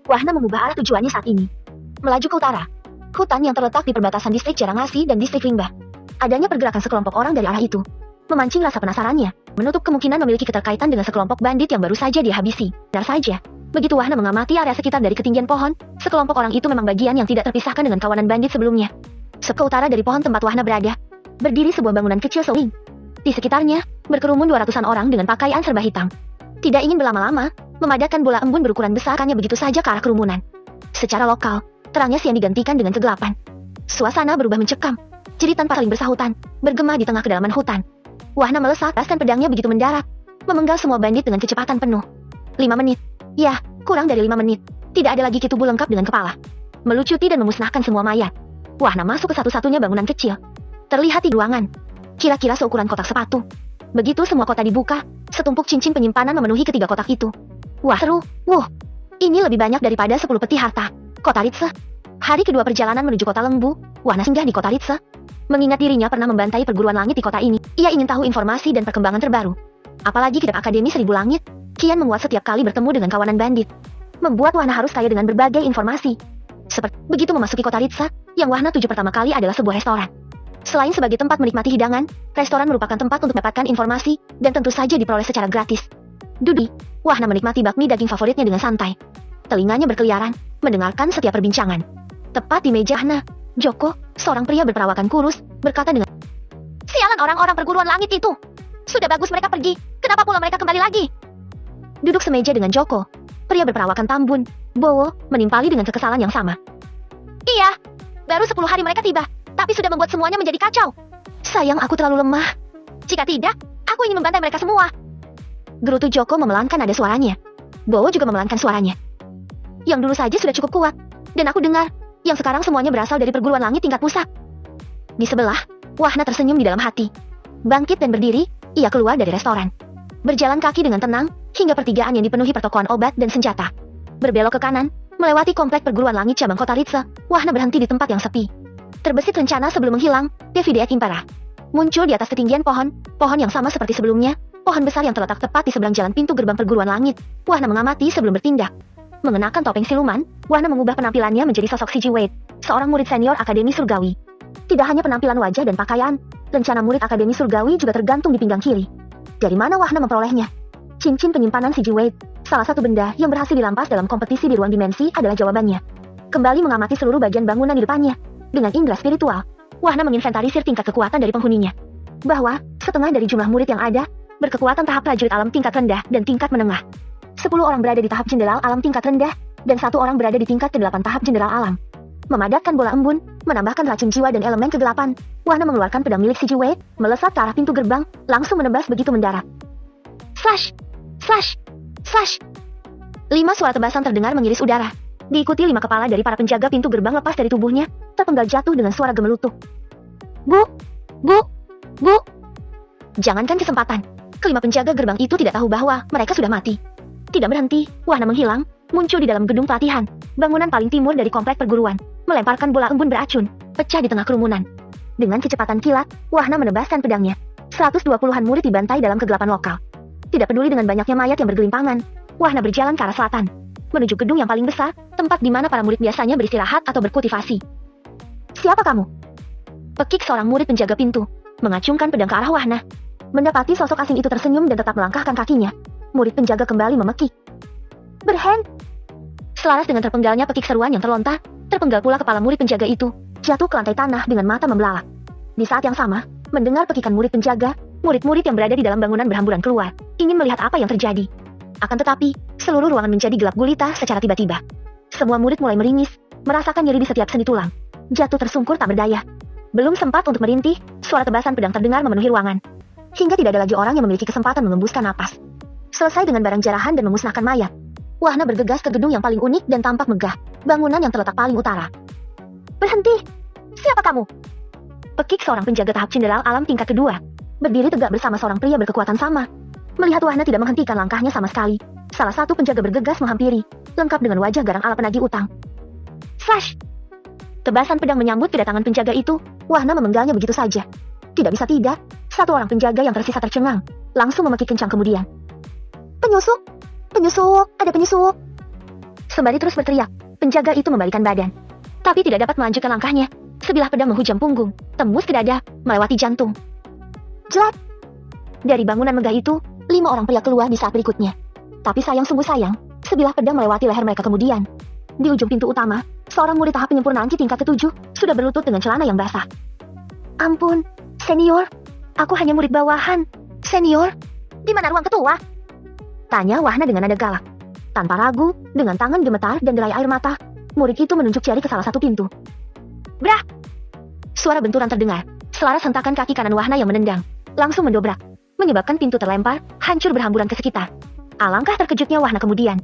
Wahna mengubah arah tujuannya saat ini. Melaju ke utara. Hutan yang terletak di perbatasan distrik Jarangasi dan distrik Rimba. Adanya pergerakan sekelompok orang dari arah itu memancing rasa penasarannya, menutup kemungkinan memiliki keterkaitan dengan sekelompok bandit yang baru saja dia habisi. Benar saja. Begitu Wahna mengamati area sekitar dari ketinggian pohon, sekelompok orang itu memang bagian yang tidak terpisahkan dengan kawanan bandit sebelumnya. Ke utara dari pohon tempat Wahna berada, berdiri sebuah bangunan kecil sewing. Di sekitarnya, berkerumun 200-an orang dengan pakaian serba hitam. Tidak ingin berlama-lama, memadamkan bola embun berukuran besar hanya begitu saja ke arah kerumunan. Secara lokal, terangnya siang digantikan dengan kegelapan. Suasana berubah mencekam. Jeritan saling bersahutan, bergema di tengah kedalaman hutan. Wahna melesat, dan pedangnya begitu mendarat, memenggal semua bandit dengan kecepatan penuh. 5 menit. Ya, kurang dari 5 menit. Tidak ada lagi tubuh lengkap dengan kepala. Melucuti dan memusnahkan semua mayat. Wahna masuk ke satu-satunya bangunan kecil. Terlihat di ruangan. Kira-kira seukuran kotak sepatu. Begitu semua kotak dibuka, setumpuk cincin penyimpanan memenuhi ketiga kotak itu. Wah seru, ini lebih banyak daripada 10 peti harta. Kota Ritse. Hari kedua perjalanan menuju kota lembu, Wahna singgah di kota Ritse. Mengingat dirinya pernah membantai perguruan langit di kota ini, ia ingin tahu informasi dan perkembangan terbaru. Apalagi kitab Akademi Seribu Langit, kian menguat setiap kali bertemu dengan kawanan bandit. Membuat Wahna harus kaya dengan berbagai informasi. Seperti begitu memasuki kota Ritse, yang Wahna tuju pertama kali adalah sebuah restoran. Selain sebagai tempat menikmati hidangan, restoran merupakan tempat untuk mendapatkan informasi, dan tentu saja diperoleh secara gratis. Dudi, Wahna menikmati bakmi daging favoritnya dengan santai. Telinganya berkeliaran, mendengarkan setiap perbincangan. Tepat di meja Wahna, Joko, seorang pria berperawakan kurus, berkata dengan, "Sialan orang-orang perguruan langit itu! Sudah bagus mereka pergi, kenapa pula mereka kembali lagi?" Duduk semeja dengan Joko, pria berperawakan tambun, Bowo, menimpali dengan kekesalan yang sama. "Iya, baru 10 hari mereka tiba, tapi sudah membuat semuanya menjadi kacau. Sayang aku terlalu lemah. Jika tidak, aku ingin membantai mereka semua." Gerutu Joko memelankan nada suaranya. Bowo juga memelankan suaranya. "Yang dulu saja sudah cukup kuat, dan aku dengar, yang sekarang semuanya berasal dari perguruan langit tingkat pusat." Di sebelah, Wahna tersenyum di dalam hati. Bangkit dan berdiri, ia keluar dari restoran. Berjalan kaki dengan tenang, hingga pertigaan yang dipenuhi pertokoan obat dan senjata. Berbelok ke kanan, melewati komplek perguruan langit cabang kota Ritse, Wahna berhenti di tempat yang sepi. Terbesit rencana sebelum menghilang, Devideak Impera muncul di atas ketinggian pohon yang sama seperti sebelumnya, pohon besar yang terletak tepat di seberang jalan pintu gerbang perguruan langit. Wahna mengamati sebelum bertindak. Mengenakan topeng siluman, Wahna mengubah penampilannya menjadi sosok Siji Wade, seorang murid senior Akademi Surgawi. Tidak hanya penampilan wajah dan pakaian, rencana murid Akademi Surgawi juga tergantung di pinggang kiri. Dari mana Wahna memperolehnya? Cincin penyimpanan Siji Wade, salah satu benda yang berhasil dirampas dalam kompetisi di ruang dimensi, adalah jawabannya. Kembali mengamati seluruh bagian bangunan di depannya. Dengan indera spiritual, Wahna menginventarisir tingkat kekuatan dari penghuninya. Bahwa, setengah dari jumlah murid yang ada, berkekuatan tahap prajurit alam tingkat rendah dan tingkat menengah. 10 orang berada di tahap jenderal alam tingkat rendah, dan 1 orang berada di tingkat ke-8 tahap jenderal alam. Memadatkan bola embun, menambahkan racun jiwa dan elemen kegelapan, Wahna mengeluarkan pedang milik Siji Wade, melesat ke arah pintu gerbang, langsung menebas begitu mendarat. Slash! Slash! Slash! 5 suara tebasan terdengar mengiris udara. Diikuti 5 kepala dari para penjaga pintu gerbang lepas dari tubuhnya, terpenggal jatuh dengan suara gemelutuh. Bu! Bu! Bu! Jangankan kesempatan, kelima penjaga gerbang itu tidak tahu bahwa mereka sudah mati. Tidak berhenti, Wahna menghilang, muncul di dalam gedung pelatihan, bangunan paling timur dari komplek perguruan, melemparkan bola embun beracun, pecah di tengah kerumunan. Dengan kecepatan kilat, Wahna menebaskan pedangnya. 120-an murid dibantai dalam kegelapan lokal. Tidak peduli dengan banyaknya mayat yang bergelimpangan, Wahna berjalan ke arah selatan, menuju gedung yang paling besar, tempat di mana para murid biasanya beristirahat atau berkultivasi. "Siapa kamu?" Pekik seorang murid penjaga pintu, mengacungkan pedang ke arah Wahna. Mendapati sosok asing itu tersenyum dan tetap melangkahkan kakinya. Murid penjaga kembali memekik. "Berhen!" Selaras dengan terpenggalnya pekik seruan yang terlontar, terpenggal pula kepala murid penjaga itu, jatuh ke lantai tanah dengan mata membelalak. Di saat yang sama, mendengar pekikan murid penjaga, murid-murid yang berada di dalam bangunan berhamburan keluar, ingin melihat apa yang terjadi. Akan tetapi, seluruh ruangan menjadi gelap gulita secara tiba-tiba. Semua murid mulai meringis, merasakan nyeri di setiap sendi tulang. Jatuh tersungkur tak berdaya. Belum sempat untuk merintih, suara tebasan pedang terdengar memenuhi ruangan. Hingga tidak ada lagi orang yang memiliki kesempatan mengembuskan napas. Selesai dengan barang jarahan dan memusnahkan mayat, Wahna bergegas ke gedung yang paling unik dan tampak megah, bangunan yang terletak paling utara. "Berhenti! Siapa kamu?" Pekik seorang penjaga tahap jenderal alam tingkat kedua, berdiri tegak bersama seorang pria berkekuatan sama. Melihat Wahna tidak menghentikan langkahnya sama sekali, salah satu penjaga bergegas menghampiri, lengkap dengan wajah garang ala penagih utang. Slash! Tebasan pedang menyambut kedatangan penjaga itu, Wahna memenggalnya begitu saja. Tidak bisa tidak, satu orang penjaga yang tersisa tercengang, langsung memekik kencang kemudian. "Penyusup! Penyusup! Ada penyusup!" Sembari terus berteriak, penjaga itu membalikan badan. Tapi tidak dapat melanjutkan langkahnya. Sebilah pedang menghujam punggung, tembus ke dada, melewati jantung. Jelat! Dari bangunan megah itu, 5 orang pria keluar di saat berikutnya. Tapi sayang sungguh sayang, sebilah pedang melewati leher mereka kemudian. Di ujung pintu utama, seorang murid tahap penyempurnaan Ki tingkat ke-7 sudah berlutut dengan celana yang basah. Ampun, senior, aku hanya murid bawahan. Senior, di mana ruang ketua? Tanya Wahna dengan nada galak. Tanpa ragu, dengan tangan gemetar dan derai air mata, murid itu menunjuk jari ke salah satu pintu. Brah! Suara benturan terdengar, selaras hentakan kaki kanan Wahna yang menendang, langsung mendobrak, menyebabkan pintu terlempar, hancur berhamburan ke sekitar. Alangkah terkejutnya Wahna kemudian.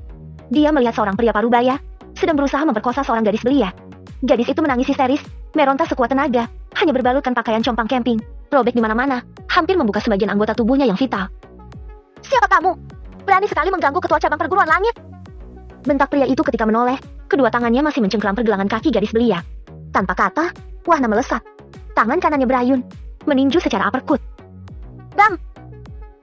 Dia melihat seorang pria parubaya sedang berusaha memperkosa seorang gadis belia. Gadis itu menangis histeris, meronta sekuat tenaga, hanya berbalutkan pakaian compang camping, robek di mana-mana, hampir membuka sebagian anggota tubuhnya yang vital. Siapa kamu? Berani sekali mengganggu ketua cabang perguruan langit? Bentak pria itu ketika menoleh, kedua tangannya masih mencengkram pergelangan kaki gadis belia. Tanpa kata, Wahna melesat. Tangan kanannya berayun, meninju secara uppercut. Bam!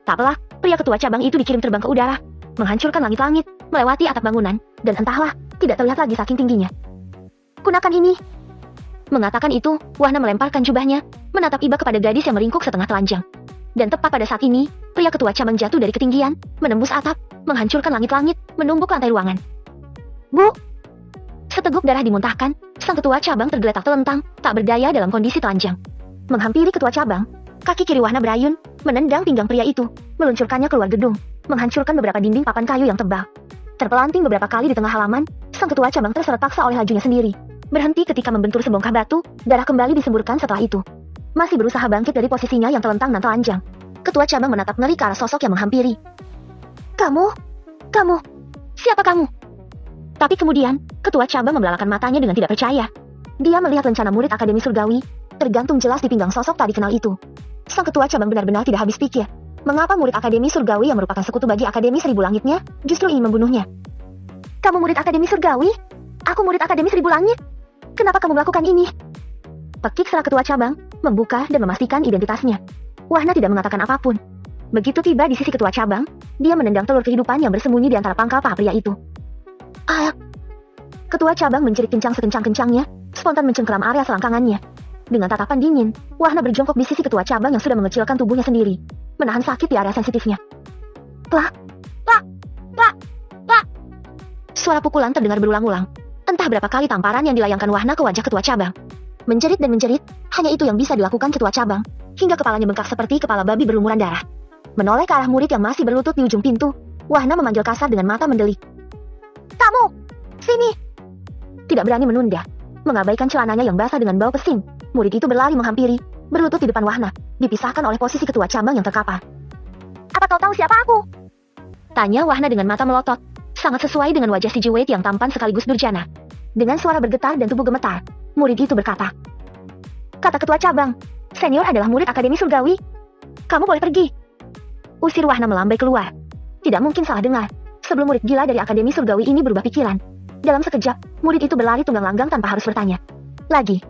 Tak pelak, pria ketua cabang itu dikirim terbang ke udara, menghancurkan langit-langit, melewati atap bangunan, dan entahlah, tidak terlihat lagi saking tingginya. Gunakan ini. Mengatakan itu, Wahna melemparkan jubahnya, menatap iba kepada gadis yang meringkuk setengah telanjang. Dan tepat pada saat ini, pria ketua cabang jatuh dari ketinggian, menembus atap, menghancurkan langit-langit, menumbuk lantai ruangan. Bu! Seteguk darah dimuntahkan, sang ketua cabang tergeletak telentang, tak berdaya dalam kondisi telanjang. Menghampiri ketua cabang, kaki kiri Wahna berayun, menendang pinggang pria itu, meluncurkannya keluar gedung, menghancurkan beberapa dinding papan kayu yang tebal. Terpelanting beberapa kali di tengah halaman, sang ketua cabang terseret paksa oleh lajunya sendiri. Berhenti ketika membentur sebongkah batu, darah kembali disemburkan setelah itu. Masih berusaha bangkit dari posisinya yang telentang dan telanjang. Ketua cabang menatap ngeri ke arah sosok yang menghampiri. Kamu? Siapa kamu? Tapi kemudian, ketua cabang membelalakan matanya dengan tidak percaya. Dia melihat lencana murid Akademi Surgawi, tergantung jelas di pinggang sosok tak dikenal itu. Sang ketua cabang benar-benar tidak habis pikir. Mengapa murid Akademi Surgawi yang merupakan sekutu bagi Akademi Seribu Langitnya, justru ingin membunuhnya? Kamu murid Akademi Surgawi? Aku murid Akademi Seribu Langit? Kenapa kamu melakukan ini? Pekik salah ketua cabang, membuka dan memastikan identitasnya. Wahna tidak mengatakan apapun. Begitu tiba di sisi ketua cabang, dia menendang telur kehidupan yang bersembunyi di antara pangkal paha pria itu. Ketua cabang menjerit kencang sekencang-kencangnya, spontan mencengkeram area selangkangannya. Dengan tatapan dingin, Wahna berjongkok di sisi ketua cabang yang sudah mengecilkan tubuhnya sendiri, menahan sakit di area sensitifnya. Plak! Suara pukulan terdengar berulang-ulang. Entah berapa kali tamparan yang dilayangkan Wahna ke wajah ketua cabang. Menjerit dan menjerit, hanya itu yang bisa dilakukan ketua cabang, hingga kepalanya bengkak seperti kepala babi berlumuran darah. Menoleh ke arah murid yang masih berlutut di ujung pintu, Wahna memanggil kasar dengan mata mendelik. Kamu! Sini! Tidak berani menunda. Mengabaikan celananya yang basah dengan bau pesing, murid itu berlari menghampiri, berlutut di depan Wahna, dipisahkan oleh posisi ketua cabang yang terkapar. Apa kau tahu siapa aku? Tanya Wahna dengan mata melotot, sangat sesuai dengan wajah si Jiwei yang tampan sekaligus durjana. Dengan suara bergetar dan tubuh gemetar, murid itu berkata. Kata ketua cabang, senior adalah murid Akademi Surgawi. Kamu boleh pergi. Usir Wahna melambai keluar. Tidak mungkin salah dengar, sebelum murid gila dari Akademi Surgawi ini berubah pikiran. Dalam sekejap, murid itu berlari tunggang langgang tanpa harus bertanya. Lagi.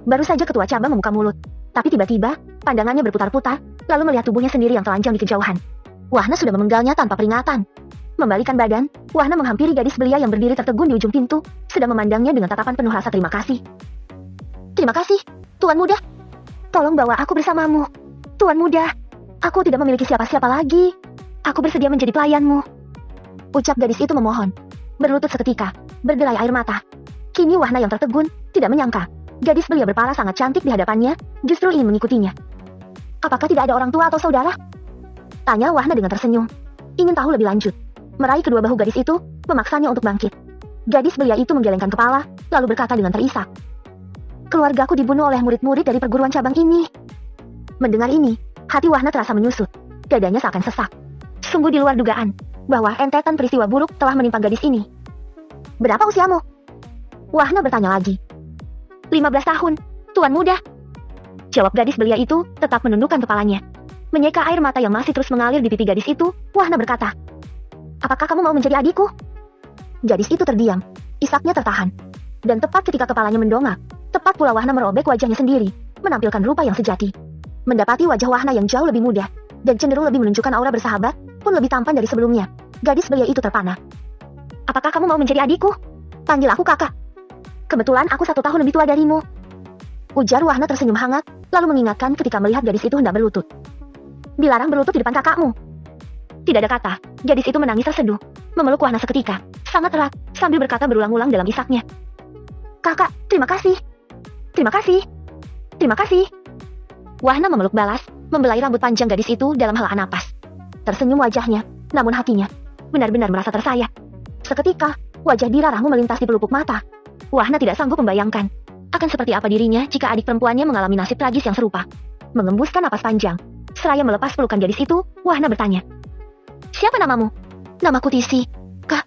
Baru saja ketua cabang membuka mulut. Tapi tiba-tiba, pandangannya berputar-putar, lalu melihat tubuhnya sendiri yang telanjang di kejauhan. Wahna sudah memenggalnya tanpa peringatan. Membalikan badan, Wahna menghampiri gadis belia yang berdiri tertegun di ujung pintu, sedang memandangnya dengan tatapan penuh rasa terima kasih. Terima kasih, Tuan Muda. Tolong bawa aku bersamamu. Tuan Muda, aku tidak memiliki siapa-siapa lagi. Aku bersedia menjadi pelayanmu. Ucap gadis itu memohon. Berlutut seketika, berderai air mata. Kini Wahna yang tertegun, tidak menyangka. Gadis belia berpala sangat cantik di hadapannya, justru ingin mengikutinya. Apakah tidak ada orang tua atau saudara? Tanya Wahna dengan tersenyum. Ingin tahu lebih lanjut. Meraih kedua bahu gadis itu, memaksanya untuk bangkit. Gadis belia itu menggelengkan kepala, lalu berkata dengan terisak. Keluargaku dibunuh oleh murid-murid dari perguruan cabang ini. Mendengar ini, hati Wahna terasa menyusut. Dadanya seakan sesak. Sungguh di luar dugaan, bahwa entetan peristiwa buruk telah menimpa gadis ini. Berapa usiamu? Wahna bertanya lagi. 15 tahun, Tuan Muda. Jawab gadis belia itu, tetap menundukkan kepalanya. Menyeka air mata yang masih terus mengalir di pipi gadis itu, Wahna berkata. Apakah kamu mau menjadi adikku? Gadis itu terdiam, isaknya tertahan. Dan tepat ketika kepalanya mendongak, tepat pula Wahna merobek wajahnya sendiri, menampilkan rupa yang sejati. Mendapati wajah Wahna yang jauh lebih muda, dan cenderung lebih menunjukkan aura bersahabat, pun lebih tampan dari sebelumnya. Gadis belia itu terpana. Apakah kamu mau menjadi adikku? Panggil aku kakak. Kebetulan aku 1 tahun lebih tua darimu. Ujar Wahna tersenyum hangat, lalu mengingatkan ketika melihat gadis itu hendak berlutut. Dilarang berlutut di depan kakakmu. Tidak ada kata, gadis itu menangis terseduh, memeluk Wahna seketika, sangat erat, sambil berkata berulang-ulang dalam isaknya. Kakak, terima kasih. Terima kasih. Terima kasih. Wahna memeluk balas, membelai rambut panjang gadis itu dalam helaan napas. Tersenyum wajahnya, namun hatinya benar-benar merasa tersayat. Seketika, wajah Dira Rahmu melintas di pelupuk mata. Wahna tidak sanggup membayangkan akan seperti apa dirinya jika adik perempuannya mengalami nasib tragis yang serupa. Mengembuskan napas panjang, seraya melepas pelukan gadis itu, Wahna bertanya. Siapa namamu? Namaku Tisi. Kak.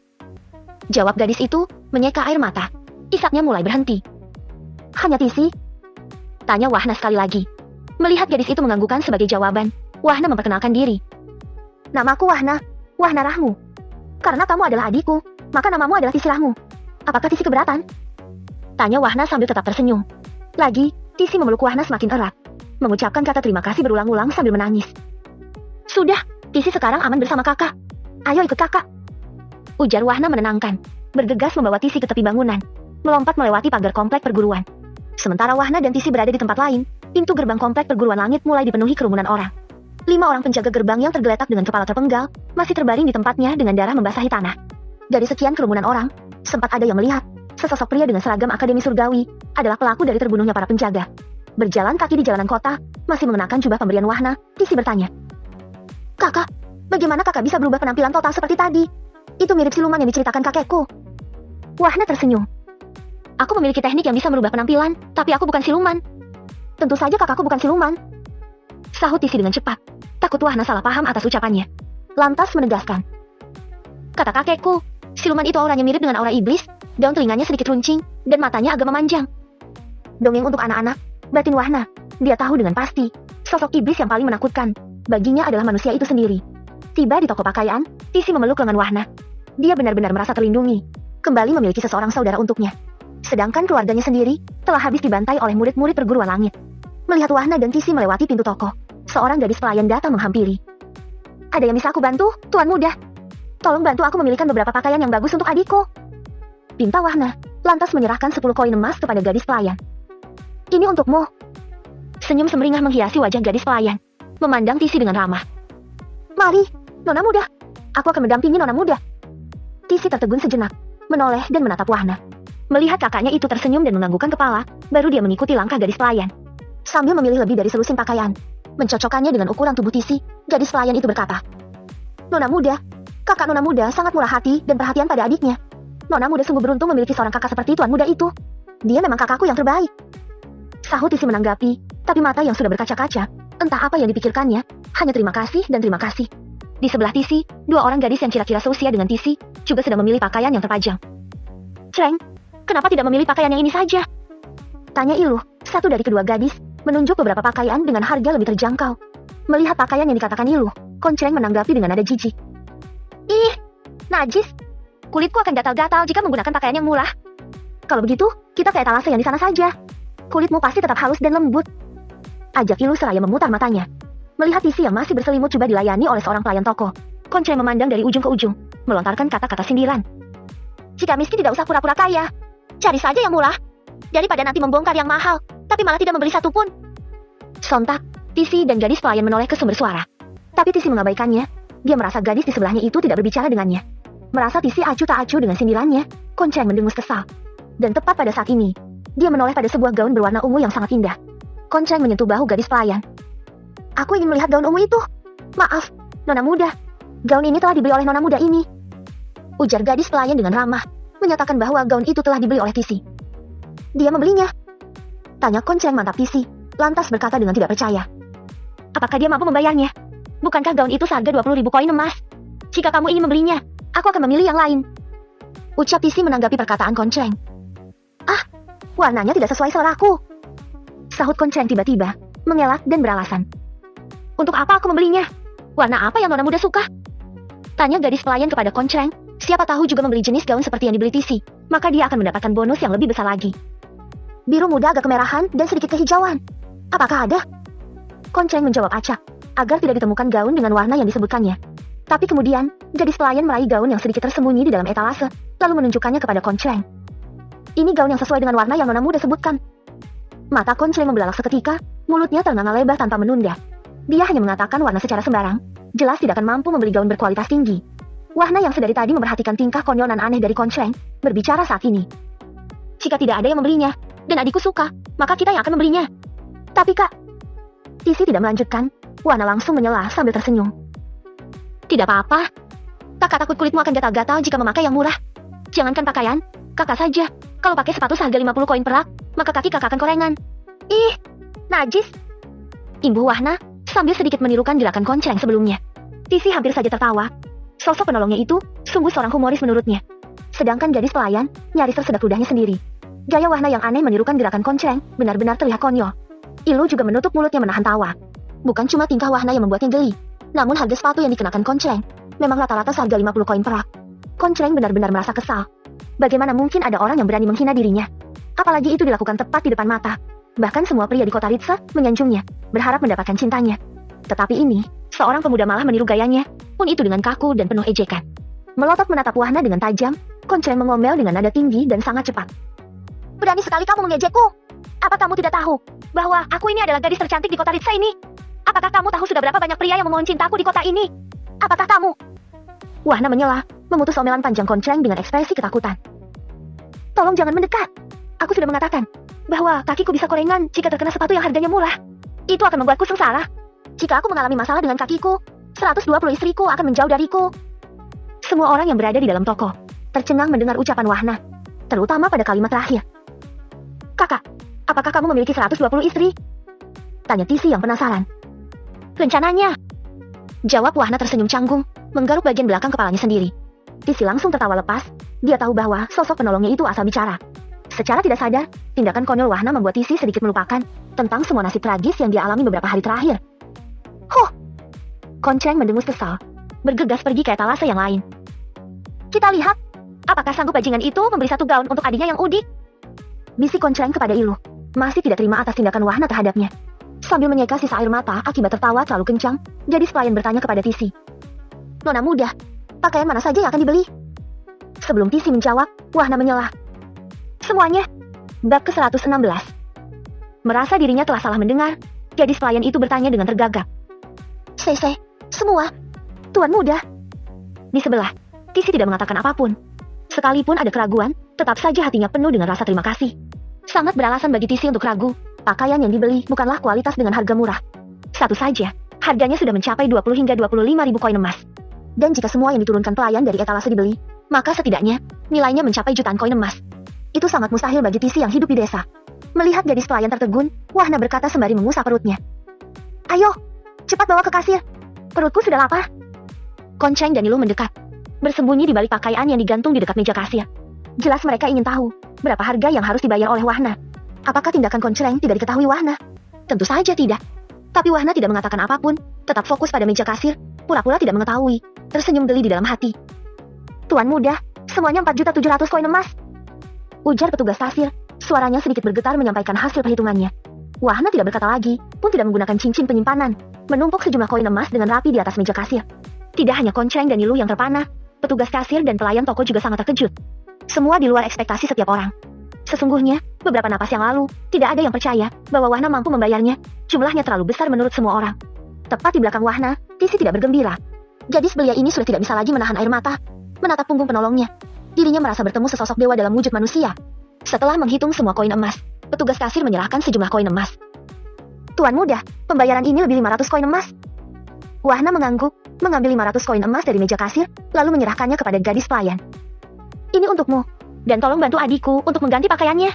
Jawab gadis itu, menyeka air mata. Isaknya mulai berhenti. Hanya Tisi? Tanya Wahna sekali lagi. Melihat gadis itu menganggukkan sebagai jawaban, Wahna memperkenalkan diri. Namaku Wahna, Wahna Rahmu. Karena kamu adalah adikku, maka namamu adalah Tisi Rahmu. Apakah Tisi keberatan? Tanya Wahna sambil tetap tersenyum. Lagi, Tisi memeluk Wahna semakin erat, mengucapkan kata terima kasih berulang-ulang sambil menangis. Sudah, Tisi sekarang aman bersama kakak. Ayo ikut kakak. Ujar Wahna menenangkan, bergegas membawa Tisi ke tepi bangunan, melompat melewati pagar komplek perguruan. Sementara Wahna dan Tisi berada di tempat lain, pintu gerbang komplek perguruan langit mulai dipenuhi kerumunan orang. 5 orang penjaga gerbang yang tergeletak dengan kepala terpenggal, masih terbaring di tempatnya dengan darah membasahi tanah. Dari sekian kerumunan orang, sempat ada yang melihat, sesosok pria dengan seragam akademi surgawi, adalah pelaku dari terbunuhnya para penjaga. Berjalan kaki di jalanan kota, masih mengenakan jubah pemberian Wahna, Tisi bertanya. Kakak, bagaimana kakak bisa berubah penampilan total seperti tadi? Itu mirip siluman yang diceritakan kakekku. Wahna tersenyum. Aku memiliki teknik yang bisa merubah penampilan, tapi aku bukan siluman. Tentu saja kakakku bukan siluman. Sahut Tisi dengan cepat. Takut Wahna salah paham atas ucapannya. Lantas menegaskan. Kata kakekku, siluman itu auranya mirip dengan aura iblis, daun telinganya sedikit runcing, dan matanya agak memanjang. Dongeng untuk anak-anak, batin Wahna. Dia tahu dengan pasti, sosok iblis yang paling menakutkan, baginya adalah manusia itu sendiri. Tiba di toko pakaian, Tisi memeluk lengan Wahna. Dia benar-benar merasa terlindungi, kembali memiliki seseorang saudara untuknya. Sedangkan keluarganya sendiri, telah habis dibantai oleh murid-murid perguruan langit. Melihat Wahna dan Tisi melewati pintu toko, seorang gadis pelayan datang menghampiri. Ada yang bisa aku bantu, Tuan Muda? Tolong bantu aku memilihkan beberapa pakaian yang bagus untuk adikku. Pinta Wahna, lantas menyerahkan 10 koin emas kepada gadis pelayan. Ini untukmu. Senyum semeringah menghiasi wajah gadis pelayan, memandang Tisi dengan ramah. Mari, Nona Muda. Aku akan mendampingi Nona Muda. Tisi tertegun sejenak, menoleh dan menatap Wahna. Melihat kakaknya itu tersenyum dan menganggukkan kepala, baru dia mengikuti langkah gadis pelayan. Sambil memilih lebih dari selusin pakaian, mencocokkannya dengan ukuran tubuh Tisi, gadis pelayan itu berkata. Nona Muda, kakak Nona Muda sangat murah hati dan perhatian pada adiknya. Nona Muda sungguh beruntung memiliki seorang kakak seperti Tuan Muda itu. Dia memang kakakku yang terbaik. Sahut Tisi menanggapi, tapi mata yang sudah berkaca-kaca, entah apa yang dipikirkannya, hanya terima kasih dan terima kasih. Di sebelah Tisi, 2 orang gadis yang kira-kira seusia dengan Tisi, juga sedang memilih pakaian yang terpajang. Creng, kenapa tidak memilih pakaian yang ini saja? Tanya Iluh, satu dari kedua gadis, menunjuk beberapa pakaian dengan harga lebih terjangkau. Melihat pakaian yang dikatakan Iluh, Koncreng menanggapi dengan nada jijik. Ih, najis. Kulitku akan gatal-gatal jika menggunakan pakaian yang murah. Kalau begitu, kita ke etalase yang di sana saja. Kulitmu pasti tetap halus dan lembut. Ajak Iluh seraya memutar matanya. Melihat Tisi yang masih berselimut coba dilayani oleh seorang pelayan toko, Koncreng memandang dari ujung ke ujung, melontarkan kata-kata sindiran. Jika miskin tidak usah pura-pura kaya. Cari saja yang murah. Daripada nanti membongkar yang mahal, tapi malah tidak membeli satu pun. Sontak, Tisi dan gadis pelayan menoleh ke sumber suara. Tapi Tisi mengabaikannya. Dia merasa gadis di sebelahnya itu tidak berbicara dengannya. Merasa Tisi acuh tak acuh dengan sindirannya, Koncreng mendengus kesal. Dan tepat pada saat ini, dia menoleh pada sebuah gaun berwarna ungu yang sangat indah. Koncreng menyentuh bahu gadis pelayan. Aku ingin melihat gaun ungu itu. Maaf, Nona Muda. Gaun ini telah dibeli oleh Nona Muda ini. Ujar gadis pelayan dengan ramah, menyatakan bahwa gaun itu telah dibeli oleh Tisi. Dia membelinya? Tanya Koncreng mantap Tisi, lantas berkata dengan tidak percaya. Apakah dia mampu membayarnya? Bukankah gaun itu seharga 20.000 koin emas? Jika kamu ingin membelinya, aku akan memilih yang lain. Ucap Tisi menanggapi perkataan Koncreng. Ah, warnanya tidak sesuai seleraku. Sahut Koncreng tiba-tiba, mengelak dan beralasan. Untuk apa aku membelinya? Warna apa yang Nona Muda suka? Tanya gadis pelayan kepada Koncreng. Siapa tahu juga membeli jenis gaun seperti yang dibeli Tisi, maka dia akan mendapatkan bonus yang lebih besar lagi. Biru muda agak kemerahan dan sedikit kehijauan. Apakah ada? Koncreng menjawab acak, agar tidak ditemukan gaun dengan warna yang disebutkannya. Tapi kemudian, gadis pelayan meraih gaun yang sedikit tersembunyi di dalam etalase, lalu menunjukkannya kepada Koncreng. Ini gaun yang sesuai dengan warna yang Nona muda sebutkan. Mata Konceng membelalak seketika, mulutnya ternganga lebar tanpa menunda. Dia hanya mengatakan warna secara sembarang, jelas tidak akan mampu membeli gaun berkualitas tinggi. Wahna yang sedari tadi memperhatikan tingkah konyol dan aneh dari Konceng, berbicara saat ini. Jika tidak ada yang membelinya, dan adikku suka, maka kita yang akan membelinya. Tapi Kak, Tisi tidak melanjutkan, Wahna langsung menyela sambil tersenyum. Tidak apa-apa. Kakak takut kulitmu akan gatal-gatal jika memakai yang murah. Jangankan pakaian, kakak saja. Kalau pakai sepatu seharga 50 koin perak, maka kaki kakak akan korengan. Ih, najis. Imbuh Wahna, sambil sedikit menirukan gerakan Konceng sebelumnya. Tisi hampir saja tertawa. Sosok penolongnya itu, sungguh seorang humoris menurutnya. Sedangkan gadis pelayan, nyaris tersedak ludahnya sendiri. Gaya Wahna yang aneh menirukan gerakan Konceng, benar-benar terlihat konyol. Ilu juga menutup mulutnya menahan tawa. Bukan cuma tingkah Wahna yang membuatnya geli, namun harga sepatu yang dikenakan Konceng, memang rata-rata seharga 50 koin perak. Konceng benar-benar merasa kesal. Bagaimana mungkin ada orang yang berani menghina dirinya? Apalagi itu dilakukan tepat di depan mata. Bahkan semua pria di kota Ritse menyanjungnya, berharap mendapatkan cintanya. Tetapi ini, seorang pemuda malah meniru gayanya, pun itu dengan kaku dan penuh ejekan. Melotot menatap Wahna dengan tajam, Konceng mengomel dengan nada tinggi dan sangat cepat. Berani sekali kamu mengejekku. Apa kamu tidak tahu bahwa aku ini adalah gadis tercantik di kota Ritse ini? Apakah kamu tahu sudah berapa banyak pria yang memohon cintaku di kota ini? Apakah kamu? Wahna menyela, memutus omelan panjang Konceng dengan ekspresi ketakutan. Tolong jangan mendekat. Aku sudah mengatakan bahwa kakiku bisa korengan jika terkena sepatu yang harganya murah. Itu akan membuatku sengsara. Jika aku mengalami masalah dengan kakiku, 120 istriku akan menjauh dariku. Semua orang yang berada di dalam toko tercengang mendengar ucapan Wahna, terutama pada kalimat terakhir. Kakak, apakah kamu memiliki 120 istri? Tanya Tisi yang penasaran. Rencananya. Jawab Wahna tersenyum canggung, menggaruk bagian belakang kepalanya sendiri. Tisi langsung tertawa lepas, dia tahu bahwa sosok penolongnya itu asal bicara. Secara tidak sadar, tindakan konyol Wahna membuat Tisi sedikit melupakan tentang semua nasib tragis yang dia alami beberapa hari terakhir. Huh! Konceng mendengus kesal, bergegas pergi ke etalase yang lain. Kita lihat, apakah sanggup bajingan itu memberi satu gaun untuk adiknya yang udik? Bisik Konceng kepada Ilu, masih tidak terima atas tindakan Wahna terhadapnya. Sambil menyeka sisa air mata akibat tertawa terlalu kencang, gadis pelayan bertanya kepada Tisi. Nona muda, pakaian mana saja yang akan dibeli? Sebelum Tisi menjawab, Wahna menyela. Semuanya. Bab ke-116. Merasa dirinya telah salah mendengar, gadis pelayan itu bertanya dengan tergagap. Sese, semua. Tuan muda. Di sebelah, Tisi tidak mengatakan apapun. Sekalipun ada keraguan, tetap saja hatinya penuh dengan rasa terima kasih. Sangat beralasan bagi Tisi untuk ragu, pakaian yang dibeli bukanlah kualitas dengan harga murah. Satu saja, harganya sudah mencapai 20 hingga 25 ribu koin emas. Dan jika semua yang diturunkan pelayan dari etalase dibeli, maka setidaknya, nilainya mencapai jutaan koin emas. Itu sangat mustahil bagi Tisi yang hidup di desa. Melihat gadis pelayan tertegun, Wahna berkata sembari mengusap perutnya. Ayo, cepat bawa ke kasir. Perutku sudah lapar. Konceng dan Ilu mendekat, bersembunyi di balik pakaian yang digantung di dekat meja kasir. Jelas mereka ingin tahu, berapa harga yang harus dibayar oleh Wahna. Apakah tindakan Konceng tidak diketahui Wahna? Tentu saja tidak. Tapi Wahna tidak mengatakan apapun, tetap fokus pada meja kasir, pura-pura tidak mengetahui, tersenyum geli di dalam hati. Tuan muda, semuanya 4.700 koin emas. Ujar petugas kasir, suaranya sedikit bergetar menyampaikan hasil perhitungannya. Wahna tidak berkata lagi, pun tidak menggunakan cincin penyimpanan, menumpuk sejumlah koin emas dengan rapi di atas meja kasir. Tidak hanya Konceng dan Ilu yang terpana, petugas kasir dan pelayan toko juga sangat terkejut. Semua di luar ekspektasi setiap orang. Sesungguhnya, beberapa napas yang lalu, tidak ada yang percaya bahwa Wahna mampu membayarnya. Jumlahnya terlalu besar menurut semua orang. Tepat di belakang Wahna, Tisi tidak bergembira. Gadis belia ini sudah tidak bisa lagi menahan air mata, menatap punggung penolongnya. Dirinya merasa bertemu sesosok dewa dalam wujud manusia. Setelah menghitung semua koin emas, petugas kasir menyerahkan sejumlah koin emas. Tuan muda, pembayaran ini lebih 500 koin emas. Wahna mengangguk, mengambil 500 koin emas dari meja kasir, lalu menyerahkannya kepada gadis pelayan. Ini untukmu, dan tolong bantu adikku untuk mengganti pakaiannya.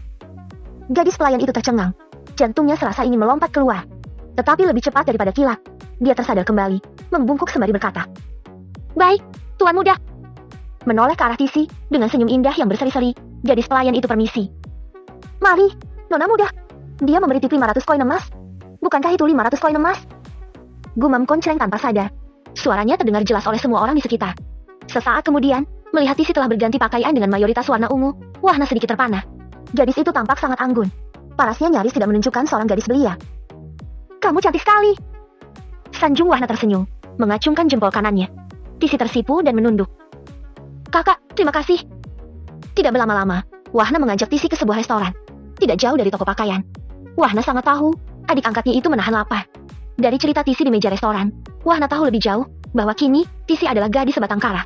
Gadis pelayan itu tercengang. Jantungnya serasa ingin melompat keluar. Tetapi lebih cepat daripada kilat, dia tersadar kembali, membungkuk sembari berkata. Baik, tuan muda. Menoleh ke arah Tisi, dengan senyum indah yang berseri-seri, gadis pelayan itu permisi. Mari, nona muda. Dia memberi tip 500 koin emas. Bukankah itu 500 koin emas? Gumam Konceng tanpa sadar. Suaranya terdengar jelas oleh semua orang di sekitar. Sesaat kemudian, melihat Tisi telah berganti pakaian dengan mayoritas warna ungu, Wahna sedikit terpana. Gadis itu tampak sangat anggun. Parasnya nyaris tidak menunjukkan seorang gadis belia. Kamu cantik sekali. Sanjung Wahna tersenyum, mengacungkan jempol kanannya. Tisi tersipu dan menunduk. Kakak, terima kasih. Tidak berlama-lama, Wahna mengajak Tisi ke sebuah restoran. Tidak jauh dari toko pakaian. Wahna sangat tahu, adik angkatnya itu menahan lapar. Dari cerita Tisi di meja restoran, Wahna tahu lebih jauh, bahwa kini, Tisi adalah gadis sebatang kara.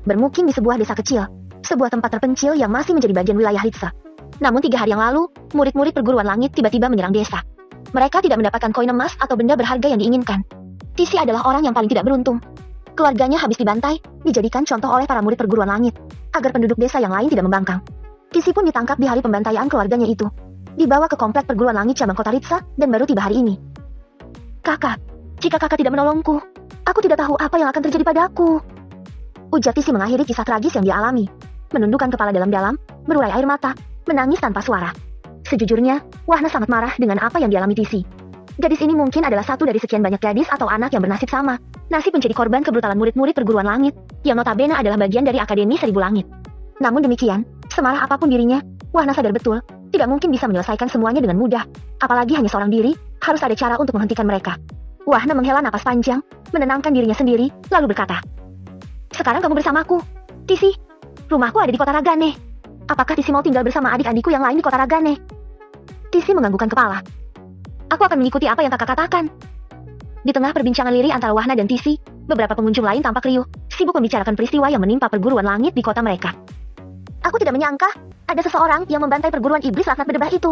Bermukim di sebuah desa kecil, sebuah tempat terpencil yang masih menjadi bagian wilayah Ritsa. Namun 3 hari yang lalu, murid-murid perguruan langit tiba-tiba menyerang desa. Mereka tidak mendapatkan koin emas atau benda berharga yang diinginkan. Tisi adalah orang yang paling tidak beruntung. Keluarganya habis dibantai, dijadikan contoh oleh para murid perguruan langit, agar penduduk desa yang lain tidak membangkang. Tisi pun ditangkap di hari pembantaian keluarganya itu. Dibawa ke komplek perguruan langit cabang kota Ritsa, dan baru tiba hari ini. Kakak, jika kakak tidak menolongku, aku tidak tahu apa yang akan terjadi padaku. Ujar Tisi mengakhiri kisah tragis yang dia alami. Menundukkan kepala dalam-dalam, berurai air mata, menangis tanpa suara. Sejujurnya, Wahna sangat marah dengan apa yang dialami Tisi. Gadis ini mungkin adalah satu dari sekian banyak gadis atau anak yang bernasib sama. Nasib menjadi korban kebrutalan murid-murid perguruan langit, yang notabene adalah bagian dari Akademi Seribu Langit. Namun demikian, semarah apapun dirinya, Wahna sadar betul, tidak mungkin bisa menyelesaikan semuanya dengan mudah. Apalagi hanya seorang diri, harus ada cara untuk menghentikan mereka. Wahna menghela napas panjang, menenangkan dirinya sendiri, lalu berkata, "Sekarang kamu bersamaku, Tisi. Rumahku ada di kota Ragane. Apakah Tisi mau tinggal bersama adik-adikku yang lain di kota Ragane?" Tisi menganggukkan kepala. "Aku akan mengikuti apa yang kakak katakan." Di tengah perbincangan lirih antara Wahna dan Tisi, beberapa pengunjung lain tampak riuh, sibuk membicarakan peristiwa yang menimpa perguruan langit di kota mereka. "Aku tidak menyangka, ada seseorang yang membantai perguruan iblis laknat berdebah itu,"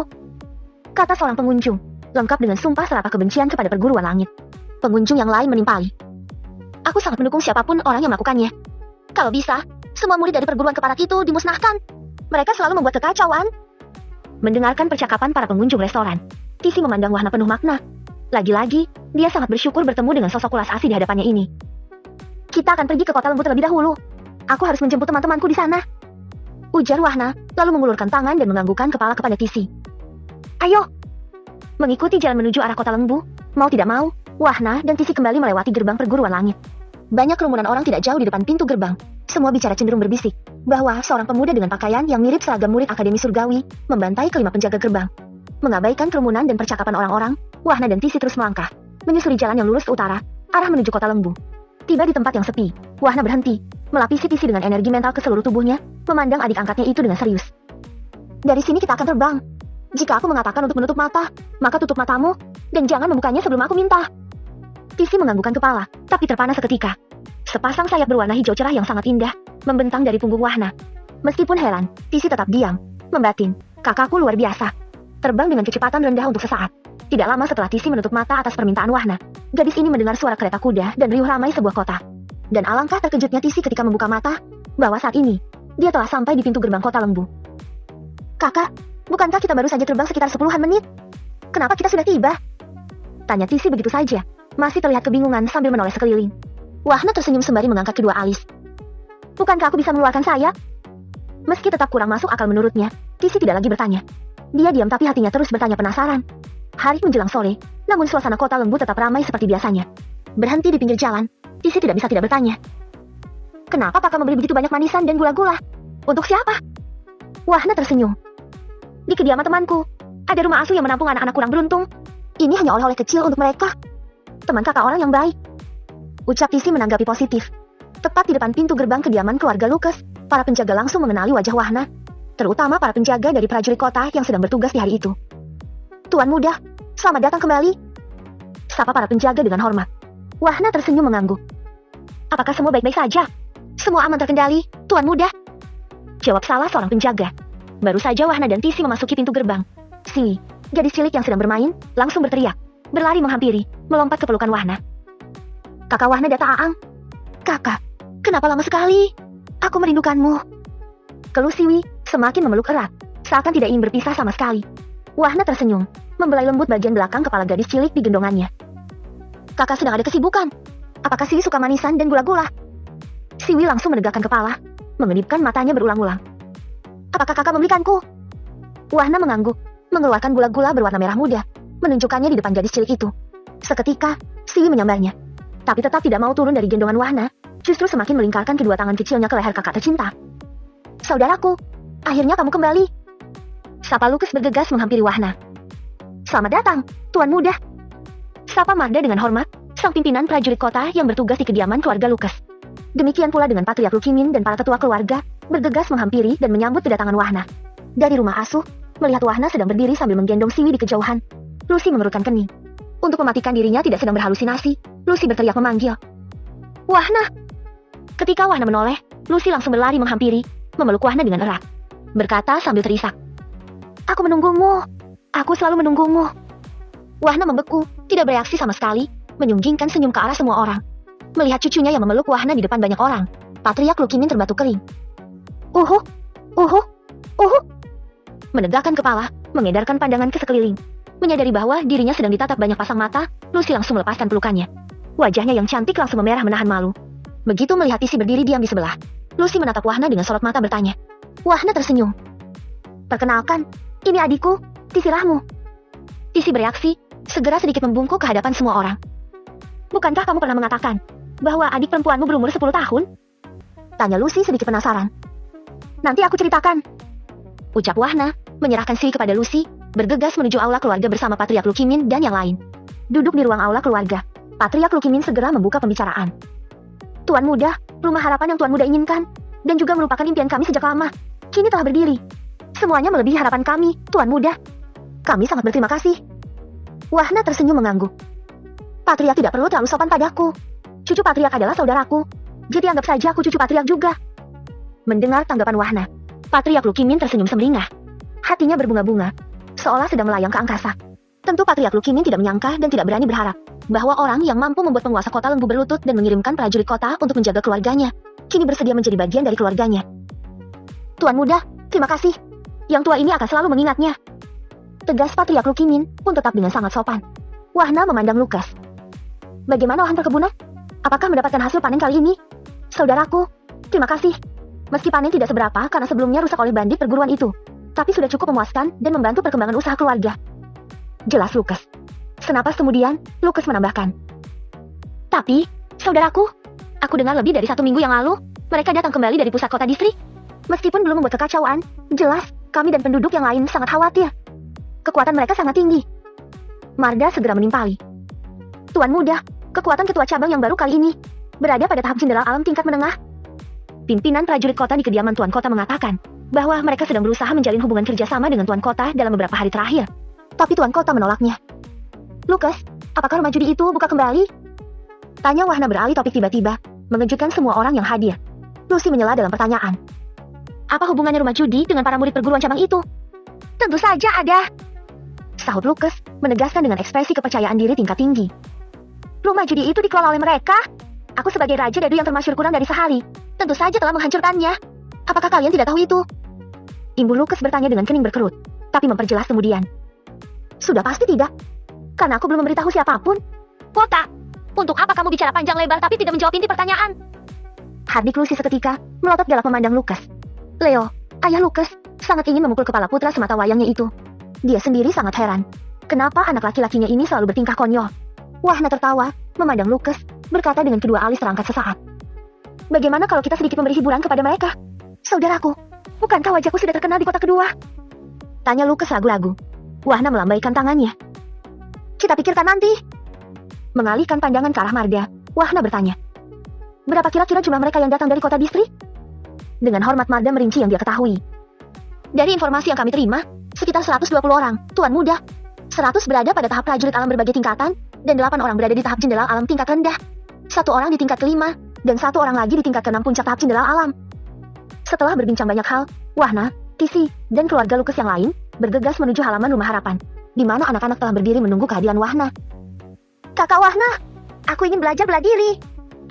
kata seorang pengunjung, lengkap dengan sumpah serapah kebencian kepada perguruan langit. Pengunjung yang lain menimpali. "Aku sangat mendukung siapapun orang yang melakukannya. Kalau bisa, semua murid dari perguruan keparat itu dimusnahkan. Mereka selalu membuat kekacauan." Mendengarkan percakapan para pengunjung restoran, Tisi memandang Wahna penuh makna. Lagi-lagi, dia sangat bersyukur bertemu dengan sosok ulas asih di hadapannya ini. "Kita akan pergi ke kota lembu terlebih dahulu. Aku harus menjemput teman-temanku di sana," ujar Wahna, lalu mengulurkan tangan dan menganggukkan kepala kepada Tisi. "Ayo." Mengikuti jalan menuju arah kota lembu, mau tidak mau, Wahna dan Tisi kembali melewati gerbang perguruan langit. Banyak kerumunan orang tidak jauh di depan pintu gerbang. Semua bicara cenderung berbisik, bahwa seorang pemuda dengan pakaian yang mirip seragam murid Akademi Surgawi, membantai kelima penjaga gerbang. Mengabaikan kerumunan dan percakapan orang-orang, Wahna dan Tisi terus melangkah, menyusuri jalan yang lurus ke utara, arah menuju kota lembu. Tiba di tempat yang sepi, Wahna berhenti, melapisi Tisi dengan energi mental ke seluruh tubuhnya, memandang adik angkatnya itu dengan serius. "Dari sini kita akan terbang. Jika aku mengatakan untuk menutup mata, maka tutup matamu, dan jangan membukanya sebelum aku minta." Tisi menganggukkan kepala, tapi terpana seketika. Sepasang sayap berwarna hijau cerah yang sangat indah, membentang dari punggung Wahna. Meskipun heran, Tisi tetap diam, membatin, "Kakakku luar biasa." Terbang dengan kecepatan rendah untuk sesaat. Tidak lama setelah Tisi menutup mata atas permintaan Wahna, gadis ini mendengar suara kereta kuda dan riuh ramai sebuah kota. Dan alangkah terkejutnya Tisi ketika membuka mata, bahwa saat ini, dia telah sampai di pintu gerbang kota lembu. "Kakak, bukankah kita baru saja terbang sekitar 10-an menit? Kenapa kita sudah tiba?" Tanya Tisi begitu saja, masih terlihat kebingungan sambil menoleh sekeliling. Wahna tersenyum sembari mengangkat kedua alis. "Bukankah aku bisa mengeluarkan sayap?" Meski tetap kurang masuk akal menurutnya, Tisi tidak lagi bertanya. Dia diam tapi hatinya terus bertanya penasaran. Hari menjelang sore, namun suasana kota lembu tetap ramai seperti biasanya. Berhenti di pinggir jalan, Tisi tidak bisa tidak bertanya. "Kenapa kakak membeli begitu banyak manisan dan gula-gula? Untuk siapa?" Wahna tersenyum. "Di kediaman temanku, ada rumah asuh yang menampung anak-anak kurang beruntung. Ini hanya oleh-oleh kecil untuk mereka. Teman kakak orang yang baik," ucap Tisi menanggapi positif. Tepat di depan pintu gerbang kediaman keluarga Lucas, para penjaga langsung mengenali wajah Wahna, terutama para penjaga dari prajurit kota yang sedang bertugas di hari itu. "Tuan muda, selamat datang kembali," sapa para penjaga dengan hormat. Wahna tersenyum mengangguk. "Apakah semua baik-baik saja?" "Semua aman terkendali, Tuan muda," jawab salah seorang penjaga. Baru saja Wahna dan Tisi memasuki pintu gerbang, Siwi, gadis cilik yang sedang bermain, langsung berteriak, berlari menghampiri, melompat ke pelukan Wahna. "Kakak Wahna Data Aang." "Kakak, kenapa lama sekali? Aku merindukanmu," keluh Siwi, semakin memeluk erat, seakan tidak ingin berpisah sama sekali. Wahna tersenyum, membelai lembut bagian belakang kepala gadis cilik di gendongannya. "Kakak sedang ada kesibukan. Apakah Siwi suka manisan dan gula-gula?" Siwi langsung menegakkan kepala, mengedipkan matanya berulang-ulang. "Apakah kakak membelikanku?" Wahna mengangguk, mengeluarkan gula-gula berwarna merah muda, menunjukkannya di depan gadis cilik itu. Seketika, Siwi menyambarnya, tapi tetap tidak mau turun dari gendongan Wahna, justru semakin melingkarkan kedua tangan kecilnya ke leher kakak tercinta. "Saudaraku, akhirnya kamu kembali," sapa Lucas bergegas menghampiri Wahna. "Selamat datang, Tuan muda," sapa Marda dengan hormat, sang pimpinan prajurit kota yang bertugas di kediaman keluarga Lucas. Demikian pula dengan Patriark Lukimin dan para tetua keluarga, bergegas menghampiri dan menyambut kedatangan Wahna. Dari rumah asuh, melihat Wahna sedang berdiri sambil menggendong Siwi di kejauhan, Lucy mengerutkan kening. Untuk memastikan dirinya tidak sedang berhalusinasi, Lucy berteriak memanggil, "Wahna!" Ketika Wahna menoleh, Lucy langsung berlari menghampiri, memeluk Wahna dengan erat. Berkata sambil terisak, "Aku menunggumu. Aku selalu menunggumu." Wahna membeku, tidak bereaksi sama sekali, menyunggingkan senyum ke arah semua orang. Melihat cucunya yang memeluk Wahna di depan banyak orang, Patria Klukimin terbatuk kering. Uhu, uhu, uhu. Menegakkan kepala, mengedarkan pandangan ke sekeliling. Menyadari bahwa dirinya sedang ditatap banyak pasang mata, Lucy langsung melepaskan pelukannya. Wajahnya yang cantik langsung memerah menahan malu. Begitu melihat Tisi berdiri diam di sebelah, Lucy menatap Wahna dengan sorot mata bertanya. Wahna tersenyum. "Perkenalkan, ini adikku, Tisi Rahmu." Tisi bereaksi, segera sedikit membungkuk ke hadapan semua orang. "Bukankah kamu pernah mengatakan bahwa adik perempuanmu berumur 10 tahun? Tanya Lucy sedikit penasaran. "Nanti aku ceritakan," ucap Wahna, menyerahkan Siwi kepada Lucy, bergegas menuju aula keluarga bersama Patriark Lukimin dan yang lain. Duduk di ruang aula keluarga, Patriark Lukimin segera membuka pembicaraan. "Tuan Muda, rumah harapan yang Tuan Muda inginkan, dan juga merupakan impian kami sejak lama, kini telah berdiri. Semuanya melebihi harapan kami, Tuan Muda. Kami sangat berterima kasih." Wahna tersenyum mengangguk. "Patriark tidak perlu terlalu sopan padaku. Cucu Patriark adalah saudaraku, jadi anggap saja aku cucu Patriark juga." Mendengar tanggapan Wahna, Patriark Lukimin tersenyum semeringah. Hatinya berbunga-bunga, seolah sedang melayang ke angkasa. Tentu Patriark Lukimin tidak menyangka dan tidak berani berharap bahwa orang yang mampu membuat penguasa kota lembu berlutut dan mengirimkan prajurit kota untuk menjaga keluarganya, kini bersedia menjadi bagian dari keluarganya. "Tuan Muda, terima kasih. Yang tua ini akan selalu mengingatnya," tegas Patriark Lukimin pun tetap dengan sangat sopan. Wahna memandang Lukas. "Bagaimana lahan perkebunan? Apakah mendapatkan hasil panen kali ini?" "Saudaraku, terima kasih. Meski panen tidak seberapa karena sebelumnya rusak oleh bandit perguruan itu, tapi sudah cukup memuaskan dan membantu perkembangan usaha keluarga," jelas Lukas. Senapas kemudian, Lukas menambahkan, "Tapi, saudaraku, aku dengar lebih dari 1 minggu yang lalu, mereka datang kembali dari pusat kota distrik. Meskipun belum membuat kekacauan, jelas, kami dan penduduk yang lain sangat khawatir. Kekuatan mereka sangat tinggi." Marda segera menimpali. "Tuan Muda, kekuatan ketua cabang yang baru kali ini berada pada tahap jenderal alam tingkat menengah." Pimpinan prajurit kota di kediaman Tuan Kota mengatakan bahwa mereka sedang berusaha menjalin hubungan kerjasama dengan Tuan Kota dalam beberapa hari terakhir. Tapi Tuan Kota menolaknya. "Lukas, apakah rumah judi itu buka kembali?" Tanya Wahna beralih topik tiba-tiba, mengejutkan semua orang yang hadir. Lucy menyela dalam pertanyaan. "Apa hubungannya rumah judi dengan para murid perguruan cabang itu?" "Tentu saja ada," sahut Lukas, menegaskan dengan ekspresi kepercayaan diri tingkat tinggi. "Rumah judi itu dikelola oleh mereka. Aku sebagai Raja Dadu yang termasyhur kurang dari sehari, tentu saja telah menghancurkannya. Apakah kalian tidak tahu itu?" Ibu Lukas bertanya dengan kening berkerut, tapi memperjelas kemudian. "Sudah pasti tidak. Karena aku belum memberitahu siapapun." "Kota, untuk apa kamu bicara panjang lebar tapi tidak menjawab inti pertanyaan?" Hardik Lucy seketika melotot galak memandang Lukas. Leo, ayah Lukas, sangat ingin memukul kepala putra semata wayangnya itu. Dia sendiri sangat heran. Kenapa anak laki-lakinya ini selalu bertingkah konyol? Wahna tertawa, memandang Lukas, berkata dengan kedua alis terangkat sesaat. "Bagaimana kalau kita sedikit memberi hiburan kepada mereka? Saudaraku, bukankah wajahku sudah terkenal di kota kedua?" Tanya Lukas ragu-ragu. Wahna melambaikan tangannya. "Kita pikirkan nanti." Mengalihkan pandangan ke arah Marda, Wahna bertanya. "Berapa kira-kira jumlah mereka yang datang dari kota distrik?" Dengan hormat Marda merinci yang dia ketahui. "Dari informasi yang kami terima, sekitar 120 orang, Tuan Muda. 100 berada pada tahap prajurit alam berbagai tingkatan, dan 8 orang berada di tahap jenderal alam tingkat rendah. 1 orang di tingkat kelima, dan 1 orang lagi di tingkat ke-6 puncak tahap jenderal alam." Setelah berbincang banyak hal, Wahna, Tisi, dan keluarga Lukas yang lain bergegas menuju halaman rumah harapan, di mana anak-anak telah berdiri menunggu kehadiran Wahna. "Kakak Wahna, aku ingin belajar bela diri.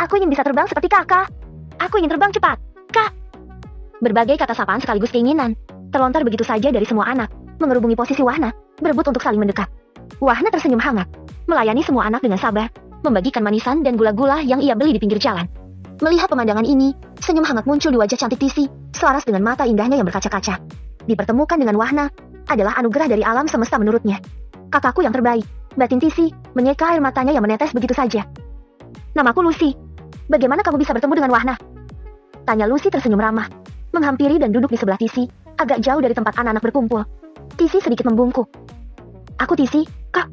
Aku ingin bisa terbang seperti kakak. Aku ingin terbang cepat, Kak." Berbagai kata sapaan sekaligus keinginan terlontar begitu saja dari semua anak, mengerubungi posisi Wahna, berebut untuk saling mendekat. Wahna tersenyum hangat, melayani semua anak dengan sabar, membagikan manisan dan gula-gula yang ia beli di pinggir jalan. Melihat pemandangan ini, senyum hangat muncul di wajah cantik Tisi, selaras dengan mata indahnya yang berkaca-kaca. Dipertemukan dengan Wahna adalah anugerah dari alam semesta menurutnya. "Kakakku yang terbaik," batin Tisi, menyeka air matanya yang menetes begitu saja. "Namaku Lucy. Bagaimana kamu bisa bertemu dengan Wahna?" Tanya Lucy tersenyum ramah, menghampiri dan duduk di sebelah Tisi, agak jauh dari tempat anak-anak berkumpul. Tisi sedikit membungkuk. "Aku Tisi, Kak."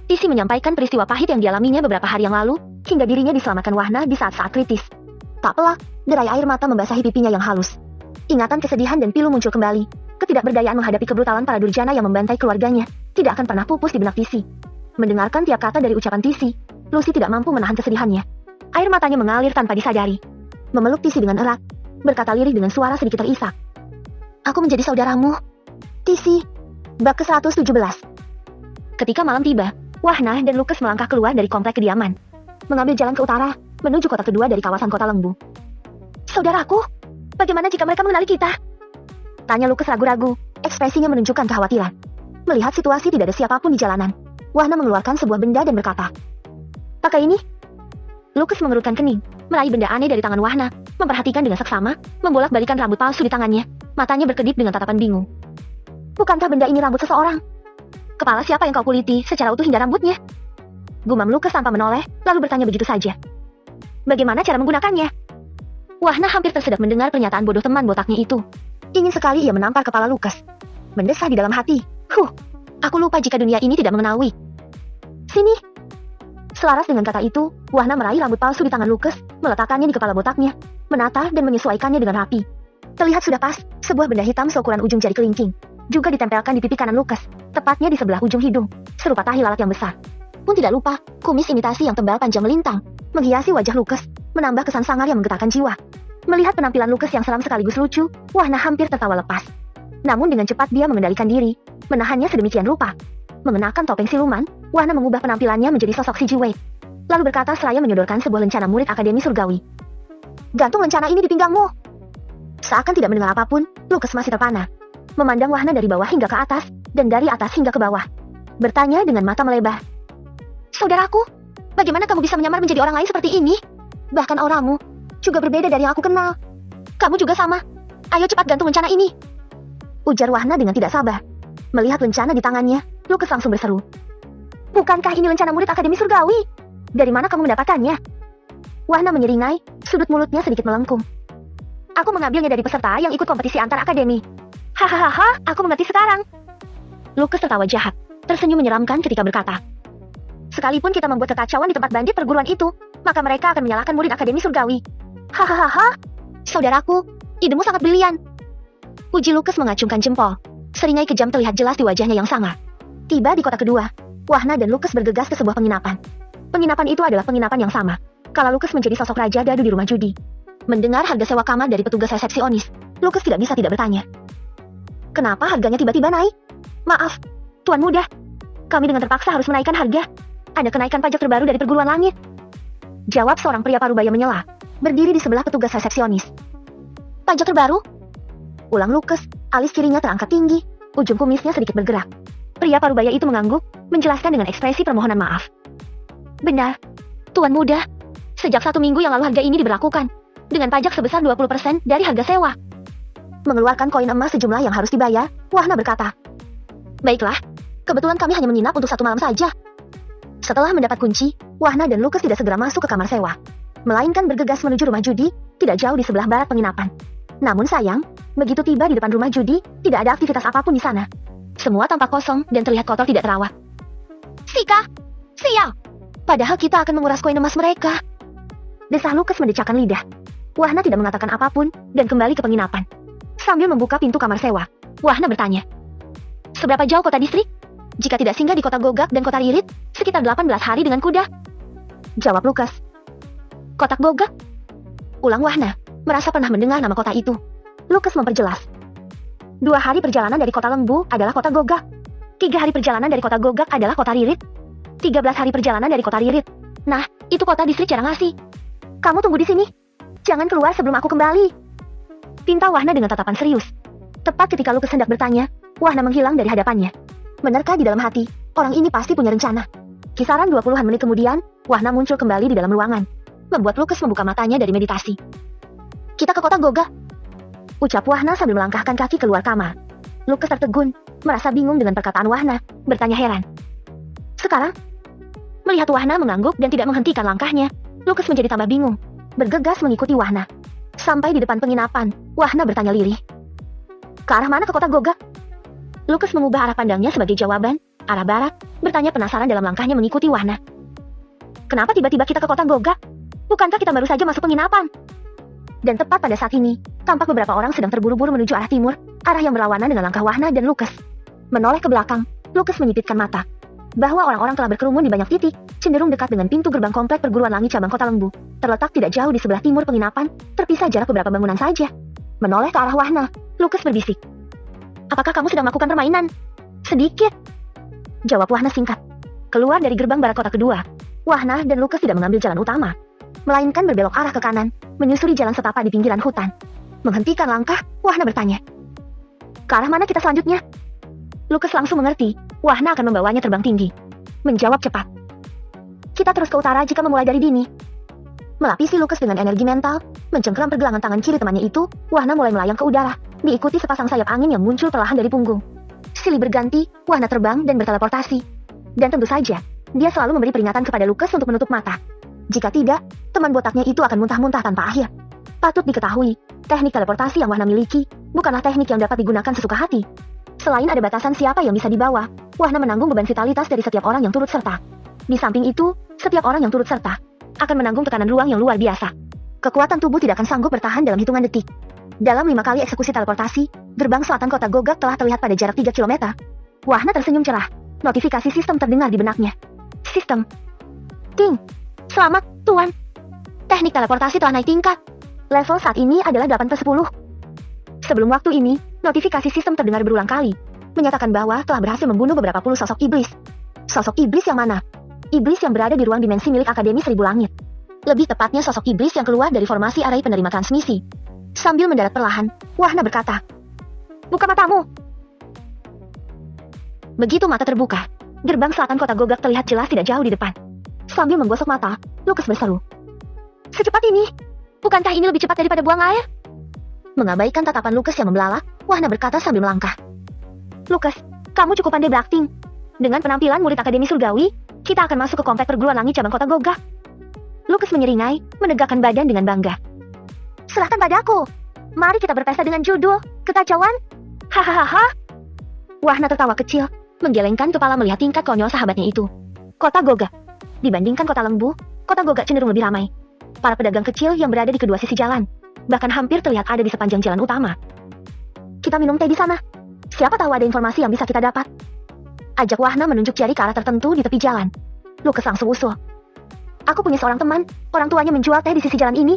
Tisi menyampaikan peristiwa pahit yang dialaminya beberapa hari yang lalu, hingga dirinya diselamatkan Wahna di saat-saat kritis. Tak pelak, derai air mata membasahi pipinya yang halus. Ingatan kesedihan dan pilu muncul kembali. Ketidakberdayaan menghadapi kebrutalan para durjana yang membantai keluarganya tidak akan pernah pupus di benak Tisi. Mendengarkan tiap kata dari ucapan Tisi, Lucy tidak mampu menahan kesedihannya. Air matanya mengalir tanpa disadari. Memeluk Tisi dengan erat, berkata lirih dengan suara sedikit terisak. Aku menjadi saudaramu, Tisi. Bab ke-117. Ketika malam tiba, Wahna dan Lucas melangkah keluar dari komplek kediaman, mengambil jalan ke utara, menuju kota kedua dari kawasan kota Lembu. Saudaraku, bagaimana jika mereka mengenali kita? Tanya Lucas ragu-ragu, ekspresinya menunjukkan kekhawatiran. Melihat situasi tidak ada siapapun di jalanan, Wahna mengeluarkan sebuah benda dan berkata, "Pakai ini." Lucas mengerutkan kening, meraih benda aneh dari tangan Wahna, memperhatikan dengan seksama, membolak-balikan rambut palsu di tangannya, matanya berkedip dengan tatapan bingung. Bukankah benda ini rambut seseorang? Kepala siapa yang kau kuliti secara utuh hingga rambutnya? Gumam Lucas tanpa menoleh, lalu bertanya begitu saja. Bagaimana cara menggunakannya? Wahna hampir tersedak mendengar pernyataan bodoh teman botaknya itu. Ingin sekali ia menampar kepala Lucas. Mendesah di dalam hati. Aku lupa jika dunia ini tidak mengenali. Sini. Selaras dengan kata itu, Wahna meraih rambut palsu di tangan Lucas, meletakkannya di kepala botaknya, menata dan menyesuaikannya dengan rapi. Terlihat sudah pas, sebuah benda hitam seukuran ujung jari kelingking, juga ditempelkan di pipi kanan Lucas, tepatnya di sebelah ujung hidung, serupa tahi lalat yang besar. Pun tidak lupa, kumis imitasi yang tebal panjang melintang, menghiasi wajah Lucas, menambah kesan sangar yang menggetarkan jiwa. Melihat penampilan Lucas yang seram sekaligus lucu, Wahna hampir tertawa lepas. Namun dengan cepat dia mengendalikan diri, menahannya sedemikian rupa. Mengenakan topeng siluman, Wahna mengubah penampilannya menjadi sosok si Jiwei. Lalu berkata seraya menyodorkan sebuah lencana murid Akademi Surgawi. Gantung lencana ini di pinggangmu. Seakan tidak mendengar apapun, Lucas masih terpana. Memandang Wahna dari bawah hingga ke atas, dan dari atas hingga ke bawah. Bertanya dengan mata melebar. Saudaraku, bagaimana kamu bisa menyamar menjadi orang lain seperti ini? Bahkan auramu juga berbeda dari yang aku kenal. Kamu juga sama. Ayo cepat gantung lencana ini. Ujar Wahna dengan tidak sabar. Melihat lencana di tangannya, Lucas langsung berseru. Bukankah ini lencana murid Akademi Surgawi? Dari mana kamu mendapatkannya? Wahna menyeringai, sudut mulutnya sedikit melengkung. Aku mengambilnya dari peserta yang ikut kompetisi antar akademi. Hahaha, aku mengerti sekarang. Lucas tertawa jahat, tersenyum menyeramkan ketika berkata. Sekalipun kita membuat kekacauan di tempat bandit perguruan itu, maka mereka akan menyalahkan murid Akademi Surgawi. Hahaha, saudaraku, idemu sangat brilian. Puji Lucas mengacungkan jempol. Seringai kejam terlihat jelas di wajahnya yang sangar. Tiba di kota kedua, Wahna dan Lucas bergegas ke sebuah penginapan. Penginapan itu adalah penginapan yang sama. Kala Lucas menjadi sosok raja dadu di rumah judi. Mendengar harga sewa kamar dari petugas resepsionis, Lucas tidak bisa tidak bertanya. Kenapa harganya tiba-tiba naik? Maaf, Tuan Muda. Kami dengan terpaksa harus menaikkan harga. Ada kenaikan pajak terbaru dari perguruan langit. Jawab seorang pria parubaya menyela, berdiri di sebelah petugas resepsionis. Pajak terbaru? Ulang Lucas, alis kirinya terangkat tinggi, ujung kumisnya sedikit bergerak. Pria parubaya itu mengangguk, menjelaskan dengan ekspresi permohonan maaf. Benar, Tuan Muda. Sejak 1 minggu yang lalu harga ini diberlakukan, dengan pajak sebesar 20% dari harga sewa. Mengeluarkan koin emas sejumlah yang harus dibayar, Wahna berkata. Baiklah, kebetulan kami hanya menginap untuk 1 malam saja. Setelah mendapat kunci, Wahna dan Lucas tidak segera masuk ke kamar sewa, melainkan bergegas menuju rumah judi, tidak jauh di sebelah barat penginapan. Namun sayang, begitu tiba di depan rumah judi, tidak ada aktivitas apapun di sana. Semua tampak kosong dan terlihat kotor tidak terawat. Sika! Sial! Padahal kita akan menguras koin emas mereka. Desah Lucas mendecakkan lidah. Wahna tidak mengatakan apapun, dan kembali ke penginapan. Sambil membuka pintu kamar sewa, Wahna bertanya. Seberapa jauh kota distrik? Jika tidak singgah di kota Gogak dan kota Ririt, sekitar 18 hari dengan kuda. Jawab Lucas. Kotak Gogak? Ulang Wahna, merasa pernah mendengar nama kota itu. Lucas memperjelas. 2 hari perjalanan dari kota Lembu adalah kota Gogak. 3 hari perjalanan dari kota Gogak adalah kota Ririt. 13 hari perjalanan dari kota Ririt. Nah, itu kota distrik Carangasi. Kamu tunggu di sini. Jangan keluar sebelum aku kembali. Pinta Wahna dengan tatapan serius. Tepat ketika Lucas hendak bertanya, Wahna menghilang dari hadapannya. Menerka di dalam hati, orang ini pasti punya rencana. Kisaran 20-an menit kemudian, Wahna muncul kembali di dalam ruangan, membuat Lucas membuka matanya dari meditasi. Kita ke kota Gogak. Ucap Wahna sambil melangkahkan kaki keluar kamar. Lucas tertegun, merasa bingung dengan perkataan Wahna, bertanya heran. Sekarang? Melihat Wahna mengangguk dan tidak menghentikan langkahnya, Lucas menjadi tambah bingung, bergegas mengikuti Wahna. Sampai di depan penginapan, Wahna bertanya lirih. Ke arah mana ke kota Gogak? Lucas mengubah arah pandangnya sebagai jawaban, arah barat, bertanya penasaran dalam langkahnya mengikuti Wahna. Kenapa tiba-tiba kita ke kota Gogak? Bukankah kita baru saja masuk penginapan? Dan tepat pada saat ini, tampak beberapa orang sedang terburu-buru menuju arah timur, arah yang berlawanan dengan langkah Wahna dan Lukas. Menoleh ke belakang, Lukas menyipitkan mata. Bahwa orang-orang telah berkerumun di banyak titik, cenderung dekat dengan pintu gerbang komplek perguruan langit cabang Kota Lembu. Terletak tidak jauh di sebelah timur penginapan, terpisah jarak beberapa bangunan saja. Menoleh ke arah Wahna, Lukas berbisik. Apakah kamu sedang melakukan permainan? Sedikit. Jawab Wahna singkat. Keluar dari gerbang barat kota kedua, Wahna dan Lukas tidak mengambil jalan utama, melainkan berbelok arah ke kanan, menyusuri jalan setapak di pinggiran hutan. Menghentikan langkah, Wahna bertanya. Ke arah mana kita selanjutnya? Lukas langsung mengerti, Wahna akan membawanya terbang tinggi. Menjawab cepat. Kita terus ke utara jika memulai dari dini. Melapisi Lukas dengan energi mental, mencengkeram pergelangan tangan kiri temannya itu, Wahna mulai melayang ke udara, diikuti sepasang sayap angin yang muncul perlahan dari punggung. Silih berganti, Wahna terbang dan berteleportasi. Dan tentu saja, dia selalu memberi peringatan kepada Lukas untuk menutup mata. Jika tidak, teman botaknya itu akan muntah-muntah tanpa akhir. Patut diketahui, teknik teleportasi yang Wahna miliki bukanlah teknik yang dapat digunakan sesuka hati. Selain ada batasan siapa yang bisa dibawa, Wahna menanggung beban vitalitas dari setiap orang yang turut serta. Di samping itu, setiap orang yang turut serta akan menanggung tekanan ruang yang luar biasa. Kekuatan tubuh tidak akan sanggup bertahan dalam hitungan detik. Dalam 5 kali eksekusi teleportasi, gerbang selatan kota Gogak telah terlihat pada jarak 3 km. Wahna tersenyum cerah. Notifikasi sistem terdengar di benaknya. Sistem. Ting. Selamat, Tuan. Teknik teleportasi telah naik tingkat. Level saat ini adalah 8/10. Sebelum waktu ini, notifikasi sistem terdengar berulang kali, menyatakan bahwa telah berhasil membunuh beberapa puluh sosok iblis. Sosok iblis yang mana? Iblis yang berada di ruang dimensi milik Akademi Seribu Langit. Lebih tepatnya sosok iblis yang keluar dari formasi array penerima transmisi. Sambil mendarat perlahan, Wahna berkata, "Buka matamu." Begitu mata terbuka, gerbang selatan kota Gogak terlihat jelas tidak jauh di depan. Sambil menggosok mata, Lukas berseru, "Secepat ini? Bukankah ini lebih cepat daripada buang air?" Mengabaikan tatapan Lukas yang membelalak, Wahna berkata sambil melangkah. "Lukas, kamu cukup pandai berakting. Dengan penampilan murid Akademi Surgawi, kita akan masuk ke komplek perguruan langit cabang kota Gogak." Lukas menyeringai, menegakkan badan dengan bangga. "Serahkan padaku. Mari kita berpesta dengan judul Kekacauan." Hahaha. Wahna tertawa kecil, menggelengkan kepala melihat tingkat konyol sahabatnya itu. Kota Gogak. Dibandingkan kota Lembu, kota Gogak cenderung lebih ramai. Para pedagang kecil yang berada di kedua sisi jalan, bahkan hampir terlihat ada di sepanjang jalan utama. "Kita minum teh di sana. Siapa tahu ada informasi yang bisa kita dapat." Ajak Wahna menunjuk jari ke arah tertentu di tepi jalan. Lukas langsung usul. "Aku punya seorang teman, orang tuanya menjual teh di sisi jalan ini."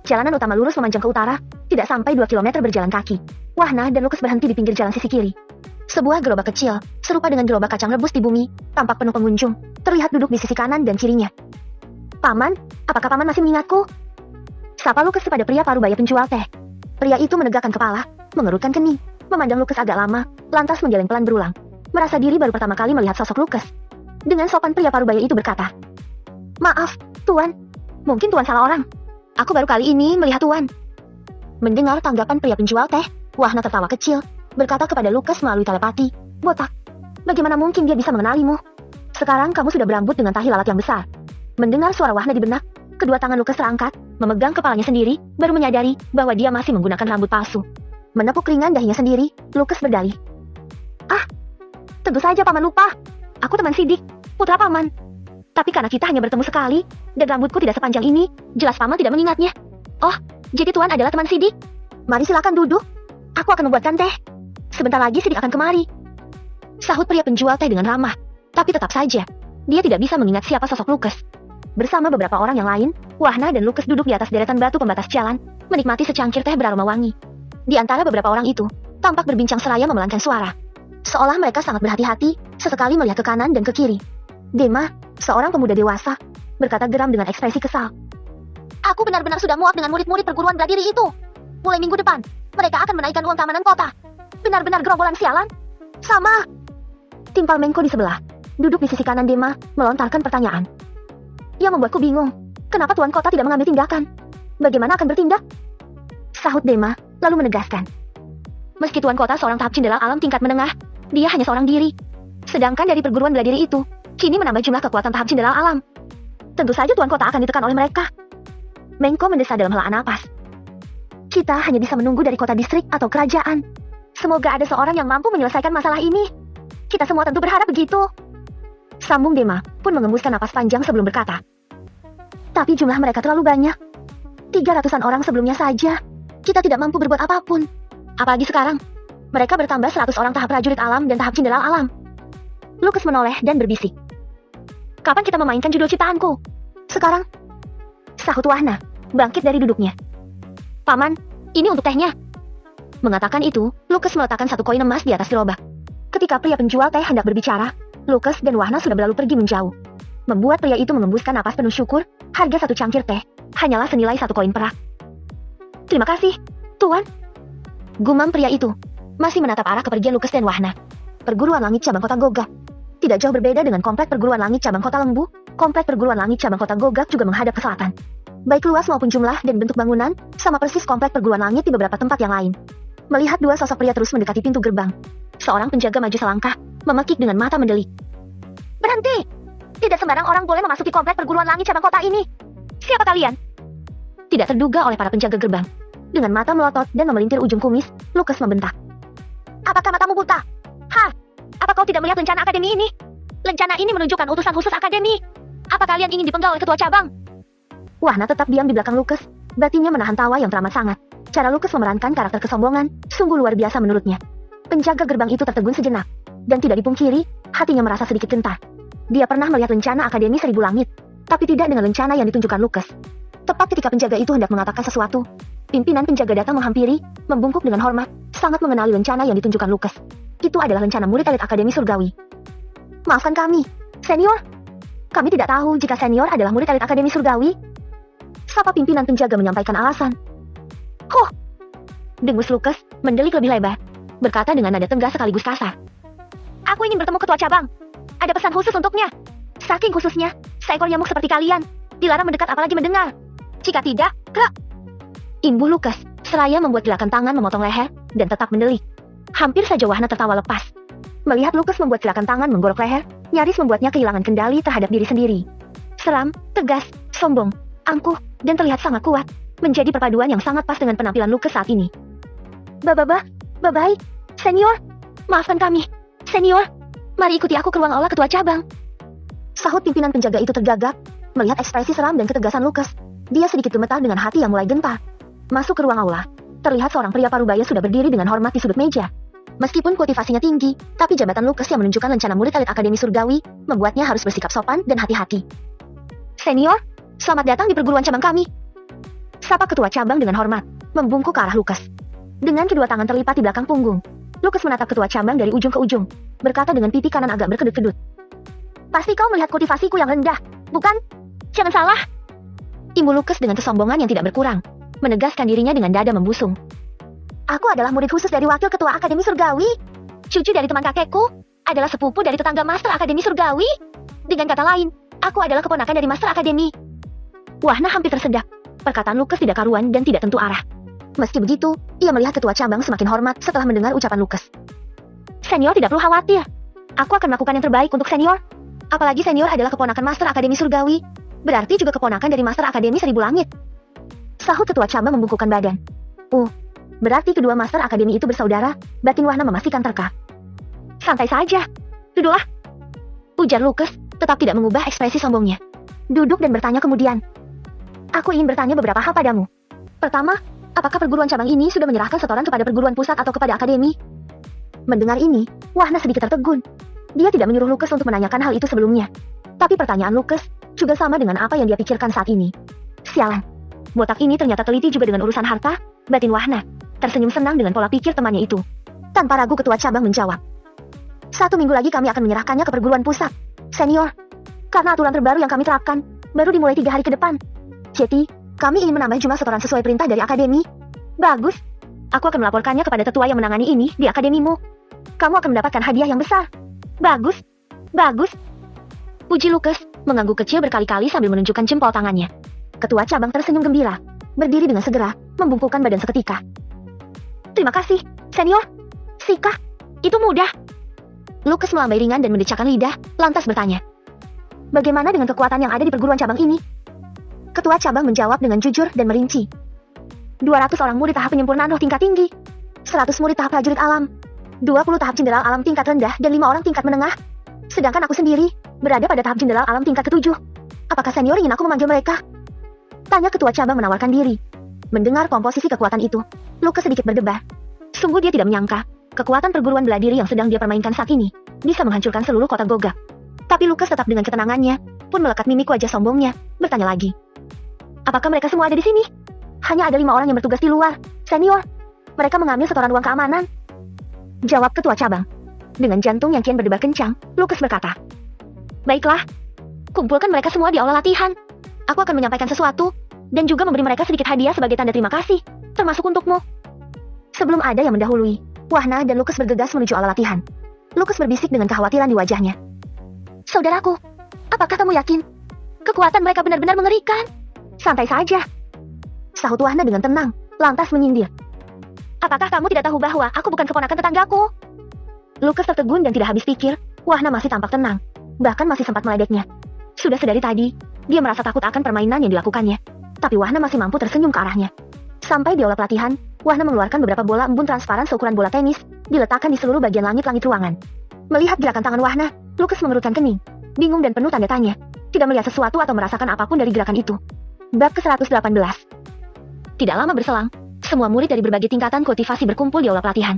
Jalanan utama lurus memanjang ke utara, tidak sampai 2 km berjalan kaki. Wahna dan Lukas berhenti di pinggir jalan sisi kiri. Sebuah gerobak kecil, serupa dengan gerobak kacang rebus di bumi, tampak penuh pengunjung, terlihat duduk di sisi kanan dan kirinya. "Paman, apakah paman masih mengingatku?" Sapa Lukas kepada pria parubaya penjual teh. Pria itu menegakkan kepala, mengerutkan kening, memandang Lukas agak lama, lantas menggeleng pelan berulang. Merasa diri baru pertama kali melihat sosok Lukas. Dengan sopan pria parubaya itu berkata, "Maaf, Tuan. Mungkin Tuan salah orang. Aku baru kali ini melihat Tuan." Mendengar tanggapan pria penjual teh, Wahna tertawa kecil, berkata kepada Lukas melalui telepati, "Botak, bagaimana mungkin dia bisa mengenalimu? Sekarang kamu sudah berambut dengan tahi lalat yang besar." Mendengar suara Wahna di benak, kedua tangan Lukas terangkat, memegang kepalanya sendiri, baru menyadari bahwa dia masih menggunakan rambut palsu. Menepuk ringan dahinya sendiri, Lukas berdalih, "Ah, tentu saja paman lupa. Aku teman Sidik, putra paman. Tapi karena kita hanya bertemu sekali, dan rambutku tidak sepanjang ini, jelas paman tidak mengingatnya." "Oh, jadi Tuan adalah teman Sidik? Mari silakan duduk. Aku akan membuatkan teh. Sebentar lagi Sidik akan kemari." Sahut pria penjual teh dengan ramah, tapi tetap saja, dia tidak bisa mengingat siapa sosok Lukas. Bersama beberapa orang yang lain, Wahna dan Lukas duduk di atas deretan batu pembatas jalan, menikmati secangkir teh beraroma wangi. Di antara beberapa orang itu, tampak berbincang seraya memelankan suara. Seolah mereka sangat berhati-hati, sesekali melihat ke kanan dan ke kiri. "Dema, seorang pemuda dewasa, berkata geram dengan ekspresi kesal. "Aku benar-benar sudah muak dengan murid-murid perguruan bela diri itu. Mulai minggu depan, mereka akan menaikkan uang keamanan kota. Benar-benar gerombolan sialan." "Sama," timpal Mengko di sebelah, duduk di sisi kanan Dema, melontarkan pertanyaan. "Yang membuatku bingung, kenapa Tuan Kota tidak mengambil tindakan? Bagaimana akan bertindak?" Sahut Dema, lalu menegaskan. "Meski Tuan Kota seorang tahap jenderal alam tingkat menengah, dia hanya seorang diri. Sedangkan dari perguruan bela diri itu, kini menambah jumlah kekuatan tahap jenderal alam. Tentu saja Tuan Kota akan ditekan oleh mereka." Mengko mendesah dalam helaan napas. "Kita hanya bisa menunggu dari kota distrik atau kerajaan. Semoga ada seorang yang mampu menyelesaikan masalah ini. Kita semua tentu berharap begitu." Sambung Dema, pun mengembuskan napas panjang sebelum berkata, "Tapi jumlah mereka terlalu banyak. 300-an orang sebelumnya saja. Kita tidak mampu berbuat apapun. Apalagi sekarang, mereka bertambah 100 orang tahap prajurit alam dan tahap jenderal alam. Lucas menoleh dan berbisik. Kapan kita memainkan judul ciptaanku? Sekarang? Sahut Wahna, bangkit dari duduknya. Paman, ini untuk tehnya. Mengatakan itu, Lucas meletakkan 1 koin emas di atas gerobak. Ketika pria penjual teh hendak berbicara, Lucas dan Wahna sudah berlalu pergi menjauh. Membuat pria itu mengembuskan napas penuh syukur, harga 1 cangkir teh hanyalah senilai 1 koin perak. Terima kasih, Tuan. Gumam pria itu, masih menatap arah kepergian Lucas dan Wahna. Perguruan Langit Cabang Kota Gogak. Tidak jauh berbeda dengan komplek Perguruan Langit Cabang Kota Lembu, komplek Perguruan Langit Cabang Kota Gogak juga menghadap ke selatan. Baik luas maupun jumlah dan bentuk bangunan, sama persis komplek Perguruan Langit di beberapa tempat yang lain. Melihat 2 sosok pria terus mendekati pintu gerbang, seorang penjaga maju selangkah, memekik dengan mata mendelik. Berhenti! Tidak sembarang orang boleh memasuki komplek Perguruan Langit Cabang Kota ini. Siapa kalian? Tidak terduga oleh para penjaga gerbang. Dengan mata melotot dan memelintir ujung kumis, Lucas membentak. Apakah matamu buta? Hah? Apa kau tidak melihat lencana akademi ini? Lencana ini menunjukkan utusan khusus akademi. Apa kalian ingin dipenggal oleh ketua cabang? Wahna tetap diam di belakang Lucas, batinnya menahan tawa yang teramat sangat. Cara Lucas memerankan karakter kesombongan, sungguh luar biasa menurutnya. Penjaga gerbang itu tertegun sejenak. Dan tidak dipungkiri, hatinya merasa sedikit gentar. Dia pernah melihat lencana Akademi Seribu Langit, tapi tidak dengan lencana yang ditunjukkan Lucas. Tepat ketika penjaga itu hendak mengatakan sesuatu, pimpinan penjaga datang menghampiri, membungkuk dengan hormat, sangat mengenali lencana yang ditunjukkan Lucas. Itu adalah lencana murid elit Akademi Surgawi. Maafkan kami, senior. Kami tidak tahu jika senior adalah murid elit Akademi Surgawi. Sapa pimpinan penjaga menyampaikan alasan. Huh! Dengus Lucas mendelik lebih lebar, berkata dengan nada tegas sekaligus kasar. Aku ingin bertemu ketua cabang. Ada pesan khusus untuknya. Saking khususnya, seekor nyamuk seperti kalian dilarang mendekat apalagi mendengar. Jika tidak, imbuh Lucas, seraya membuat gerakan tangan memotong leher, dan tetap mendelik. Hampir saja Wahna tertawa lepas. Melihat Lucas membuat gerakan tangan menggorok leher, nyaris membuatnya kehilangan kendali terhadap diri sendiri. Seram, tegas, sombong, angkuh, dan terlihat sangat kuat, menjadi perpaduan yang sangat pas dengan penampilan Lucas saat ini. Baik, senior. Maafkan kami, senior. Mari ikuti aku ke ruang aula ketua cabang. Sahut pimpinan penjaga itu tergagap, melihat ekspresi seram dan ketegasan Lucas. Dia sedikit gemetar dengan hati yang mulai gentar. Masuk ke ruang aula, terlihat seorang pria parubaya sudah berdiri dengan hormat di sudut meja. Meskipun kultivasinya tinggi, tapi jabatan Lucas yang menunjukkan lencana murid elit Akademi Surgawi, membuatnya harus bersikap sopan dan hati-hati. Senior, selamat datang di perguruan cabang kami. Sapa ketua cabang dengan hormat, membungkuk ke arah Lucas. Dengan kedua tangan terlipat di belakang punggung, Lucas menatap ketua cabang dari ujung ke ujung, berkata dengan pipi kanan agak berkedut-kedut. Pasti kau melihat kultivasiku yang rendah, bukan? Jangan salah. Imbuh Lucas dengan kesombongan yang tidak berkurang, menegaskan dirinya dengan dada membusung. Aku adalah murid khusus dari wakil ketua Akademi Surgawi. Cucu dari teman kakekku, adalah sepupu dari tetangga Master Akademi Surgawi. Dengan kata lain, aku adalah keponakan dari Master Akademi. Wahna hampir tersedak. Perkataan Lucas tidak karuan dan tidak tentu arah. Meski begitu, ia melihat ketua cabang semakin hormat setelah mendengar ucapan Lucas. Senior tidak perlu khawatir. Aku akan melakukan yang terbaik untuk senior. Apalagi senior adalah keponakan Master Akademi Surgawi. Berarti juga keponakan dari Master Akademi Seribu Langit. Sahut ketua cabang membungkukkan badan. Berarti kedua Master Akademi itu bersaudara, batin Wahna memastikan terka. Santai saja. Duduklah. Ujar Lucas, tetap tidak mengubah ekspresi sombongnya. Duduk dan bertanya kemudian. Aku ingin bertanya beberapa hal padamu. Pertama, apakah perguruan cabang ini sudah menyerahkan setoran kepada perguruan pusat atau kepada akademi? Mendengar ini, Wahna sedikit tertegun. Dia tidak menyuruh Lucas untuk menanyakan hal itu sebelumnya. Tapi pertanyaan Lucas juga sama dengan apa yang dia pikirkan saat ini. Sialan. Botak ini ternyata teliti juga dengan urusan harta, batin Wahna. Tersenyum senang dengan pola pikir temannya itu. Tanpa ragu ketua cabang menjawab. 1 minggu lagi kami akan menyerahkannya ke perguruan pusat, senior. Karena aturan terbaru yang kami terapkan, baru dimulai 3 hari ke depan. Jadi, kami ingin menambah jumlah setoran sesuai perintah dari akademi. Bagus. Aku akan melaporkannya kepada tetua yang menangani ini di akademimu. Kamu akan mendapatkan hadiah yang besar. Bagus. Puji Lucas, mengangguk kecil berkali-kali sambil menunjukkan jempol tangannya. Ketua cabang tersenyum gembira, berdiri dengan segera, membungkukkan badan seketika. Terima kasih, senior. Sikah, itu mudah. Lucas melambai ringan dan mendecakkan lidah, lantas bertanya. Bagaimana dengan kekuatan yang ada di perguruan cabang ini? Ketua cabang menjawab dengan jujur dan merinci. 200 orang murid tahap penyempurnaan roh tingkat tinggi, 100 murid tahap prajurit alam, 20 tahap jenderal alam tingkat rendah dan 5 orang tingkat menengah. Sedangkan aku sendiri, berada pada tahap jenderal alam tingkat ke-7. Apakah senior ingin aku memanggil mereka? Tanya ketua cabang menawarkan diri. Mendengar komposisi kekuatan itu, Lucas sedikit berdebar. Sungguh dia tidak menyangka, kekuatan perguruan bela diri yang sedang dia permainkan saat ini bisa menghancurkan seluruh kota Gogak. Tapi Lucas tetap dengan ketenangannya, pun melekat mimik wajah sombongnya, bertanya lagi. Apakah mereka semua ada di sini? Hanya ada 5 orang yang bertugas di luar, senior. Mereka mengambil setoran uang keamanan. Jawab ketua cabang. Dengan jantung yang kian berdebar kencang, Lucas berkata. Baiklah, kumpulkan mereka semua di aula latihan. Aku akan menyampaikan sesuatu, dan juga memberi mereka sedikit hadiah sebagai tanda terima kasih, termasuk untukmu. Sebelum ada yang mendahului, Wahna dan Lucas bergegas menuju aula latihan. Lucas berbisik dengan kekhawatiran di wajahnya. Saudaraku, apakah kamu yakin? Kekuatan mereka benar-benar mengerikan. Santai saja, sahut Wahna dengan tenang, lantas menyindir. Apakah kamu tidak tahu bahwa aku bukan keponakan tetanggaku? Lucas tertegun dan tidak habis pikir, Wahna masih tampak tenang, bahkan masih sempat meledeknya. Sudah sedari tadi, dia merasa takut akan permainan yang dilakukannya. Tapi Wahna masih mampu tersenyum ke arahnya. Sampai di aula pelatihan, Wahna mengeluarkan beberapa bola embun transparan seukuran bola tenis, diletakkan di seluruh bagian langit-langit ruangan. Melihat gerakan tangan Wahna, Lucas mengerutkan kening, bingung dan penuh tanda tanya. Tidak melihat sesuatu atau merasakan apapun dari gerakan itu. Bab ke-118. Tidak lama berselang, semua murid dari berbagai tingkatan kultivasi berkumpul di aula pelatihan.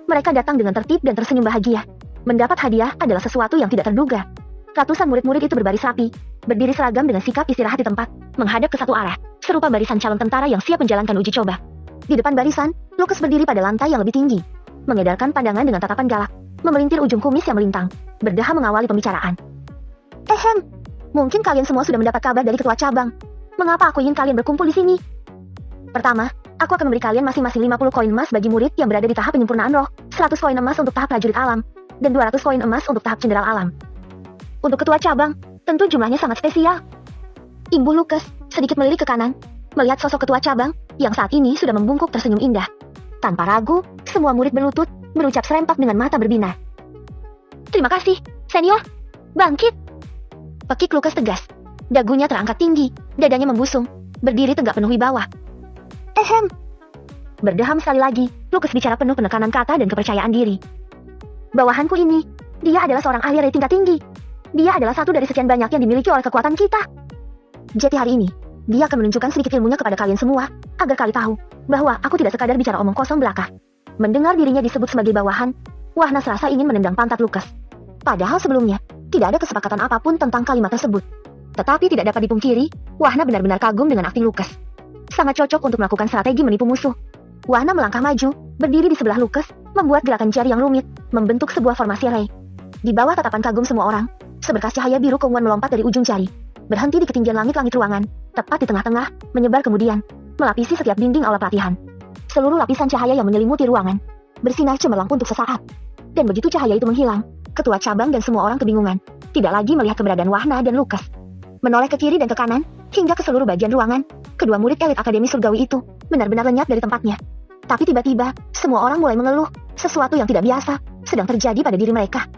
Mereka datang dengan tertib dan tersenyum bahagia. Mendapat hadiah adalah sesuatu yang tidak terduga. Ratusan murid-murid itu berbaris rapi, berdiri seragam dengan sikap istirahat di tempat, menghadap ke satu arah, serupa barisan calon tentara yang siap menjalankan uji coba. Di depan barisan, Lucas berdiri pada lantai yang lebih tinggi, mengedarkan pandangan dengan tatapan galak, memelintir ujung kumis yang melintang, berdahah mengawali pembicaraan. Mungkin kalian semua sudah mendapat kabar dari ketua cabang. Mengapa aku ingin kalian berkumpul di sini? Pertama, aku akan memberi kalian masing-masing 50 koin emas bagi murid yang berada di tahap penyempurnaan roh, 100 koin emas untuk tahap prajurit alam, dan 200 koin emas untuk tahap jenderal alam. Untuk ketua cabang, tentu jumlahnya sangat spesial. Imbuh Lucas, sedikit melirik ke kanan, melihat sosok ketua cabang, yang saat ini sudah membungkuk tersenyum indah. Tanpa ragu, semua murid berlutut, berucap serempak dengan mata berbinar. Terima kasih, senior. Bangkit. Pekik Lucas tegas. Dagunya terangkat tinggi, dadanya membusung, berdiri tegak penuh wibawa. Berdeham sekali lagi, Lucas bicara penuh penekanan kata dan kepercayaan diri. Bawahanku ini, dia adalah seorang ahli tingkat tinggi. Dia adalah satu dari sekian banyak yang dimiliki oleh kekuatan kita. Jadi hari ini, dia akan menunjukkan sedikit ilmunya kepada kalian semua, agar kalian tahu bahwa aku tidak sekadar bicara omong kosong belaka. Mendengar dirinya disebut sebagai bawahan, Wahna serasa ingin menendang pantat Lucas. Padahal sebelumnya, tidak ada kesepakatan apapun tentang kalimat tersebut. Tetapi tidak dapat dipungkiri, Wahna benar-benar kagum dengan akting Lucas. Sangat cocok untuk melakukan strategi menipu musuh. Wahna melangkah maju, berdiri di sebelah Lucas, membuat gerakan jari yang rumit, membentuk sebuah formasi ray. Di bawah tatapan kagum semua orang, seberkas cahaya biru keunguan melompat dari ujung jari, berhenti di ketinggian langit-langit ruangan, tepat di tengah-tengah, menyebar kemudian, melapisi setiap dinding aula pelatihan. Seluruh lapisan cahaya yang menyelimuti ruangan, bersinar cemerlang untuk sesaat. Dan begitu cahaya itu menghilang, ketua cabang dan semua orang kebingungan, tidak lagi melihat keberadaan Wahna dan Lucas. Menoleh ke kiri dan ke kanan, hingga ke seluruh bagian ruangan, kedua murid elit Akademi Surgawi itu benar-benar lenyap dari tempatnya. Tapi tiba-tiba, semua orang mulai mengeluh, sesuatu yang tidak biasa sedang terjadi pada diri mereka.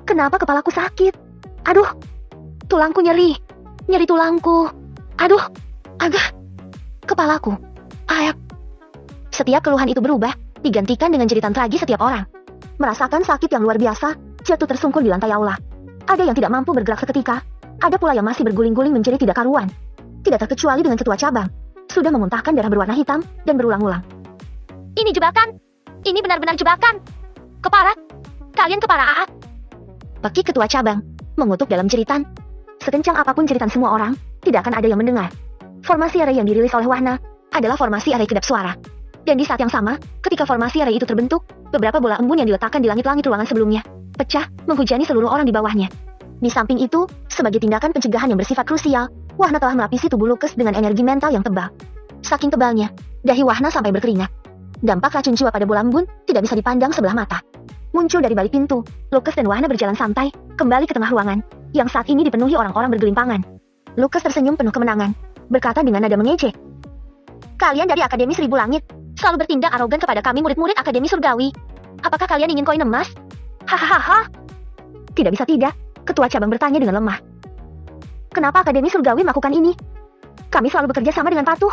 Kenapa kepalaku sakit? Aduh, tulangku nyeri tulangku. Aduh, kepalaku. Setiap keluhan itu berubah, digantikan dengan jeritan tragis setiap orang. Merasakan sakit yang luar biasa, jatuh tersungkur di lantai aula. Ada yang tidak mampu bergerak seketika, ada pula yang masih berguling-guling menjerit tidak karuan. Tidak terkecuali dengan ketua cabang, sudah memuntahkan darah berwarna hitam dan berulang-ulang. Ini jebakan! Ini benar-benar jebakan! Keparat! Kalian keparat! Pekik ketua cabang, mengutuk dalam jeritan. Sekencang apapun jeritan semua orang, tidak akan ada yang mendengar. Formasi array yang dirilis oleh Wahna adalah formasi array kedap suara. Dan di saat yang sama, ketika formasi array itu terbentuk, beberapa bola embun yang diletakkan di langit-langit ruangan sebelumnya pecah, menghujani seluruh orang di bawahnya. Di samping itu, sebagai tindakan pencegahan yang bersifat krusial, Wahna telah melapisi tubuh Lucas dengan energi mental yang tebal. Saking tebalnya, dahi Wahna sampai berkeringat. Dampak racun jiwa pada bola embun tidak bisa dipandang sebelah mata. Muncul dari balik pintu, Lucas dan Wahna berjalan santai, kembali ke tengah ruangan, yang saat ini dipenuhi orang-orang bergelimpangan. Lucas tersenyum penuh kemenangan, berkata dengan nada mengejek. Kalian dari Akademi Seribu Langit, selalu bertindak arogan kepada kami murid-murid Akademi Surgawi. Apakah kalian ingin koin emas? Hahaha. Tidak bisa tidak, ketua cabang bertanya dengan lemah. Kenapa Akademi Surgawi melakukan ini? Kami selalu bekerja sama dengan patuh.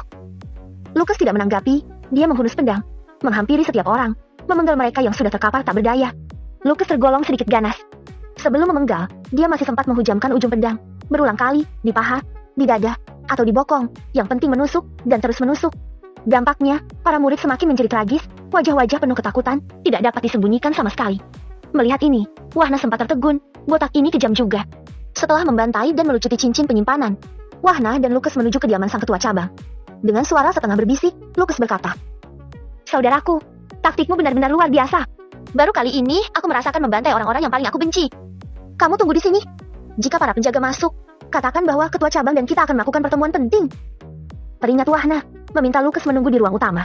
Lucas tidak menanggapi, dia menghunus pedang, menghampiri setiap orang, memenggal mereka yang sudah terkapar tak berdaya. Lucas tergolong sedikit ganas. Sebelum memenggal, dia masih sempat menghujamkan ujung pedang, berulang kali, di paha, di dada, atau di bokong, yang penting menusuk, dan terus menusuk. Dampaknya, para murid semakin menjadi tragis, wajah-wajah penuh ketakutan, tidak dapat disembunyikan sama sekali. Melihat ini, Wahna sempat tertegun, botak ini kejam juga. Setelah membantai dan melucuti cincin penyimpanan, Wahna dan Lukas menuju kediaman sang ketua cabang. Dengan suara setengah berbisik, Lukas berkata, "Saudaraku, taktikmu benar-benar luar biasa. Baru kali ini, aku merasakan membantai orang-orang yang paling aku benci. Kamu tunggu di sini. Jika para penjaga masuk, katakan bahwa ketua cabang dan kita akan melakukan pertemuan penting." Peringat Wahna, meminta Lukas menunggu di ruang utama.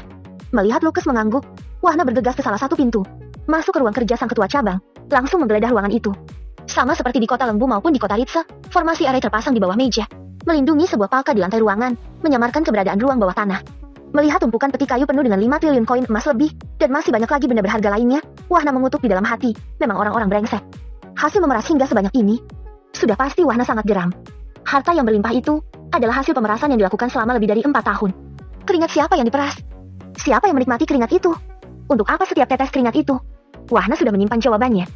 Melihat Lukas mengangguk, Wahna bergegas ke salah satu pintu. Masuk ke ruang kerja sang ketua cabang, langsung menggeledah ruangan itu. Sama seperti di kota Lembu maupun di kota Ritse, formasi array terpasang di bawah meja, melindungi sebuah palka di lantai ruangan, menyamarkan keberadaan ruang bawah tanah. Melihat tumpukan peti kayu penuh dengan 5 triliun koin emas lebih, dan masih banyak lagi benda berharga lainnya, Wahna mengutuk di dalam hati, memang orang-orang brengsek. Hasil memeras hingga sebanyak ini, sudah pasti Wahna sangat geram. Harta yang berlimpah itu, adalah hasil pemerasan yang dilakukan selama lebih dari 4 tahun. Keringat siapa yang diperas? Siapa yang menikmati keringat itu? Untuk apa setiap tetes keringat itu? Wahna sudah menyimpan jawabannya.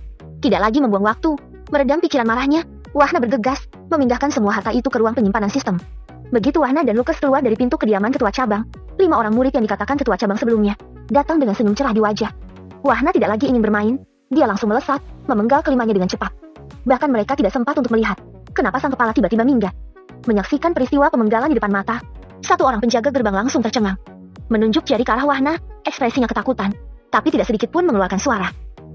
Tidak lagi membuang waktu, meredam pikiran marahnya, Wahna bergegas, memindahkan semua harta itu ke ruang penyimpanan sistem. Begitu Wahna dan Lukas keluar dari pintu kediaman ketua cabang, 5 orang murid yang dikatakan ketua cabang sebelumnya, datang dengan senyum cerah di wajah. Wahna tidak lagi ingin bermain, dia langsung melesat, memenggal kelimanya dengan cepat. Bahkan mereka tidak sempat untuk melihat, kenapa sang kepala tiba-tiba minggat. Menyaksikan peristiwa pemenggalan di depan mata, satu orang penjaga gerbang langsung tercengang. Menunjuk jari ke arah Wahna, ekspresinya ketakutan, tapi tidak sedikit pun mengeluarkan suara.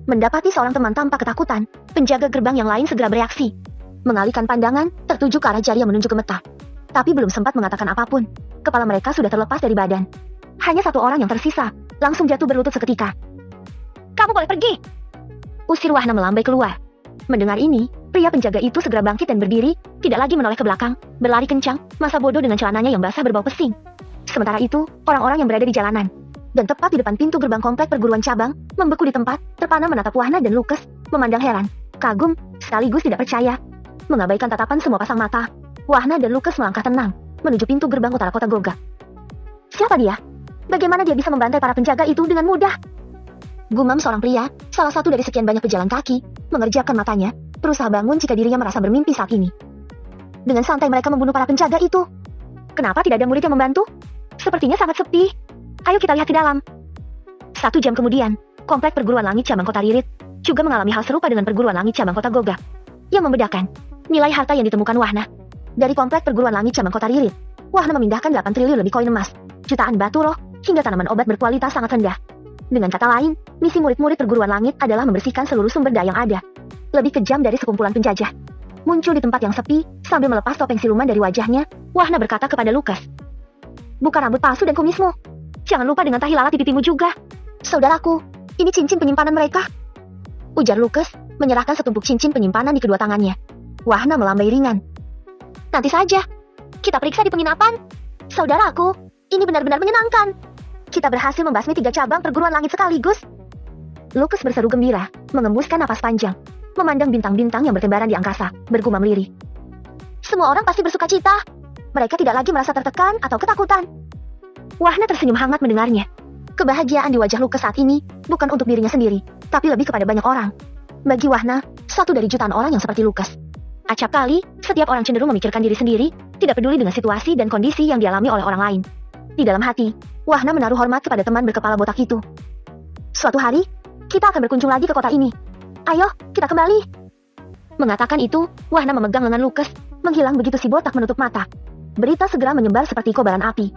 Mendapati seorang teman tanpa ketakutan, penjaga gerbang yang lain segera bereaksi. Mengalihkan pandangan, tertuju ke arah jari yang menunjuk ke mata. Tapi belum sempat mengatakan apapun, kepala mereka sudah terlepas dari badan. Hanya satu orang yang tersisa, langsung jatuh berlutut seketika. "Kamu boleh pergi!" usir Wahna melambai keluar. Mendengar ini, pria penjaga itu segera bangkit dan berdiri, tidak lagi menoleh ke belakang, berlari kencang, masa bodoh dengan celananya yang basah berbau pesing. Sementara itu, orang-orang yang berada di jalanan, dan tepat di depan pintu gerbang komplek perguruan cabang, membeku di tempat, terpana menatap Wahna dan Lukas, memandang heran, kagum, sekaligus tidak percaya. Mengabaikan tatapan semua pasang mata, Wahna dan Lukas melangkah tenang, menuju pintu gerbang utara kota Goga. Siapa dia? Bagaimana dia bisa membantai para penjaga itu dengan mudah? Gumam seorang pria, salah satu dari sekian banyak pejalan kaki, mengerjakan matanya, berusaha bangun jika dirinya merasa bermimpi saat ini. Dengan santai mereka membunuh para penjaga itu. Kenapa tidak ada murid yang membantu? Sepertinya sangat sepi. Ayo kita lihat ke dalam. 1 jam kemudian, komplek perguruan langit cabang kota Ririt juga mengalami hal serupa dengan perguruan langit cabang kota Goga. Yang membedakan, nilai harta yang ditemukan Wahna. Dari komplek perguruan langit cabang kota Ririt, Wahna memindahkan 8 triliun lebih koin emas, jutaan batu roh, hingga tanaman obat berkualitas sangat rendah. Dengan kata lain, misi murid-murid perguruan langit adalah membersihkan seluruh sumber daya yang ada. Lebih kejam dari sekumpulan penjajah. Muncul di tempat yang sepi, sambil melepas topeng siluman dari wajahnya, Wahna berkata kepada Lukas, "Buka rambut palsu dan kumismu. Jangan lupa dengan tahi lalat di pipimu juga. Saudaraku, ini cincin penyimpanan mereka." Ujar Lukas, menyerahkan setumpuk cincin penyimpanan di kedua tangannya. Wahna melambai ringan. "Nanti saja. Kita periksa di penginapan. Saudaraku, ini benar-benar menyenangkan. Kita berhasil membasmi 3 cabang perguruan langit sekaligus." Lukas berseru gembira, mengembuskan napas panjang, memandang bintang-bintang yang bertebaran di angkasa, bergumam lirih. Semua orang pasti bersuka cita. Mereka tidak lagi merasa tertekan atau ketakutan. Wahna tersenyum hangat mendengarnya. Kebahagiaan di wajah Lukas saat ini, bukan untuk dirinya sendiri, tapi lebih kepada banyak orang. Bagi Wahna, satu dari jutaan orang yang seperti Lukas. Acap kali, setiap orang cenderung memikirkan diri sendiri, tidak peduli dengan situasi dan kondisi yang dialami oleh orang lain. Di dalam hati, Wahna menaruh hormat kepada teman berkepala botak itu. "Suatu hari, kita akan berkunjung lagi ke kota ini. Ayo, kita kembali." Mengatakan itu, Wahna memegang lengan Lukas, menghilang begitu si botak menutup mata. Berita segera menyebar seperti kobaran api.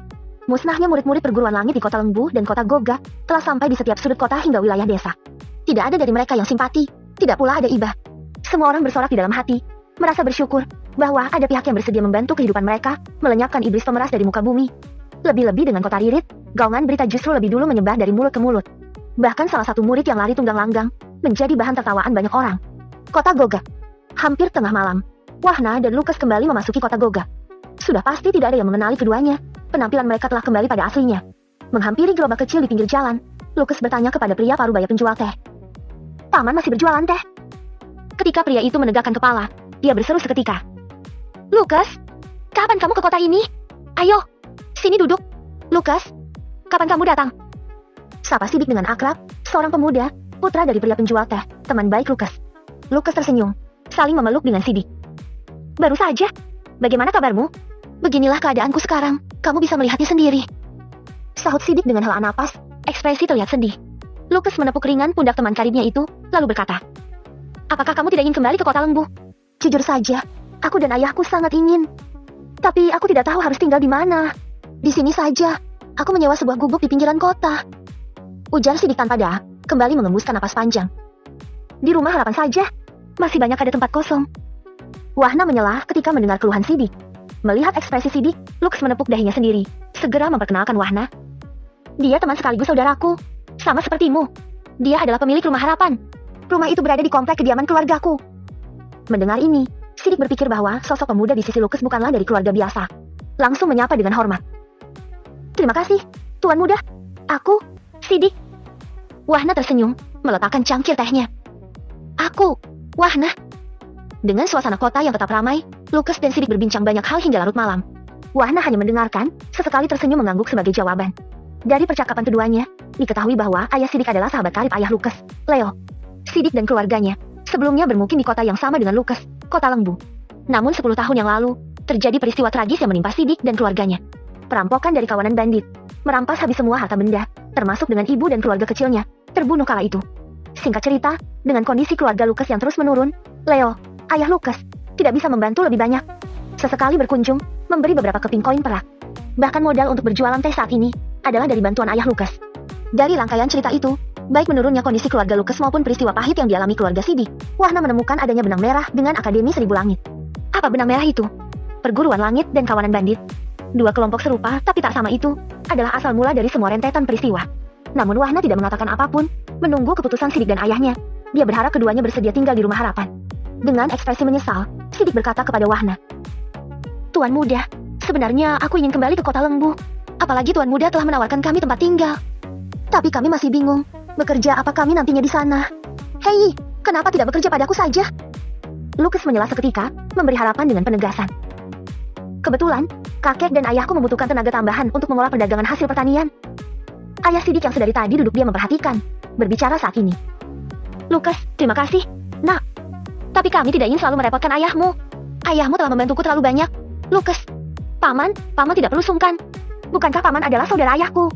Musnahnya murid-murid perguruan langit di kota Lembu dan kota Goga telah sampai di setiap sudut kota hingga wilayah desa. Tidak ada dari mereka yang simpati, tidak pula ada iba. Semua orang bersorak di dalam hati, merasa bersyukur bahwa ada pihak yang bersedia membantu kehidupan mereka, melenyapkan iblis pemeras dari muka bumi. Lebih-lebih dengan kota Ririt, gaungan berita justru lebih dulu menyebar dari mulut ke mulut. Bahkan salah satu murid yang lari tunggang langgang, menjadi bahan tertawaan banyak orang. Kota Goga. Hampir tengah malam, Wahna dan Lukas kembali memasuki kota Goga. Sudah pasti tidak ada yang mengenali keduanya, penampilan mereka telah kembali pada aslinya. Menghampiri gerobak kecil di pinggir jalan, Lukas bertanya kepada pria parubaya penjual teh. "Paman masih berjualan teh?" Ketika pria itu menegakkan kepala, dia berseru seketika. "Lukas, kapan kamu ke kota ini? Ayo, sini duduk. Lukas, kapan kamu datang?" Sapa Sidik dengan akrab, seorang pemuda, putra dari pria penjual teh, teman baik Lukas. Lukas tersenyum, saling memeluk dengan Sidik. "Baru saja. Bagaimana kabarmu? Beginilah keadaanku sekarang, kamu bisa melihatnya sendiri." Sahut Sidik dengan hela napas, ekspresi terlihat sedih. Lucas menepuk ringan pundak teman karibnya itu, lalu berkata, "Apakah kamu tidak ingin kembali ke kota Lembu?" "Jujur saja, aku dan ayahku sangat ingin. Tapi aku tidak tahu harus tinggal di mana. Di sini saja, aku menyewa sebuah gubuk di pinggiran kota." Ujar Sidik tanpa dahak, kembali mengembuskan napas panjang. "Di rumah harapan saja, masih banyak ada tempat kosong." Wahna menyelah ketika mendengar keluhan Sidik. Melihat ekspresi Sidik, Lucas menepuk dahinya sendiri, segera memperkenalkan Wahna. "Dia teman sekaligus saudaraku, sama sepertimu. Dia adalah pemilik rumah harapan. Rumah itu berada di komplek kediaman keluargaku." Mendengar ini, Sidik berpikir bahwa sosok pemuda di sisi Lucas bukanlah dari keluarga biasa. Langsung menyapa dengan hormat. "Terima kasih, Tuan Muda. Aku, Sidik." Wahna tersenyum, meletakkan cangkir tehnya. "Aku, Wahna." Dengan suasana kota yang tetap ramai, Lucas dan Sidik berbincang banyak hal hingga larut malam. Wahna hanya mendengarkan, sesekali tersenyum mengangguk sebagai jawaban. Dari percakapan keduanya, diketahui bahwa ayah Sidik adalah sahabat karib ayah Lucas, Leo. Sidik dan keluarganya sebelumnya bermukim di kota yang sama dengan Lucas, kota Lembu. Namun 10 tahun yang lalu, terjadi peristiwa tragis yang menimpa Sidik dan keluarganya. Perampokan dari kawanan bandit, merampas habis semua harta benda, termasuk dengan ibu dan keluarga kecilnya, terbunuh kala itu. Singkat cerita, dengan kondisi keluarga Lucas yang terus menurun, Leo, ayah Lucas, tidak bisa membantu lebih banyak. Sesekali berkunjung, memberi beberapa keping koin perak. Bahkan modal untuk berjualan teh saat ini, adalah dari bantuan ayah Lucas. Dari rangkaian cerita itu, baik menurunnya kondisi keluarga Lucas maupun peristiwa pahit yang dialami keluarga Sidik, Wahna menemukan adanya benang merah dengan Akademi Seribu Langit. Apa benang merah itu? Perguruan langit dan kawanan bandit. Dua kelompok serupa tapi tak sama itu, adalah asal mula dari semua rentetan peristiwa. Namun Wahna tidak mengatakan apapun, menunggu keputusan Sidik dan ayahnya. Dia berharap keduanya bersedia tinggal di rumah harapan. Dengan ekspresi menyesal, Sidik berkata kepada Wahna, "Tuan Muda, sebenarnya aku ingin kembali ke kota Lembu. Apalagi Tuan Muda telah menawarkan kami tempat tinggal. Tapi kami masih bingung, bekerja apa kami nantinya di sana. Hei, kenapa tidak bekerja padaku saja?" Lucas menyela seketika, memberi harapan dengan penegasan. "Kebetulan, kakek dan ayahku membutuhkan tenaga tambahan untuk mengolah perdagangan hasil pertanian." Ayah Sidik yang sedari tadi duduk diam memperhatikan, berbicara saat ini. "Lucas, terima kasih, Nak. Tapi kami tidak ingin selalu merepotkan ayahmu. Ayahmu telah membantuku terlalu banyak. Lucas, paman tidak perlu sungkan. Bukankah paman adalah saudara ayahku?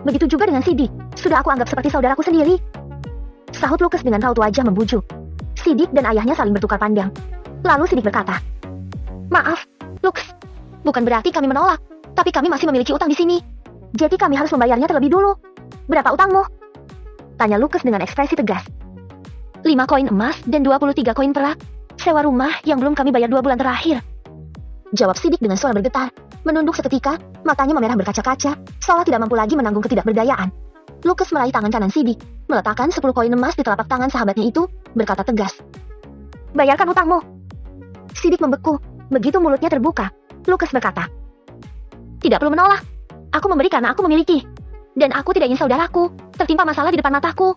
Begitu juga dengan Sidik, sudah aku anggap seperti saudaraku sendiri." Sahut Lucas dengan raut wajah membujuk. Sidik dan ayahnya saling bertukar pandang. Lalu Sidik berkata, "Maaf, Lucas. Bukan berarti kami menolak, tapi kami masih memiliki utang di sini. Jadi kami harus membayarnya terlebih dulu. Berapa utangmu?" Tanya Lucas dengan ekspresi tegas. 5 koin emas dan 23 koin perak. Sewa rumah yang belum kami bayar 2 bulan terakhir. Jawab Sidik dengan suara bergetar. Menunduk seketika, matanya memerah berkaca-kaca, seolah tidak mampu lagi menanggung ketidakberdayaan. Lucas meraih tangan kanan Sidik, meletakkan 10 koin emas di telapak tangan sahabatnya itu, berkata tegas, "Bayarkan utangmu." Sidik membeku, begitu mulutnya terbuka. Lucas berkata, "Tidak perlu menolak. Aku memberi karena aku memiliki. Dan aku tidak ingin saudaraku tertimpa masalah di depan mataku."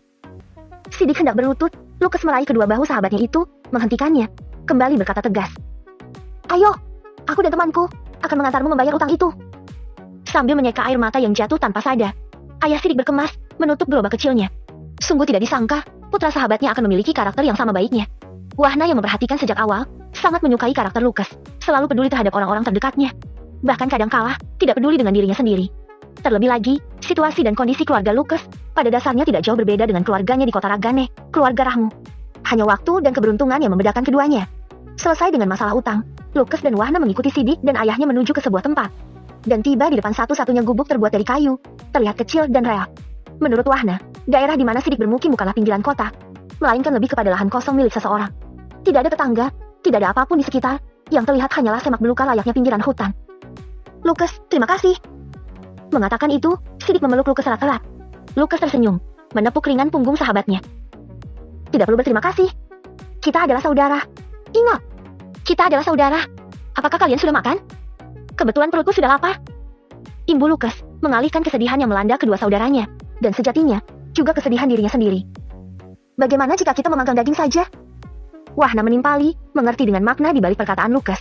Sidik hendak berlutut, Lucas meraih kedua bahu sahabatnya itu, menghentikannya, kembali berkata tegas, "Ayo, aku dan temanku akan mengantarmu membayar utang itu." Sambil menyeka air mata yang jatuh tanpa sadar, ayah Sidik berkemas, menutup gerobak kecilnya. Sungguh tidak disangka, putra sahabatnya akan memiliki karakter yang sama baiknya. Wahna yang memperhatikan sejak awal, sangat menyukai karakter Lucas, selalu peduli terhadap orang-orang terdekatnya. Bahkan kadang kala, tidak peduli dengan dirinya sendiri. Terlebih lagi, situasi dan kondisi keluarga Lucas, pada dasarnya tidak jauh berbeda dengan keluarganya di kota Ragane, keluarga Rahmu. Hanya waktu dan keberuntungan yang membedakan keduanya. Selesai dengan masalah utang, Lucas dan Wahna mengikuti Sidik dan ayahnya menuju ke sebuah tempat. Dan tiba di depan satu-satunya gubuk terbuat dari kayu, terlihat kecil dan reak. Menurut Wahna, daerah di mana Sidik bermukim bukanlah pinggiran kota, melainkan lebih kepada lahan kosong milik seseorang. Tidak ada tetangga, tidak ada apapun di sekitar, yang terlihat hanyalah semak belukar layaknya pinggiran hutan. "Lucas, terima kasih." Mengatakan itu, Sidik memeluk Lucas erat-erat. Lucas tersenyum, menepuk ringan punggung sahabatnya. "Tidak perlu berterima kasih. Kita adalah saudara. Ingat, kita adalah saudara. Apakah kalian sudah makan? Kebetulan perutku sudah lapar." Imbu Lucas mengalihkan kesedihan yang melanda kedua saudaranya, dan sejatinya, juga kesedihan dirinya sendiri. "Bagaimana jika kita memanggang daging saja?" Wahna menimpali, mengerti dengan makna di balik perkataan Lucas.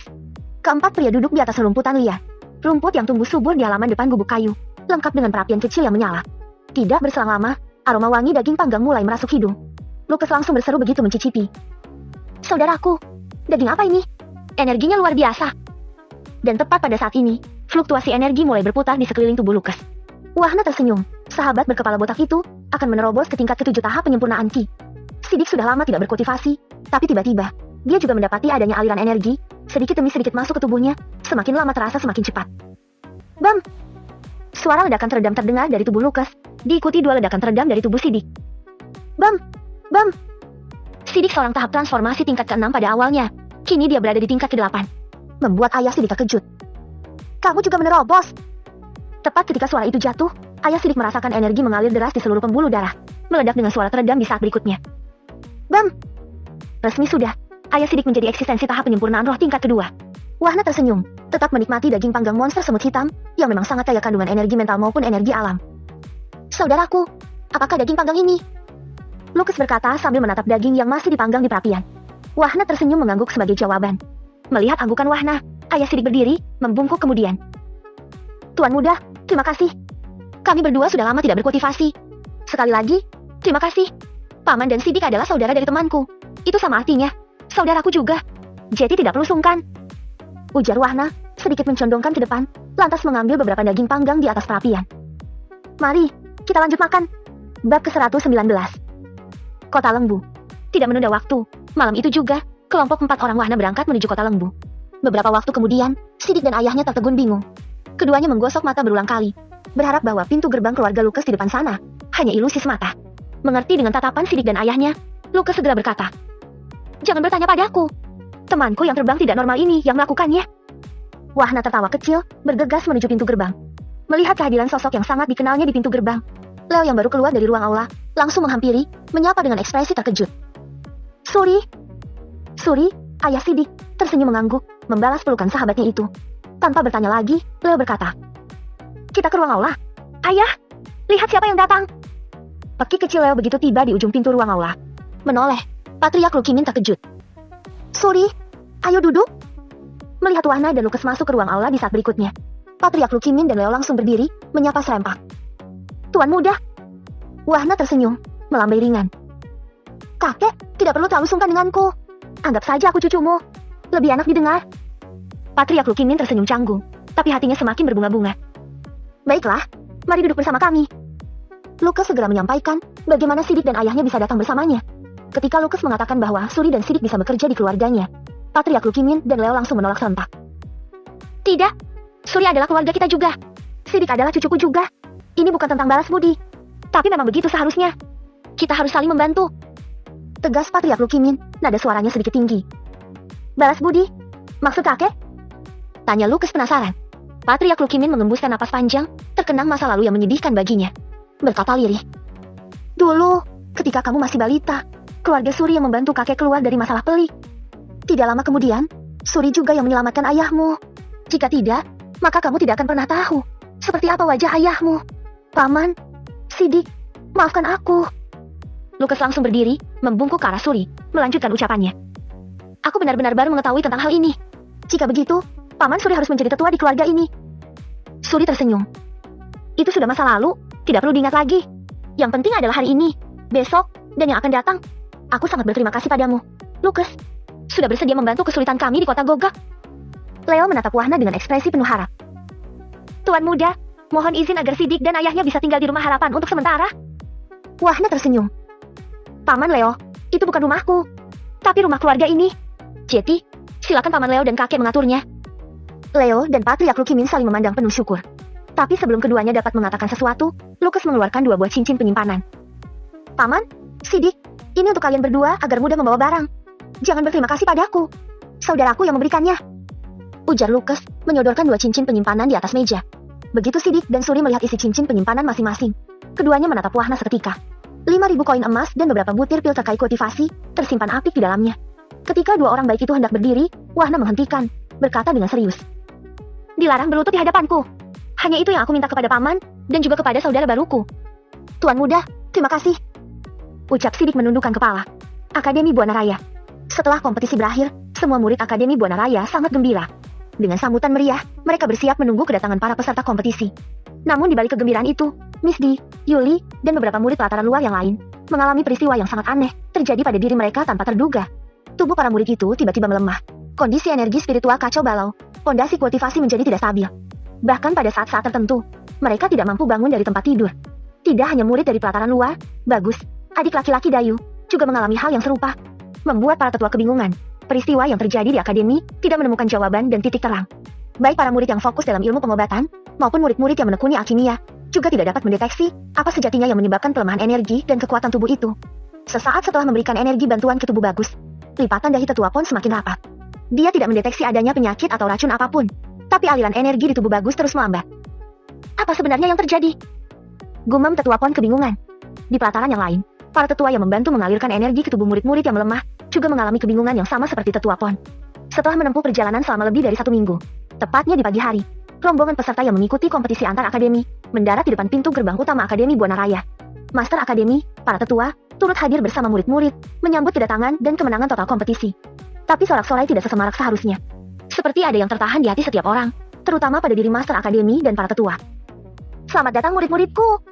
Keempat pria duduk di atas rumputan liar. Rumput yang tumbuh subur di halaman depan gubuk kayu, lengkap dengan perapian kecil yang menyala. Tidak berselang lama, aroma wangi daging panggang mulai merasuk hidung. Lucas langsung berseru begitu mencicipi. "Saudaraku, daging apa ini? Energinya luar biasa." Dan tepat pada saat ini, fluktuasi energi mulai berputar di sekeliling tubuh Lucas. Wahna tersenyum. Sahabat berkepala botak itu akan menerobos ke tingkat ke-7 tahap penyempurnaan Ki. Sidik sudah lama tidak berkultivasi, tapi tiba-tiba, dia juga mendapati adanya aliran energi, sedikit demi sedikit masuk ke tubuhnya, semakin lama terasa semakin cepat. Bam! Suara ledakan teredam terdengar dari tubuh Lukas, diikuti 2 ledakan teredam dari tubuh Sidik. Bam! Bam! Sidik seorang tahap transformasi tingkat ke-6 pada awalnya, kini dia berada di tingkat ke-8. Membuat ayah Sidik terkejut. Kamu juga menerobos! Tepat ketika suara itu jatuh, ayah Sidik merasakan energi mengalir deras di seluruh pembuluh darah, meledak dengan suara teredam di saat berikutnya. Bam! Resmi sudah, ayah Sidik menjadi eksistensi tahap penyempurnaan roh tingkat kedua. Wahna tersenyum, tetap menikmati daging panggang monster semut hitam, yang memang sangat kaya kandungan energi mental maupun energi alam. Saudaraku, apakah daging panggang ini? Lukas berkata sambil menatap daging yang masih dipanggang di perapian. Wahna tersenyum mengangguk sebagai jawaban. Melihat anggukan Wahna, ayah Sidik berdiri, membungkuk kemudian. Tuan muda, terima kasih. Kami berdua sudah lama tidak berkultivasi. Sekali lagi, terima kasih. Paman dan Sidik adalah saudara dari temanku. Itu sama artinya, saudaraku juga. Jadi tidak perlu sungkan. Ujar Wahna, sedikit mencondongkan ke depan, lantas mengambil beberapa daging panggang di atas perapian. Mari, kita lanjut makan. Bab ke-119. Kota Lengbu. Tidak menunda waktu, malam itu juga, kelompok 4 orang Wahna berangkat menuju kota Lengbu. Beberapa waktu kemudian, Sidik dan ayahnya tertegun bingung. Keduanya menggosok mata berulang kali, berharap bahwa pintu gerbang keluarga Lukas di depan sana hanya ilusi semata. Mengerti dengan tatapan Sidik dan ayahnya, Lukas segera berkata, "Jangan bertanya padaku. Temanku yang terbang tidak normal ini yang melakukannya." Wahna tertawa kecil, bergegas menuju pintu gerbang. Melihat kehadiran sosok yang sangat dikenalnya di pintu gerbang, Leo yang baru keluar dari ruang aula, langsung menghampiri, menyapa dengan ekspresi terkejut. Suri, ayah Sidik, tersenyum mengangguk, membalas pelukan sahabatnya itu. Tanpa bertanya lagi, Leo berkata, "Kita ke ruang aula. Ayah, lihat siapa yang datang." Peki kecil Leo begitu tiba di ujung pintu ruang aula. Menoleh, Patriark Lukimin terkejut. "Suri, ayo duduk." Melihat Wahna dan Lukas masuk ke ruang aula di saat berikutnya, Patriark Lukimin dan Leo langsung berdiri, menyapa serempak. "Tuan muda." Wahna tersenyum, melambai ringan. "Kakek, tidak perlu terlalu sungkan denganku. Anggap saja aku cucumu. Lebih enak didengar." Patriark Lukimin tersenyum canggung, tapi hatinya semakin berbunga-bunga. "Baiklah, mari duduk bersama kami." Lukas segera menyampaikan bagaimana Sidik dan ayahnya bisa datang bersamanya. Ketika Lukas mengatakan bahwa Suri dan Sidik bisa bekerja di keluarganya, Patriark Lukimin dan Leo langsung menolak serentak. "Tidak, Suri adalah keluarga kita juga. Sidik adalah cucuku juga. Ini bukan tentang balas budi. Tapi memang begitu seharusnya. Kita harus saling membantu." Tegas Patriark Lukimin, nada suaranya sedikit tinggi. "Balas budi? Maksud kakek?" Tanya Lukas penasaran. Patriark Lukimin mengembuskan napas panjang, terkenang masa lalu yang menyedihkan baginya. Berkata lirih, "Dulu, ketika kamu masih balita, keluarga Suri yang membantu kakek keluar dari masalah pelik. Tidak lama kemudian, Suri juga yang menyelamatkan ayahmu. Jika tidak, maka kamu tidak akan pernah tahu seperti apa wajah ayahmu. Paman, Sidik, maafkan aku." Lukas langsung berdiri, membungkuk ke arah Suri, melanjutkan ucapannya. "Aku benar-benar baru mengetahui tentang hal ini. Jika begitu, Paman Suri harus menjadi tetua di keluarga ini." Suri tersenyum. "Itu sudah masa lalu, tidak perlu diingat lagi. Yang penting adalah hari ini, besok, dan yang akan datang. Aku sangat berterima kasih padamu, Lukas, sudah bersedia membantu kesulitan kami di kota Gogak." Leo menatap Wahna dengan ekspresi penuh harap. "Tuan muda, mohon izin agar Sidik dan ayahnya bisa tinggal di rumah harapan untuk sementara." Wahna tersenyum. "Paman Leo, itu bukan rumahku, tapi rumah keluarga ini. Jadi, silakan Paman Leo dan kakek mengaturnya." Leo dan Patriark Lukimin saling memandang penuh syukur. Tapi sebelum keduanya dapat mengatakan sesuatu, Lukas mengeluarkan 2 buah cincin penyimpanan. "Paman, Sidik, ini untuk kalian berdua agar mudah membawa barang. Jangan berterima kasih padaku. Saudaraku yang memberikannya." Ujar Lukas, menyodorkan 2 cincin penyimpanan di atas meja. Begitu Sidik dan Suri melihat isi cincin penyimpanan masing-masing, keduanya menatap Wahna seketika. 5.000 koin emas dan beberapa butir pil terkait kultivasi tersimpan apik di dalamnya. Ketika 2 orang baik itu hendak berdiri, Wahna menghentikan, berkata dengan serius, "Dilarang berlutut di hadapanku. Hanya itu yang aku minta kepada paman, dan juga kepada saudara baruku." "Tuan muda, terima kasih." Ucap Sidik menundukkan kepala. Akademi Buana Raya. Setelah kompetisi berakhir, semua murid Akademi Buana Raya sangat gembira. Dengan sambutan meriah, mereka bersiap menunggu kedatangan para peserta kompetisi. Namun di balik kegembiraan itu, Miss Di, Yuli, dan beberapa murid pelataran luar yang lain mengalami peristiwa yang sangat aneh terjadi pada diri mereka tanpa terduga. Tubuh para murid itu tiba-tiba melemah. Kondisi energi spiritual kacau balau. Pondasi kultivasi menjadi tidak stabil. Bahkan pada saat-saat tertentu, Mereka tidak mampu bangun dari tempat tidur. Tidak hanya murid dari pelataran luar, Bagus, adik laki-laki Dayu, juga mengalami hal yang serupa. Membuat para tetua kebingungan. Peristiwa yang terjadi di akademi tidak menemukan jawaban dan titik terang. Baik para murid yang fokus dalam ilmu pengobatan, maupun murid-murid yang menekuni alkimia, juga tidak dapat mendeteksi apa sejatinya yang menyebabkan pelemahan energi dan kekuatan tubuh itu. Sesaat setelah memberikan energi bantuan ke tubuh Bagus, lipatan dahi tetua Pon semakin rapat. Dia tidak mendeteksi adanya penyakit atau racun apapun, tapi aliran energi di tubuh Bagus terus melambat. Apa sebenarnya yang terjadi? Gumam tetua Pon kebingungan. Di pelataran yang lain, para tetua yang membantu mengalirkan energi ke tubuh murid-murid yang melemah juga mengalami kebingungan yang sama seperti tetua Pon. Setelah menempuh perjalanan selama lebih dari 1 minggu, tepatnya di pagi hari, rombongan peserta yang mengikuti kompetisi antar akademi mendarat di depan pintu gerbang utama Akademi Buana Raya. Master Akademi, para tetua, turut hadir bersama murid-murid, menyambut kedatangan dan kemenangan total kompetisi. Tapi sorak-sorai tidak sesemarak seharusnya. Seperti ada yang tertahan di hati setiap orang, terutama pada diri Master Akademi dan para tetua. Selamat datang murid-muridku.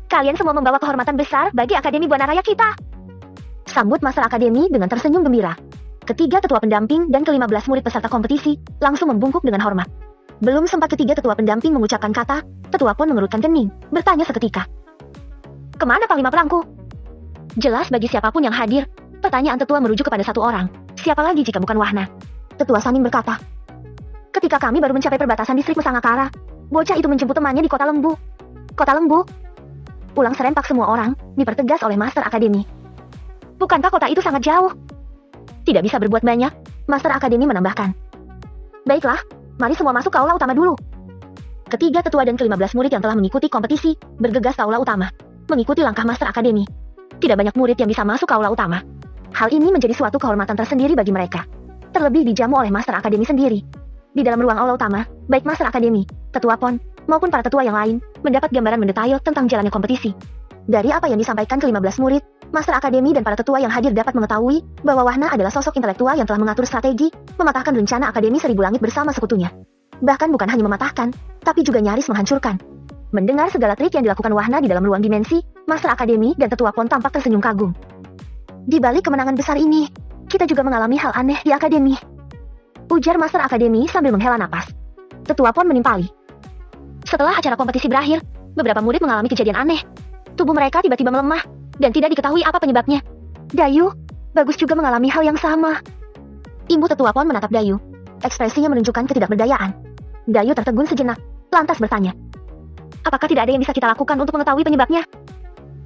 Kalian semua membawa kehormatan besar bagi Akademi Buana Raya kita. Sambut Master Akademi dengan tersenyum gembira. Ketiga tetua pendamping dan ke-15 murid peserta kompetisi langsung membungkuk dengan hormat. Belum sempat ketiga tetua pendamping mengucapkan kata, tetua Pon mengerutkan kening, bertanya seketika. Kemana Panglima Perangku? Jelas bagi siapapun yang hadir, pertanyaan tetua merujuk kepada satu orang. Siapa lagi jika bukan Wahna? Tetua Saning berkata. Ketika kami baru mencapai perbatasan distrik Mesangakara, bocah itu menjemput temannya di Kota Lembu. Kota Lembu? Ulang serempak semua orang, dipertegas oleh Master Akademi. Bukankah kota itu sangat jauh? Tidak bisa berbuat banyak, Master Akademi menambahkan. Baiklah, mari semua masuk ke aula utama dulu. Ketiga tetua dan ke-15 murid yang telah mengikuti kompetisi, bergegas ke aula utama, mengikuti langkah Master Akademi. Tidak banyak murid yang bisa masuk ke aula utama. Hal ini menjadi suatu kehormatan tersendiri bagi mereka. Terlebih dijamu oleh Master Akademi sendiri. Di dalam ruang aula utama, baik Master Akademi, tetua Pon, maupun para tetua yang lain, mendapat gambaran mendetail tentang jalannya kompetisi. Dari apa yang disampaikan ke-15 murid, Master Akademi dan para tetua yang hadir dapat mengetahui bahwa Wahna adalah sosok intelektual yang telah mengatur strategi, mematahkan rencana Akademi Seribu Langit bersama sekutunya. Bahkan bukan hanya mematahkan, tapi juga nyaris menghancurkan. Mendengar segala trik yang dilakukan Wahna di dalam ruang dimensi, Master Akademi dan tetua Pon tampak tersenyum kagum. Di balik kemenangan besar ini, kita juga mengalami hal aneh di Akademi. Ujar Master Akademi sambil menghela napas. Tetua Pon menimpali. Setelah acara kompetisi berakhir, beberapa murid mengalami kejadian aneh. Tubuh mereka tiba-tiba melemah, dan tidak diketahui apa penyebabnya. Dayu, Bagus juga mengalami hal yang sama. Imbu tetua Pon menatap Dayu. Ekspresinya menunjukkan ketidakberdayaan. Dayu tertegun sejenak, lantas bertanya. Apakah tidak ada yang bisa kita lakukan untuk mengetahui penyebabnya?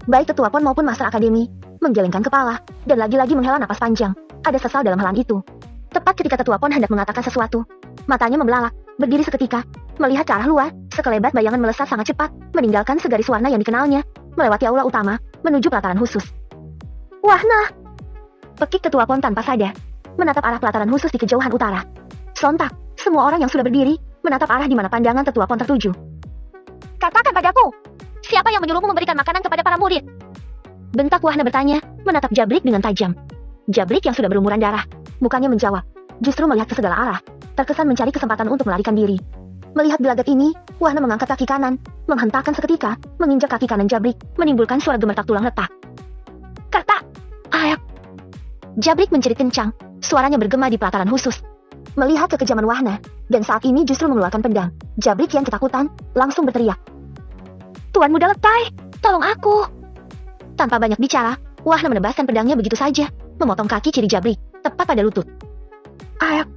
Baik tetua Pon maupun Master Akademi menggelengkan kepala, dan lagi-lagi menghela napas panjang. Ada sesal dalam hal itu. Tepat ketika tetua Pon hendak mengatakan sesuatu, matanya membelalak, berdiri seketika, melihat ke arah luar, sekelebat bayangan melesat sangat cepat, meninggalkan segaris warna yang dikenalnya, melewati aula utama, menuju pelataran khusus. Wahna! Pekik tetua Pon tanpa sadar, menatap arah pelataran khusus di kejauhan utara. Sontak, semua orang yang sudah berdiri, menatap arah di mana pandangan tetua Pon tertuju. Katakan padaku, siapa yang menyuruhmu memberikan makanan kepada para murid? Bentak Wahna bertanya, menatap Jabrik dengan tajam. Jabrik yang sudah berumuran darah, mukanya menjawab, justru melihat ke segala arah, terkesan mencari kesempatan untuk melarikan diri. Melihat gelagat ini, Wahna mengangkat kaki kanan, menghentakkan seketika, menginjak kaki kanan Jabrik, menimbulkan suara gemetak tulang retak. Kerta! Ayak! Jabrik menjerit kencang, suaranya bergema di pelataran khusus. Melihat kekejaman Wahna, dan saat ini justru mengeluarkan pedang, Jabrik yang ketakutan, langsung berteriak. Tuan Muda Letai, tolong aku! Tanpa banyak bicara, Wahna menebaskan pedangnya begitu saja, memotong kaki kiri Jabrik, tepat pada lutut. Ayak!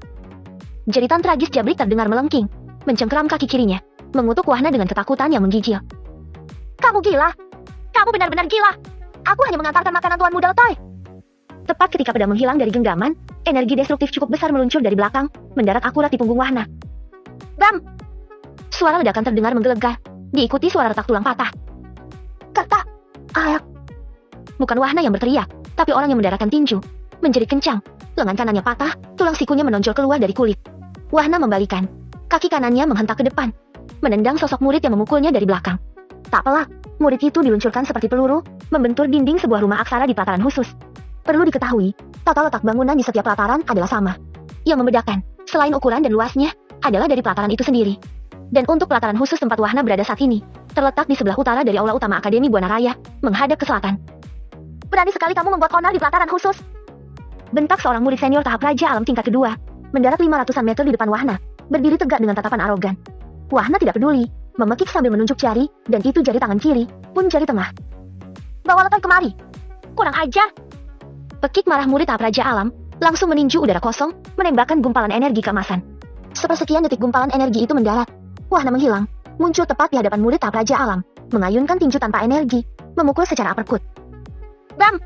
Jeritan tragis Jabrik terdengar melengking, mencengkeram kaki kirinya, mengutuk Wahna dengan ketakutan yang menggigil. Kamu gila! Kamu benar-benar gila! Aku hanya mengantarkan makanan Tuan Muda Letai! Tepat ketika pedang menghilang dari genggaman, energi destruktif cukup besar meluncur dari belakang, mendarat akurat di punggung Wahna. Bam! Suara ledakan terdengar menggelegar, diikuti suara retak tulang patah. Kerta! Ayak! Bukan Wahna yang berteriak, tapi orang yang mendaratkan tinju. Menjerit kencang, lengan kanannya patah, tulang sikunya menonjol keluar dari kulit. Wahna membalikan. Kaki kanannya menghentak ke depan, menendang sosok murid yang memukulnya dari belakang. Tak pelak, murid itu diluncurkan seperti peluru, membentur dinding sebuah rumah aksara di pelataran khusus. Perlu diketahui, tata letak bangunan di setiap pelataran adalah sama. Yang membedakan, selain ukuran dan luasnya, adalah dari pelataran itu sendiri. Dan untuk pelataran khusus tempat Wahna berada saat ini, terletak di sebelah utara dari aula utama Akademi Buana Raya, menghadap ke selatan. Berani sekali kamu membuat onar di pelataran khusus. Bentak seorang murid senior tahap Raja Alam tingkat kedua, mendarat 500-an meter di depan Wahna, berdiri tegak dengan tatapan arogan. Wahna tidak peduli, memekik sambil menunjuk jari, dan itu jari tangan kiri, pun jari tengah. Bawa Letoy kemari. Kurang ajar. Pekik marah murid tahap Raja Alam, langsung meninju udara kosong, menembakkan gumpalan energi keemasan. Sepersekian detik gumpalan energi itu mendarat. Wahana menghilang, muncul tepat di hadapan murid tahap Raja Alam, mengayunkan tinju tanpa energi, memukul secara uppercut. Bam!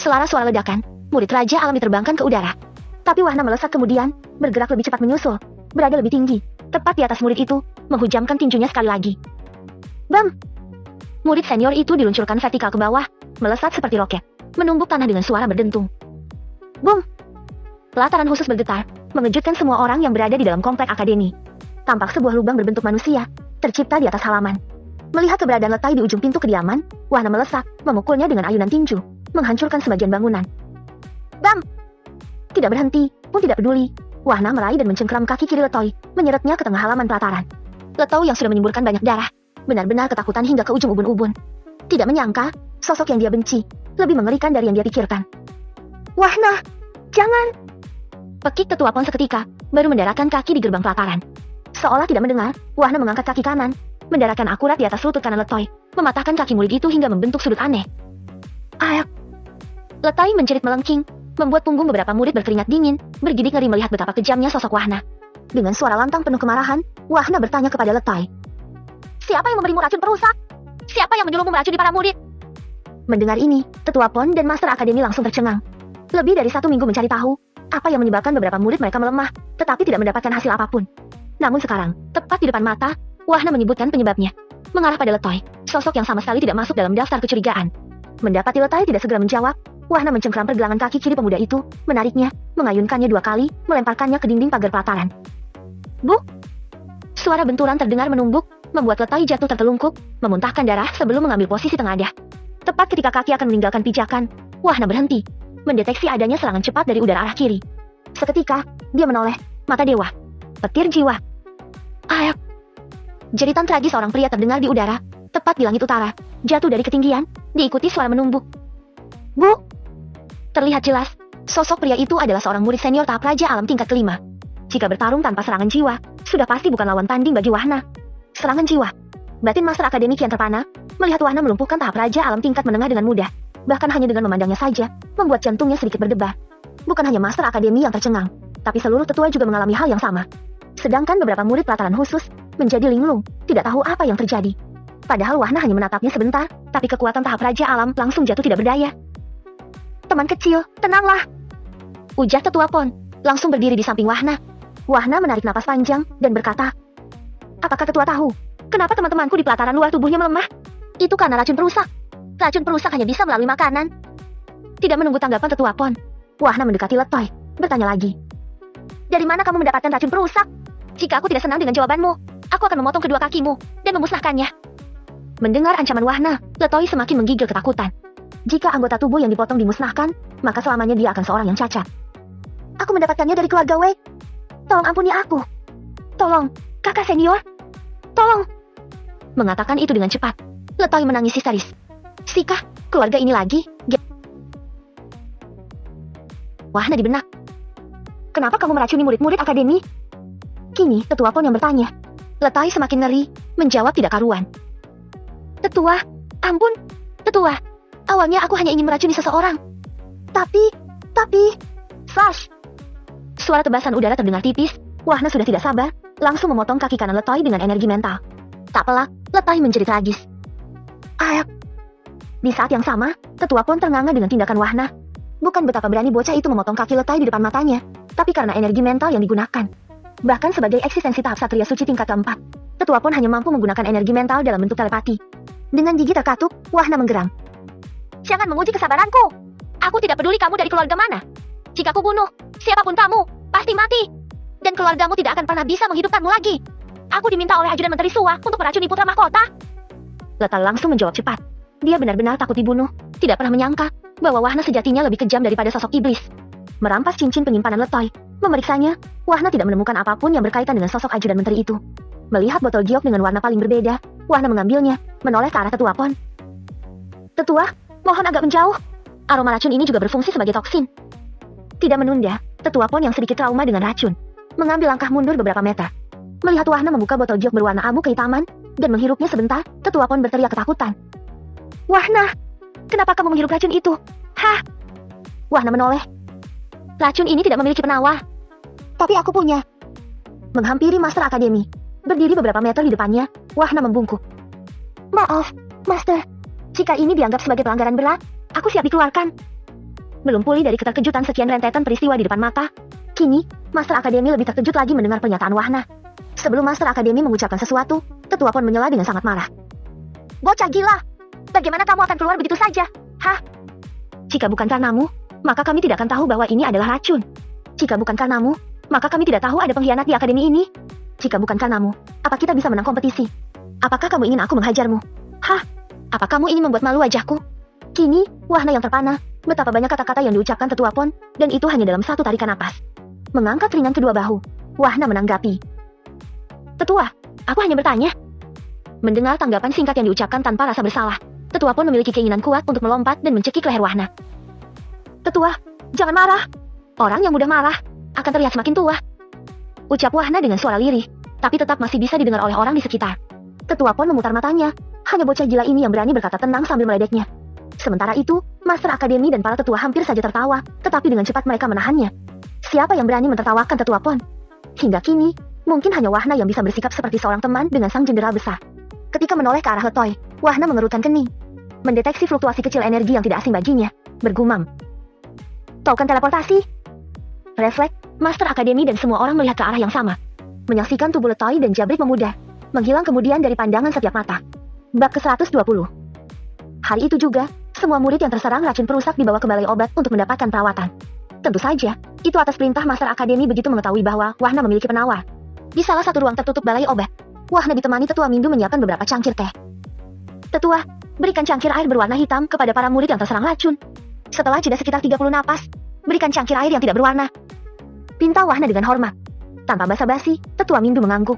Selaras suara ledakan, murid Raja Alam diterbangkan ke udara. Tapi Wahana melesat kemudian, bergerak lebih cepat menyusul, berada lebih tinggi, tepat di atas murid itu, menghujamkan tinjunya sekali lagi. Bam! Murid senior itu diluncurkan vertikal ke bawah, melesat seperti roket, menumbuk tanah dengan suara berdentung. Boom! Pelataran khusus bergetar, mengejutkan semua orang yang berada di dalam komplek akademi. Tampak sebuah lubang berbentuk manusia, tercipta di atas halaman. Melihat keberadaan Letoy di ujung pintu kediaman, Wahana melesat, memukulnya dengan ayunan tinju, menghancurkan sebagian bangunan. Bam! Tidak berhenti, pun tidak peduli. Wahana meraih dan mencengkeram kaki kiri Letoy, menyeretnya ke tengah halaman pelataran. Letoy yang sudah menyemburkan banyak darah, benar-benar ketakutan hingga ke ujung ubun-ubun. Tidak menyangka, sosok yang dia benci, lebih mengerikan dari yang dia pikirkan. Wahana! Jangan! Pekik tetua pon seketika, baru mendaratkan kaki di gerbang pelataran. Seolah tidak mendengar, Wahana mengangkat kaki kanan, mendaratkan akurat di atas lutut kanan Letoy, mematahkan kaki murid itu hingga membentuk sudut aneh. Ayak! Letoy menjerit melengking, membuat punggung beberapa murid berkeringat dingin, bergidik ngeri melihat betapa kejamnya sosok Wahana. Dengan suara lantang penuh kemarahan, Wahana bertanya kepada Letoy. Siapa yang memberimu racun perusak? Siapa yang menyuruhmu meracuni para murid? Mendengar ini, tetua pon dan master akademi langsung tercengang. Lebih dari 1 minggu mencari tahu, apa yang menyebabkan beberapa murid mereka melemah, tetapi tidak mendapatkan hasil apapun. Namun sekarang, tepat di depan mata, Wahana menyebutkan penyebabnya. Mengarah pada Letoy, sosok yang sama sekali tidak masuk dalam daftar kecurigaan. Mendapati Letoy tidak segera menjawab, Wahana mencengkeram pergelangan kaki kiri pemuda itu, menariknya, mengayunkannya 2 kali, melemparkannya ke dinding pagar pelataran. Bu! Suara benturan terdengar menumbuk, membuat Letoy jatuh tertelungkup, memuntahkan darah sebelum mengambil posisi tengadah. Tepat ketika kaki akan meninggalkan pijakan, Wahana berhenti, mendeteksi adanya serangan cepat dari udara arah kiri. Seketika, dia menoleh, mata dewa. Petir jiwa. Ayak! Jeritan tragis seorang pria terdengar di udara, tepat di langit utara, jatuh dari ketinggian, diikuti suara menumbuk. Bu! Terlihat jelas, sosok pria itu adalah seorang murid senior tahap Raja Alam tingkat kelima. Jika bertarung tanpa serangan jiwa, sudah pasti bukan lawan tanding bagi Wahana. Serangan jiwa. Batin Master Akademi kian terpana, melihat Wahana melumpuhkan tahap Raja Alam tingkat menengah dengan mudah. Bahkan hanya dengan memandangnya saja, membuat jantungnya sedikit berdebar. Bukan hanya Master Akademi yang tercengang, tapi seluruh tetua juga mengalami hal yang sama. Sedangkan beberapa murid pelataran khusus, menjadi linglung, tidak tahu apa yang terjadi. Padahal Wahana hanya menatapnya sebentar, tapi kekuatan tahap Raja Alam langsung jatuh tidak berdaya. Teman kecil, tenanglah. Ujar tetua pon, langsung berdiri di samping Wahana. Wahana menarik napas panjang, dan berkata, apakah tetua tahu, kenapa teman-temanku di pelataran luar tubuhnya melemah? Itu karena racun perusak. Racun perusak hanya bisa melalui makanan. Tidak menunggu tanggapan tetua pon, Wahana mendekati Letoy, bertanya lagi. Dari mana kamu mendapatkan racun perusak? Jika aku tidak senang dengan jawabanmu, aku akan memotong kedua kakimu, dan memusnahkannya. Mendengar ancaman Wahana, Letoy semakin menggigil ketakutan. Jika anggota tubuh yang dipotong dimusnahkan, maka selamanya dia akan seorang yang cacat. Aku mendapatkannya dari keluarga Wei. Tolong ampuni aku. Tolong, kakak senior. Tolong. Mengatakan itu dengan cepat, Letoy menangis histeris. Sikah, keluarga ini lagi? Wahana di benak. Kenapa kamu meracuni murid-murid akademi? Kini, tetua pon yang bertanya. Letoy semakin ngeri, menjawab tidak karuan. Tetua, ampun, tetua. Awalnya aku hanya ingin meracuni seseorang. Tapi, flash. Suara tebasan udara terdengar tipis, Wahana sudah tidak sabar, langsung memotong kaki kanan Letoy dengan energi mental. Tak pelak, Letoy menjerit tragis. Ayak. Di saat yang sama, tetua pon ternganga dengan tindakan Wahana. Bukan betapa berani bocah itu memotong kaki Letoy di depan matanya, tapi karena energi mental yang digunakan. Bahkan sebagai eksistensi tahap Satria Suci tingkat keempat, tetua pon hanya mampu menggunakan energi mental dalam bentuk telepati. Dengan gigi terkatup, Wahana menggeram. Jangan menguji kesabaranku. Aku tidak peduli kamu dari keluarga mana. Jika aku bunuh, siapapun kamu, pasti mati. Dan keluargamu tidak akan pernah bisa menghidupkanmu lagi. Aku diminta oleh ajudan Menteri Suwa untuk meracuni putra mahkota. Letoy langsung menjawab cepat. Dia benar-benar takut dibunuh, tidak pernah menyangka bahwa Wahana sejatinya lebih kejam daripada sosok iblis. Merampas cincin penyimpanan Letoy, memeriksanya, Wahana tidak menemukan apapun yang berkaitan dengan sosok ajudan menteri itu. Melihat botol giok dengan warna paling berbeda, Wahana mengambilnya, menoleh ke arah tetua pon. Tetua, mohon agak menjauh. Aroma racun ini juga berfungsi sebagai toksin. Tidak menunda, tetua pon yang sedikit trauma dengan racun mengambil langkah mundur beberapa meter. Melihat Wahna membuka botol jok berwarna abu kehitaman dan menghirupnya sebentar, Tetua Pon berteriak ketakutan. Wahna, kenapa kamu menghirup racun itu? Hah? Wahna menoleh. Racun ini tidak memiliki penawar. Tapi aku punya. Menghampiri Master Akademi. Berdiri beberapa meter di depannya, Wahna membungkuk. Maaf, Master. Jika ini dianggap sebagai pelanggaran berat, aku siap dikeluarkan. Belum pulih dari keterkejutan sekian rentetan peristiwa di depan mata, kini, Master Akademi lebih terkejut lagi mendengar pernyataan Wahna. Sebelum Master Akademi mengucapkan sesuatu, Tetua Pon menyela dengan sangat marah. Bocah gila! Bagaimana kamu akan keluar begitu saja? Hah? Jika bukan karenamu, maka kami tidak akan tahu bahwa ini adalah racun. Jika bukan karenamu, maka kami tidak tahu ada pengkhianat di akademi ini. Jika bukan karenamu, apa kita bisa menang kompetisi? Apakah kamu ingin aku menghajarmu? Hah? Apa kamu ingin membuat malu wajahku? Kini, Wahna yang terpana, betapa banyak kata-kata yang diucapkan Tetua Pon, dan itu hanya dalam satu tarikan napas. Mengangkat ringan kedua bahu, Wahna menanggapi. Tetua, aku hanya bertanya. Mendengar tanggapan singkat yang diucapkan tanpa rasa bersalah, Tetua Pon memiliki keinginan kuat untuk melompat dan mencekik leher Wahna. Tetua, jangan marah. Orang yang mudah marah akan terlihat semakin tua. Ucap Wahna dengan suara lirih, tapi tetap masih bisa didengar oleh orang di sekitar. Tetua Pon memutar matanya, hanya bocah gila ini yang berani berkata tenang sambil meledeknya. Sementara itu, Master Akademi dan para tetua hampir saja tertawa, tetapi dengan cepat mereka menahannya. Siapa yang berani mentertawakan Tetua Pon? Hingga kini, mungkin hanya Wahna yang bisa bersikap seperti seorang teman dengan sang jenderal besar. Ketika menoleh ke arah Letoy, Wahna mengerutkan kening. Mendeteksi fluktuasi kecil energi yang tidak asing baginya, bergumam. Token teleportasi. Refleks, Master Akademi dan semua orang melihat ke arah yang sama. Menyaksikan tubuh Letoy dan Jabrik memudar, menghilang kemudian dari pandangan setiap mata. Bab ke-120. Hari itu juga, semua murid yang terserang racun perusak dibawa ke balai obat untuk mendapatkan perawatan. Tentu saja, itu atas perintah Master Akademi begitu mengetahui bahwa Wahna memiliki penawar. Di salah satu ruang tertutup balai obat, Wahna ditemani Tetua Mindu menyiapkan beberapa cangkir teh. Tetua, berikan cangkir air berwarna hitam kepada para murid yang terserang racun. Setelah jeda sekitar 30 napas, berikan cangkir air yang tidak berwarna. Pinta Wahna dengan hormat. Tanpa basa-basi, Tetua Mindu mengangguk.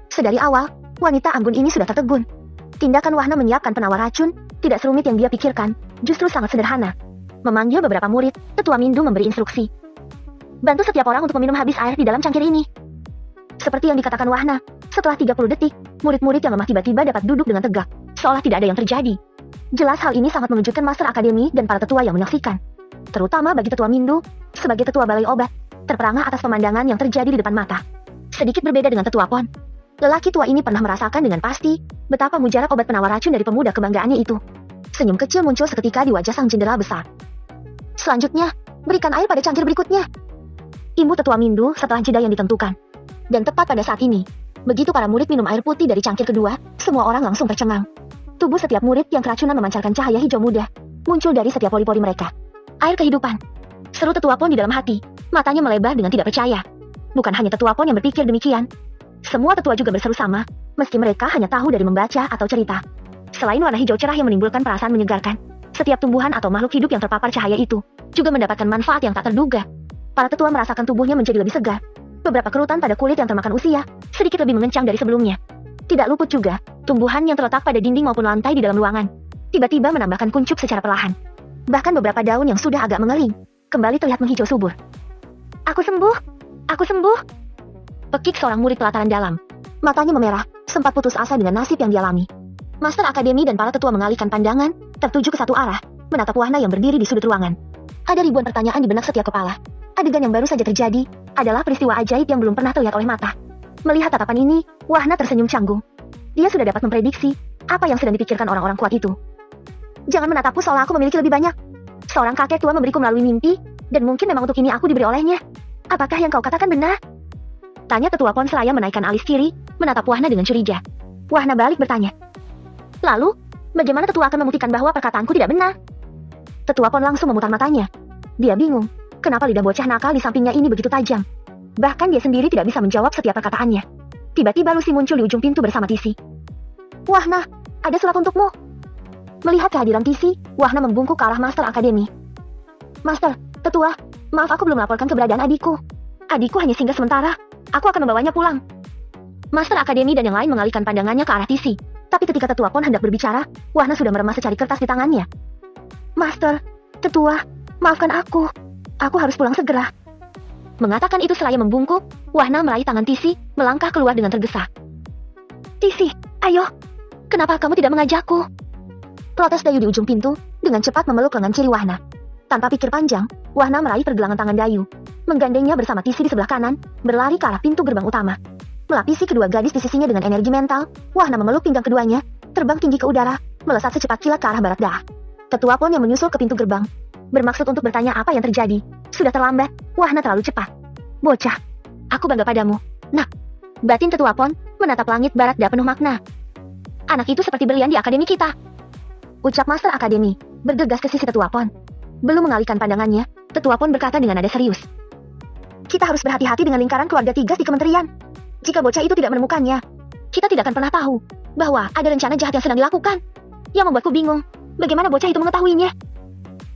Sedari awal, wanita anggun ini sudah tertegun. Tindakan Wahna menyiapkan penawar racun, tidak serumit yang dia pikirkan, justru sangat sederhana. Memanggil beberapa murid, Tetua Mindu memberi instruksi. Bantu setiap orang untuk meminum habis air di dalam cangkir ini. Seperti yang dikatakan Wahna, setelah 30 detik, murid-murid yang lemah tiba-tiba dapat duduk dengan tegak, seolah tidak ada yang terjadi. Jelas hal ini sangat mengejutkan Master Akademi dan para tetua yang menyaksikan. Terutama bagi Tetua Mindu, sebagai tetua balai obat, terperangah atas pemandangan yang terjadi di depan mata. Sedikit berbeda dengan Tetua Pon. Lelaki tua ini pernah merasakan dengan pasti betapa mujarab obat penawar racun dari pemuda kebanggaannya itu. Senyum kecil muncul seketika di wajah sang jenderal besar. Selanjutnya, berikan air pada cangkir berikutnya. Imbu Tetua Mindu setelah jeda yang ditentukan. Dan tepat pada saat ini, begitu para murid minum air putih dari cangkir kedua, semua orang langsung tercengang. Tubuh setiap murid yang keracunan memancarkan cahaya hijau muda, muncul dari setiap pori-pori mereka. Air kehidupan. Seru Tetua Pon di dalam hati, matanya melebar dengan tidak percaya. Bukan hanya Tetua Pon yang berpikir demikian. Semua tetua juga berseru sama, meski mereka hanya tahu dari membaca atau cerita. Selain warna hijau cerah yang menimbulkan perasaan menyegarkan, setiap tumbuhan atau makhluk hidup yang terpapar cahaya itu juga mendapatkan manfaat yang tak terduga. Para tetua merasakan tubuhnya menjadi lebih segar. Beberapa kerutan pada kulit yang termakan usia, sedikit lebih mengencang dari sebelumnya. Tidak luput juga, tumbuhan yang terletak pada dinding maupun lantai di dalam ruangan, tiba-tiba menambahkan kuncup secara perlahan. Bahkan beberapa daun yang sudah agak mengering, kembali terlihat menghijau subur. Aku sembuh! Aku sembuh! Pekik seorang murid pelataran dalam. Matanya memerah, sempat putus asa dengan nasib yang dialami. Master Akademi dan para tetua mengalihkan pandangan, tertuju ke satu arah, menatap Wahna yang berdiri di sudut ruangan. Ada ribuan pertanyaan di benak setiap kepala. Adegan yang baru saja terjadi, adalah peristiwa ajaib yang belum pernah terlihat oleh mata. Melihat tatapan ini, Wahna tersenyum canggung. Dia sudah dapat memprediksi, apa yang sedang dipikirkan orang-orang kuat itu. Jangan menatapku seolah aku memiliki lebih banyak. Seorang kakek tua memberiku melalui mimpi, dan mungkin memang untuk ini aku diberi olehnya. Apakah yang kau katakan benar? Tanya Tetua Pon seraya menaikkan alis kiri, menatap Wahna dengan curiga. Wahna balik bertanya. Lalu, bagaimana Tetua akan membuktikan bahwa perkataanku tidak benar? Tetua Pon langsung memutar matanya. Dia bingung, kenapa lidah bocah nakal di sampingnya ini begitu tajam. Bahkan dia sendiri tidak bisa menjawab setiap perkataannya. Tiba-tiba Lucy muncul di ujung pintu bersama Tisi. Wahna, ada surat untukmu. Melihat kehadiran Tisi, Wahna membungkuk ke arah Master Akademi. Master, Tetua, maaf aku belum melaporkan keberadaan adikku. Adikku hanya singgah sementara. Aku akan membawanya pulang. Master Akademi dan yang lain mengalihkan pandangannya ke arah Tisi. Tapi ketika Tetua Pon hendak berbicara, Wahna sudah meremas secari kertas di tangannya. Master, Tetua, maafkan aku. Aku harus pulang segera. Mengatakan itu seraya membungkuk, Wahna meraih tangan Tisi, melangkah keluar dengan tergesa. Tisi, ayo. Kenapa kamu tidak mengajakku? Protes Dayu di ujung pintu, dengan cepat memeluk lengan kiri Wahna. Tanpa pikir panjang, Wahna meraih pergelangan tangan Dayu, menggandengnya bersama Tisi di sebelah kanan, berlari ke arah pintu gerbang utama. Melapisi kedua gadis di sisinya dengan energi mental, Wahna memeluk pinggang keduanya, terbang tinggi ke udara, melesat secepat kilat ke arah barat dah. Tetua Pon yang menyusul ke pintu gerbang, bermaksud untuk bertanya apa yang terjadi. Sudah terlambat, Wahna terlalu cepat. Bocah, aku bangga padamu. Nak, batin Tetua Pon menatap langit barat dah penuh makna. Anak itu seperti berlian di akademi kita. Ucap Master Akademi, bergegas ke sisi Tetua Pon. Belum mengalihkan pandangannya, Tetua Pon berkata dengan nada serius. Kita harus berhati-hati dengan lingkaran keluarga Tigas di kementerian. Jika bocah itu tidak menemukannya, kita tidak akan pernah tahu bahwa ada rencana jahat yang sedang dilakukan. Yang membuatku bingung, bagaimana bocah itu mengetahuinya?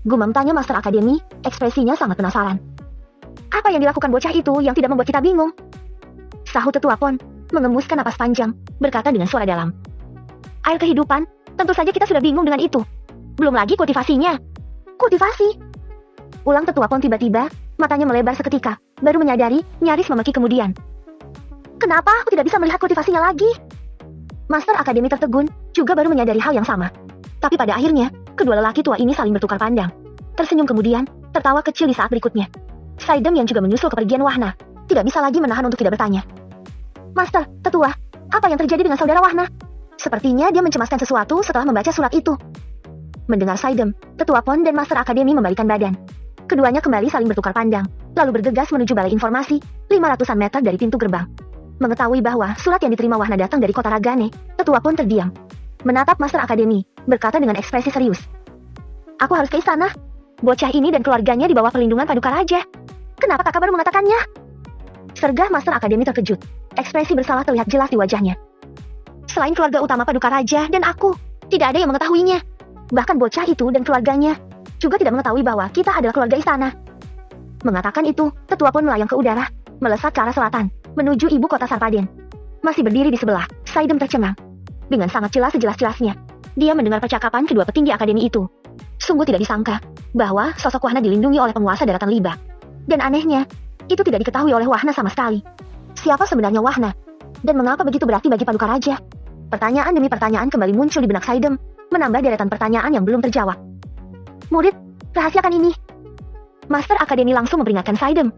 Gumam tanya Master Akademi, ekspresinya sangat penasaran. Apa yang dilakukan bocah itu yang tidak membuat kita bingung? Sahut Tetua Pon, mengembuskan napas panjang, berkata dengan suara dalam. Air kehidupan, tentu saja kita sudah bingung dengan itu. Belum lagi kultivasinya. Kultivasi? Ulang Tetua Pon tiba-tiba, matanya melebar seketika, baru menyadari, nyaris memaki kemudian. Kenapa aku tidak bisa melihat kultivasinya lagi? Master Akademi tertegun, juga baru menyadari hal yang sama. Tapi pada akhirnya, kedua lelaki tua ini saling bertukar pandang. Tersenyum kemudian, tertawa kecil di saat berikutnya. Saidem yang juga menyusul kepergian Wahna, tidak bisa lagi menahan untuk tidak bertanya. Master, tetua, apa yang terjadi dengan saudara Wahna? Sepertinya dia mencemaskan sesuatu setelah membaca surat itu. Mendengar Saidem, Tetua Pon dan Master Akademi membalikan badan. Keduanya kembali saling bertukar pandang, lalu bergegas menuju balai informasi, 500-an meter dari pintu gerbang. Mengetahui bahwa surat yang diterima Wahna datang dari kota Ragane, Tetua Pon terdiam. Menatap Master Akademi, berkata dengan ekspresi serius. Aku harus ke istana. Bocah ini dan keluarganya di bawah perlindungan Paduka Raja. Kenapa kakak baru mengatakannya? Sergah Master Akademi terkejut. Ekspresi bersalah terlihat jelas di wajahnya. Selain keluarga utama Paduka Raja dan aku, tidak ada yang mengetahuinya. Bahkan bocah itu dan keluarganya juga tidak mengetahui bahwa kita adalah keluarga istana. Mengatakan itu, Tetua Pon melayang ke udara, melesat ke arah selatan, menuju ibu kota Sarpaden. Masih berdiri di sebelah, Saidem tercengang. Dengan sangat jelas sejelas-jelasnya, dia mendengar percakapan kedua petinggi akademi itu. Sungguh tidak disangka bahwa sosok Wahna dilindungi oleh penguasa daratan Liba. Dan anehnya, itu tidak diketahui oleh Wahna sama sekali. Siapa sebenarnya Wahna? Dan mengapa begitu berarti bagi Paduka Raja? Pertanyaan demi pertanyaan kembali muncul di benak Saidem, menambah deretan pertanyaan yang belum terjawab. Murid, rahasiakan ini. Master Akademi langsung memperingatkan Saidem.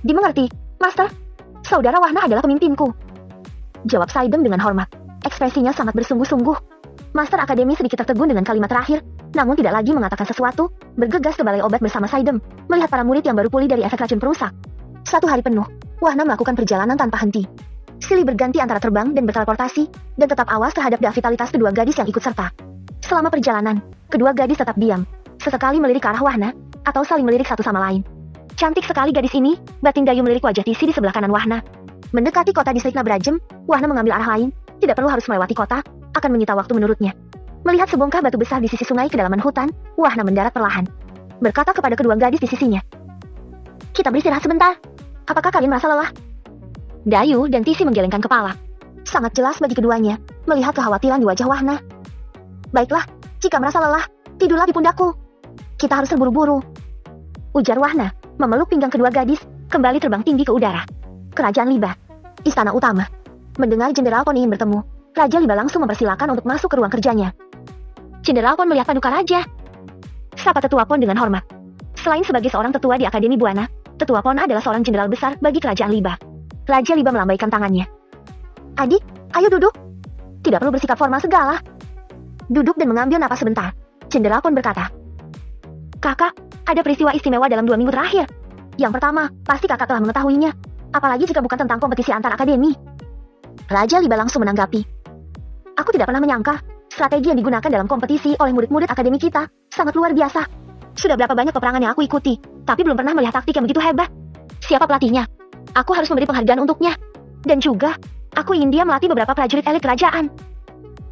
Dimengerti, Master. Saudara Wahna adalah pemimpinku. Jawab Saidem dengan hormat. Ekspresinya sangat bersungguh-sungguh. Master Akademi sedikit tertegun dengan kalimat terakhir, namun tidak lagi mengatakan sesuatu, bergegas ke balai obat bersama Saidem, melihat para murid yang baru pulih dari efek racun perusak. 1 hari penuh, Wahna melakukan perjalanan tanpa henti. Silih berganti antara terbang dan berteleportasi, dan tetap awas terhadap vitalitas kedua gadis yang ikut serta. Selama perjalanan, kedua gadis tetap diam, sesekali melirik ke arah Wahna, atau saling melirik satu sama lain. Cantik sekali gadis ini, batin Dayu melirik wajah Tisi di sebelah kanan Wahna. Mendekati kota distrik Nabrajem, Wahna mengambil arah lain, tidak perlu harus melewati kota, akan menyita waktu menurutnya. Melihat sebongkah batu besar di sisi sungai kedalaman hutan, Wahna mendarat perlahan. Berkata kepada kedua gadis di sisinya. Kita beristirahat sebentar. Apakah kalian merasa lelah? Dayu dan Tisi menggelengkan kepala. Sangat jelas bagi keduanya, melihat kekhawatiran di wajah Wahna. Baiklah, jika merasa lelah, tidurlah di pundakku. Kita harus terburu-buru. Ujar Wahna, memeluk pinggang kedua gadis, kembali terbang tinggi ke udara. Kerajaan Liba. Istana utama. Mendengar Jenderal Pon ingin bertemu, Raja Liba langsung mempersilakan untuk masuk ke ruang kerjanya. Jenderal Pon melihat Paduka Raja. Sapa Tetua Pon dengan hormat. Selain sebagai seorang tetua di Akademi Buana, Tetua Pon adalah seorang jenderal besar bagi Kerajaan Liba. Raja Liba melambaikan tangannya. Adik, ayo duduk. Tidak perlu bersikap formal segala. Duduk dan mengambil napas sebentar. Jenderal Pon berkata. Kakak, ada peristiwa istimewa dalam 2 minggu terakhir. Yang pertama, pasti kakak telah mengetahuinya. Apalagi jika bukan tentang kompetisi antar akademi. Raja Liba langsung menanggapi. Aku tidak pernah menyangka, strategi yang digunakan dalam kompetisi oleh murid-murid akademi kita sangat luar biasa. Sudah berapa banyak peperangan yang aku ikuti, tapi belum pernah melihat taktik yang begitu hebat. Siapa pelatihnya? Aku harus memberi penghargaan untuknya. Dan juga, aku ingin dia melatih beberapa prajurit elit kerajaan.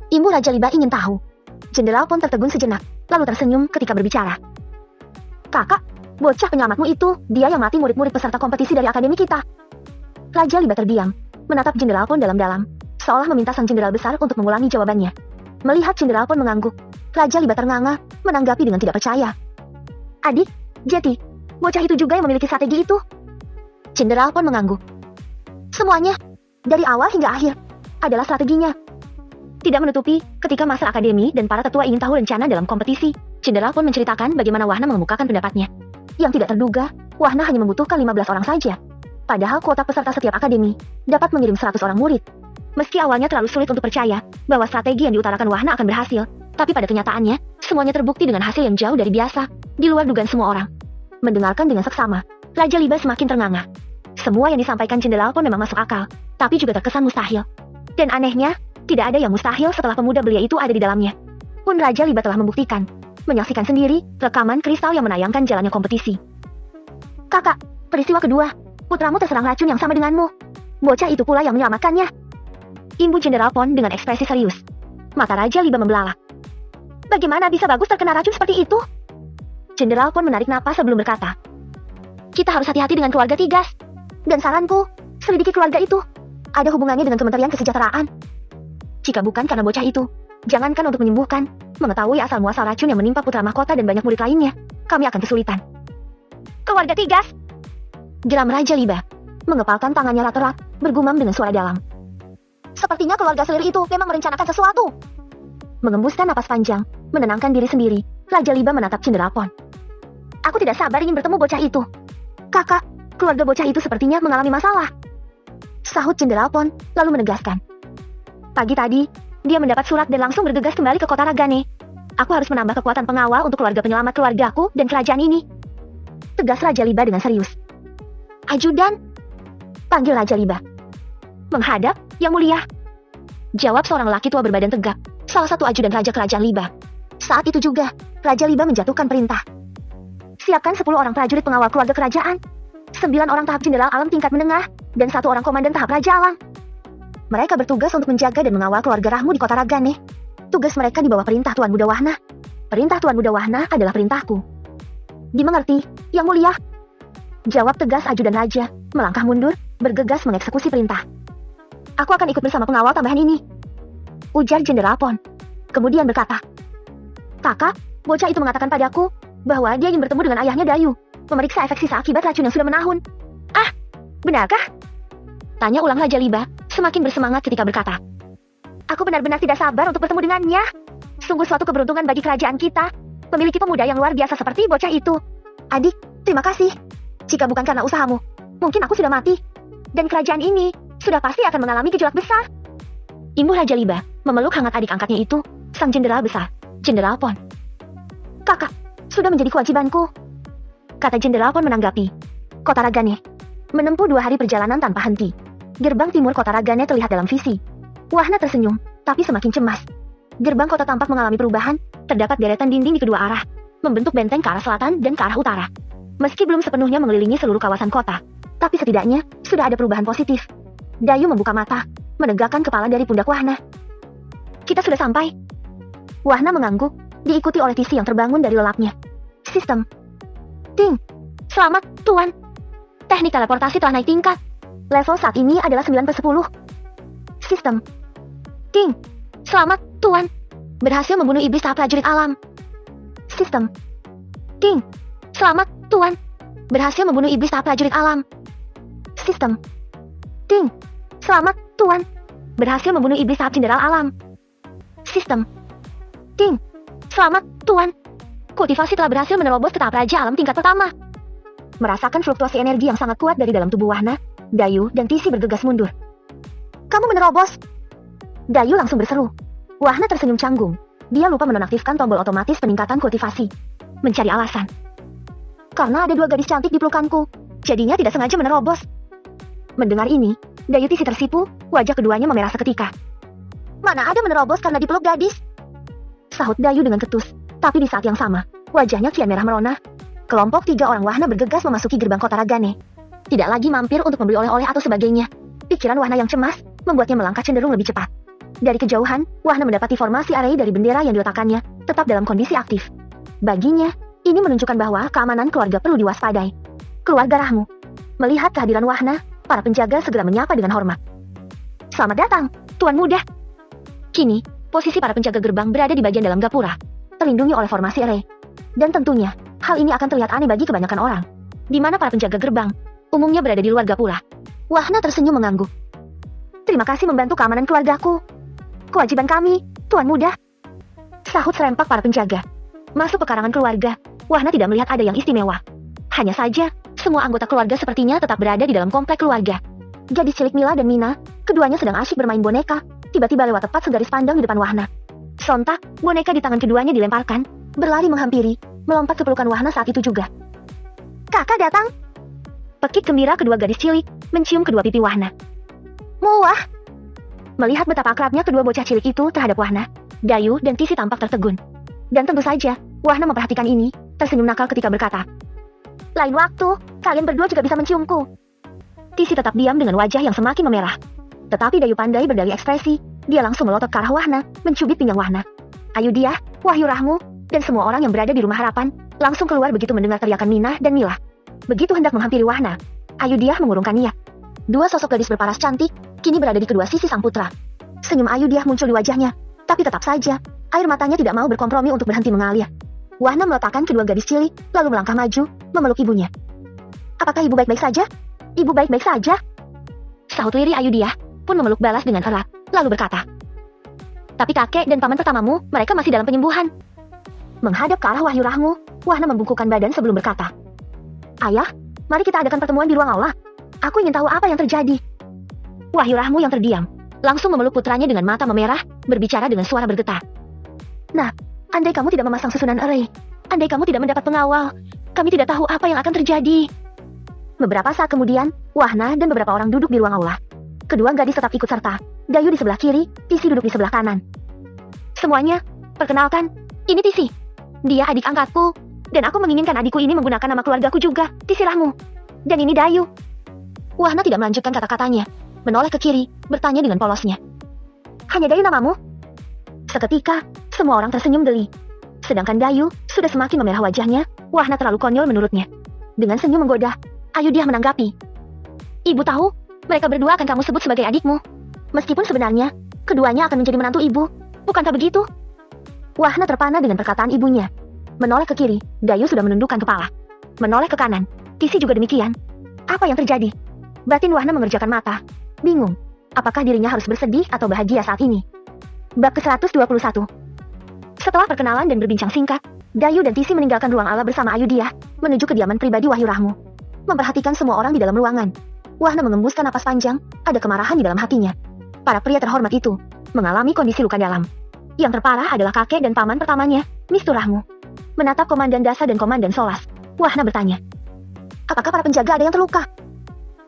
Imbu Raja Liba ingin tahu. Jenderal Pon tertegun sejenak, lalu tersenyum ketika berbicara. Kakak, bocah penyelamatmu itu, dia yang melatih murid-murid peserta kompetisi dari akademi kita. Raja Liba terdiam, menatap Jenderal Pon dalam-dalam, seolah meminta sang jenderal besar untuk mengulangi jawabannya. Melihat Jenderal Pon mengangguk, Raja Liba ternganga, menanggapi dengan tidak percaya. Adik, Jeti, bocah itu juga yang memiliki strategi itu? Jenderal Pon mengangguk. Semuanya, Dari awal hingga akhir, adalah strateginya. Tidak menutupi, ketika Master Akademi dan para tetua ingin tahu rencana dalam kompetisi, Jenderal pun menceritakan bagaimana Wahna mengemukakan pendapatnya. Yang tidak terduga, Wahna hanya membutuhkan 15 orang saja. Padahal kuota peserta setiap akademi dapat mengirim 100 orang murid. Meski awalnya terlalu sulit untuk percaya bahwa strategi yang diutarakan Wahna akan berhasil, tapi pada kenyataannya, semuanya terbukti dengan hasil yang jauh dari biasa, di luar dugaan semua orang. Mendengarkan dengan seksama, Raja Liba semakin ternganga. Semua yang disampaikan Jenderal pun memang masuk akal, tapi juga terkesan mustahil. Dan anehnya, tidak ada yang mustahil setelah pemuda belia itu ada di dalamnya. Pun Raja Liba telah membuktikan, menyaksikan sendiri, rekaman kristal yang menayangkan jalannya kompetisi. Kakak, peristiwa kedua, putramu terserang racun yang sama denganmu. Bocah itu pula yang menyelamatkannya. Imbu Jenderal Pon dengan ekspresi serius. Mata Raja Liba membelalak. Bagaimana bisa bagus terkena racun seperti itu? Jenderal Pon menarik napas sebelum berkata. Kita harus hati-hati dengan keluarga Tigas. Dan saranku, selidiki keluarga itu. Ada hubungannya dengan Kementerian Kesejahteraan. Jika bukan karena bocah itu, jangankan untuk menyembuhkan, mengetahui asal-muasal racun yang menimpa putra mahkota dan banyak murid lainnya, kami akan kesulitan. Keluarga Tigas! Geram Raja Liba, mengepalkan tangannya erat-erat, bergumam dengan suara dalam. Sepertinya keluarga selir itu memang merencanakan sesuatu. Mengembuskan napas panjang, menenangkan diri sendiri, Raja Liba menatap Jenderal Pon. Aku tidak sabar ingin bertemu bocah itu. Kakak, keluarga bocah itu sepertinya mengalami masalah. Sahut Jenderal Pon, lalu menegaskan. Pagi tadi, dia mendapat surat dan langsung bergegas kembali ke kota Ragane. Aku harus menambah kekuatan pengawal untuk keluarga penyelamat keluargaku dan kerajaan ini. Tegas Raja Liba dengan serius. Ajudan, panggil Raja Liba. Menghadap, Yang Mulia. Jawab seorang lelaki tua berbadan tegap, salah satu ajudan raja kerajaan Liba. Saat itu juga, Raja Liba menjatuhkan perintah. Siapkan 10 orang prajurit pengawal keluarga kerajaan, 9 orang tahap jenderal alam tingkat menengah, dan 1 orang komandan tahap raja alam. Mereka bertugas untuk menjaga dan mengawal keluarga Rahmu di kota Ragane. Tugas mereka di bawah perintah Tuan Muda Wahna. Perintah Tuan Muda Wahna adalah perintahku. Dimengerti, Yang Mulia? Jawab tegas ajudan raja, melangkah mundur, bergegas mengeksekusi perintah. Aku akan ikut bersama pengawal tambahan ini. Ujar Jenderal Pon. Kemudian berkata, Kakak, bocah itu mengatakan padaku bahwa dia ingin bertemu dengan ayahnya Dayu, memeriksa efek sisa akibat racun yang sudah menahun. Ah, benarkah? Tanya ulang Raja Liba, semakin bersemangat ketika berkata. Aku benar-benar tidak sabar untuk bertemu dengannya. Sungguh suatu keberuntungan bagi kerajaan kita, memiliki pemuda yang luar biasa seperti bocah itu. Adik, terima kasih. Jika bukan karena usahamu, mungkin aku sudah mati. Dan kerajaan ini sudah pasti akan mengalami gejolak besar. Imbu Raja Liba memeluk hangat adik angkatnya itu, sang jenderal besar, Jenderal Pon. Kakak, sudah menjadi kewajibanku. Kata Jenderal Pon menanggapi. Kota Ragane. Menempuh 2 hari perjalanan tanpa henti. Gerbang timur kota Ragane terlihat dalam visi. Wahna tersenyum, tapi semakin cemas. Gerbang kota tampak mengalami perubahan, terdapat deretan dinding di kedua arah, membentuk benteng ke arah selatan dan ke arah utara. Meski belum sepenuhnya mengelilingi seluruh kawasan kota, tapi setidaknya sudah ada perubahan positif. Dayu membuka mata, menegakkan kepala dari pundak Wahna. Kita sudah sampai. Wahna mengangguk, diikuti oleh Tisi yang terbangun dari lelapnya. Sistem. Ting. Selamat, Tuan. Teknik teleportasi telah naik tingkat. Level saat ini adalah 9/10. Sistem. Ting. Selamat, Tuan. Berhasil membunuh iblis tahap prajurit alam. Sistem. Ting. Selamat, Tuan. Berhasil membunuh iblis tahap prajurit alam. Sistem. Ting. Selamat, Tuan. Berhasil membunuh iblis tahap jenderal alam. Sistem. Ting. Selamat, Tuan. Kultivasi telah berhasil menerobos ke tahap raja alam tingkat pertama. Merasakan fluktuasi energi yang sangat kuat dari dalam tubuh Wahna, Dayu dan Tisi bergegas mundur. Kamu menerobos? Dayu langsung berseru. Wahna tersenyum canggung. Dia lupa menonaktifkan tombol otomatis peningkatan kultivasi. Mencari alasan. Karena ada 2 gadis cantik di pelukanku, jadinya tidak sengaja menerobos. Mendengar ini, Dayu Tisi tersipu, wajah keduanya memerah seketika. Mana ada menerobos karena dipeluk gadis? Sahut Dayu dengan ketus, tapi di saat yang sama, wajahnya kian merah merona. Kelompok 3 orang Wahna bergegas memasuki gerbang kota Ragane. Tidak lagi mampir untuk membeli oleh-oleh atau sebagainya. Pikiran Wahna yang cemas, membuatnya melangkah cenderung lebih cepat. Dari kejauhan, Wahna mendapati formasi array dari bendera yang diletakkannya, tetap dalam kondisi aktif. Baginya, ini menunjukkan bahwa keamanan keluarga perlu diwaspadai. Keluarga Rahmu. Melihat kehadiran Wahna, para penjaga segera menyapa dengan hormat. Selamat datang, Tuan Muda. Kini, posisi para penjaga gerbang berada di bagian dalam gapura, terlindungi oleh formasi array. Dan tentunya, hal ini akan terlihat aneh bagi kebanyakan orang. Di mana para penjaga gerbang umumnya berada di luar gapura. Wahna tersenyum mengangguk. Terima kasih membantu keamanan keluargaku. Kewajiban kami, Tuan Muda. Sahut serempak para penjaga. Masuk pekarangan keluarga, Wahna tidak melihat ada yang istimewa. Hanya saja, semua anggota keluarga sepertinya tetap berada di dalam komplek keluarga. Gadis cilik Mila dan Mina, keduanya sedang asyik bermain boneka, tiba-tiba lewat tepat segaris pandang di depan Wahna. Sontak, boneka di tangan keduanya dilemparkan, berlari menghampiri, melompat ke pelukan Wahna saat itu juga. Kakak datang! Pekik gembira kedua gadis cilik, mencium kedua pipi Wahna. Muah! Melihat betapa akrabnya kedua bocah cilik itu terhadap Wahna, Dayu dan Tisi tampak tertegun. Dan tentu saja, Wahna memperhatikan ini, tersenyum nakal ketika berkata, lain waktu, kalian berdua juga bisa menciumku. Tisi tetap diam dengan wajah yang semakin memerah. Tetapi Dayu pandai berdalih ekspresi, dia langsung melotot ke arah Wahna, mencubit pinggang Wahna. Ayu dia, Wahyu Rahmu, dan semua orang yang berada di rumah harapan, langsung keluar begitu mendengar teriakan Mina dan Mila. Begitu hendak menghampiri Wahna, Ayu dia mengurungkan niat. Dua sosok gadis berparas cantik, kini berada di kedua sisi sang putra. Senyum Ayu dia muncul di wajahnya, tapi tetap saja, air matanya tidak mau berkompromi untuk berhenti mengalir. Wahna meletakkan kedua gadis cilik, lalu melangkah maju, memeluk ibunya. Apakah ibu baik-baik saja? Ibu baik-baik saja? Sahut lirih Ayu dia, pun memeluk balas dengan erat, lalu berkata. Tapi kakek dan paman pertamamu, mereka masih dalam penyembuhan. Menghadap ke arah Wahyu Rahmu, Wahna membungkukkan badan sebelum berkata. Ayah, mari kita adakan pertemuan di ruang aula. Aku ingin tahu apa yang terjadi. Wahyu Rahmu yang terdiam, langsung memeluk putranya dengan mata memerah, berbicara dengan suara bergetar. Nah, andai kamu tidak memasang susunan array, andai kamu tidak mendapat pengawal, kami tidak tahu apa yang akan terjadi. Beberapa saat kemudian, Wahna dan beberapa orang duduk di ruang aula. Kedua gadis tetap ikut serta, Dayu di sebelah kiri, Tisi duduk di sebelah kanan. Semuanya, perkenalkan, ini Tisi. Dia adik angkatku, dan aku menginginkan adikku ini menggunakan nama keluargaku juga, Tisi Rahmu. Dan ini Dayu. Wahna tidak melanjutkan kata-katanya, menoleh ke kiri, bertanya dengan polosnya. Hanya Dayu namamu? Seketika, semua orang tersenyum geli. Sedangkan Dayu sudah semakin memerah wajahnya, Wahna terlalu konyol menurutnya. Dengan senyum menggoda, Ayu dia menanggapi. Ibu tahu, mereka berdua akan kamu sebut sebagai adikmu. Meskipun sebenarnya, keduanya akan menjadi menantu ibu, bukankah begitu? Wahna terpana dengan perkataan ibunya. Menoleh ke kiri, Dayu sudah menundukkan kepala. Menoleh ke kanan, Tisi juga demikian. Apa yang terjadi? Batin Wahna mengerjakan mata. Bingung, apakah dirinya harus bersedih atau bahagia saat ini? Bab ke-121. Setelah perkenalan dan berbincang singkat, Dayu dan Tisi meninggalkan ruang aula bersama Ayu dia, menuju kediaman pribadi Wahyu Rahmu. Memperhatikan semua orang di dalam ruangan, Wahna mengembuskan napas panjang, ada kemarahan di dalam hatinya. Para pria terhormat itu mengalami kondisi luka dalam. Yang terparah adalah kakek dan paman pertamanya, Mistur Rahmu. Menatap Komandan Dasa dan Komandan Solas, Wahna bertanya, apakah para penjaga ada yang terluka?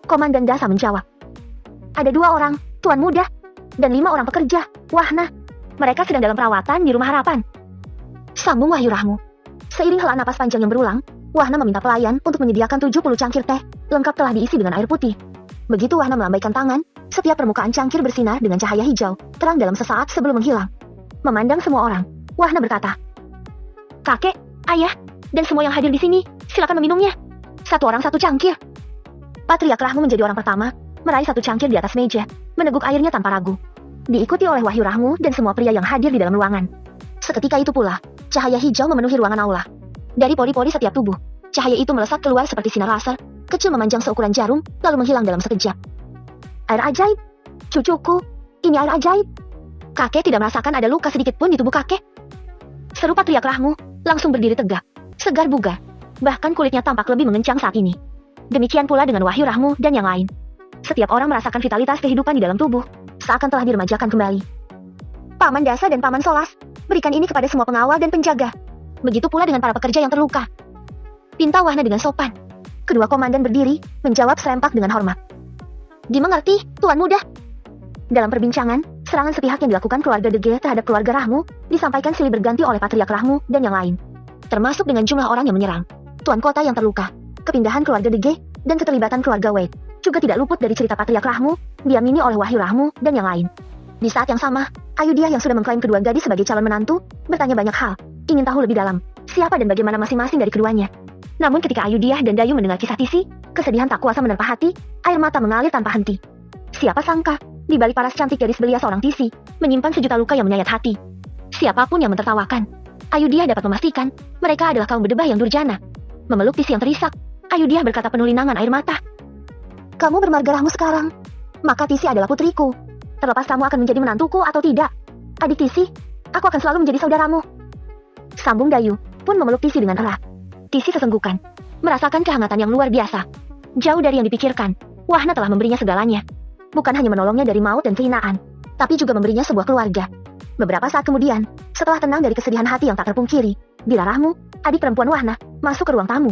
Komandan Dasa menjawab, ada 2 orang, Tuan Muda, dan 5 orang pekerja, Wahna. Mereka sedang dalam perawatan di rumah harapan. Sambung Wahyu Rahmu. Seiring hela napas panjang yang berulang, Wahna meminta pelayan untuk menyediakan 70 cangkir teh, lengkap telah diisi dengan air putih. Begitu Wahna melambaikan tangan, setiap permukaan cangkir bersinar dengan cahaya hijau, terang dalam sesaat sebelum menghilang. Memandang semua orang, Wahna berkata, kakek, ayah, dan semua yang hadir di sini, silakan meminumnya. 1 orang 1 cangkir. Patriark Rahmu menjadi orang pertama, meraih 1 cangkir di atas meja, meneguk airnya tanpa ragu. Diikuti oleh Wahyu Rahmu dan semua pria yang hadir di dalam ruangan. Seketika itu pula, cahaya hijau memenuhi ruangan aula. Dari pori-pori setiap tubuh, cahaya itu melesat keluar seperti sinar laser, kecil memanjang seukuran jarum, lalu menghilang dalam sekejap. Air ajaib, cucuku, ini air ajaib. Kakek tidak merasakan ada luka sedikit pun di tubuh kakek. Seru Patriark Rahmu, langsung berdiri tegak, segar bugar, bahkan kulitnya tampak lebih mengencang saat ini. Demikian pula dengan Wahyu Rahmu dan yang lain. Setiap orang merasakan vitalitas kehidupan di dalam tubuh, seakan telah diremajakan kembali. Paman Dasa dan Paman Solas, berikan ini kepada semua pengawal dan penjaga. Begitu pula dengan para pekerja yang terluka. Pinta Wahna dengan sopan. Kedua komandan berdiri, menjawab serempak dengan hormat. Dimengerti, Tuan Muda. Dalam perbincangan, serangan sepihak yang dilakukan keluarga Dege terhadap keluarga Rahmu, disampaikan silih berganti oleh Patriark Rahmu dan yang lain. Termasuk dengan jumlah orang yang menyerang, Tuan Kota yang terluka, kepindahan keluarga Dege, dan keterlibatan keluarga Wade. Juga tidak luput dari cerita Patriark Rahmu, diamini oleh Wahyu Rahmu dan yang lain. Di saat yang sama, Ayu dia yang sudah mengklaim kedua gadis sebagai calon menantu, bertanya banyak hal, ingin tahu lebih dalam, siapa dan bagaimana masing-masing dari keduanya. Namun ketika Ayu dia dan Dayu mendengar kisah Tisi, kesedihan tak kuasa menerpa hati, air mata mengalir tanpa henti. Siapa sangka, di balik paras cantik gadis belia seorang Tisi, menyimpan sejuta luka yang menyayat hati. Siapapun yang mentertawakan, Ayu dia dapat memastikan, mereka adalah kaum berdebah yang durjana. Memeluk Tisi yang terisak, Ayu dia berkata penuh linangan air mata. Kamu bermarga Rahmu sekarang, maka Tisi adalah putriku. Terlepas kamu akan menjadi menantuku atau tidak. Adik Tisi, aku akan selalu menjadi saudaramu. Sambung Dayu, pun memeluk Tisi dengan erat. Tisi sesenggukan, merasakan kehangatan yang luar biasa. Jauh dari yang dipikirkan, Wahna telah memberinya segalanya. Bukan hanya menolongnya dari maut dan kehinaan, tapi juga memberinya sebuah keluarga. Beberapa saat kemudian, setelah tenang dari kesedihan hati yang tak terpungkiri, Dira Rahmu, adik perempuan Wahna, masuk ke ruang tamu.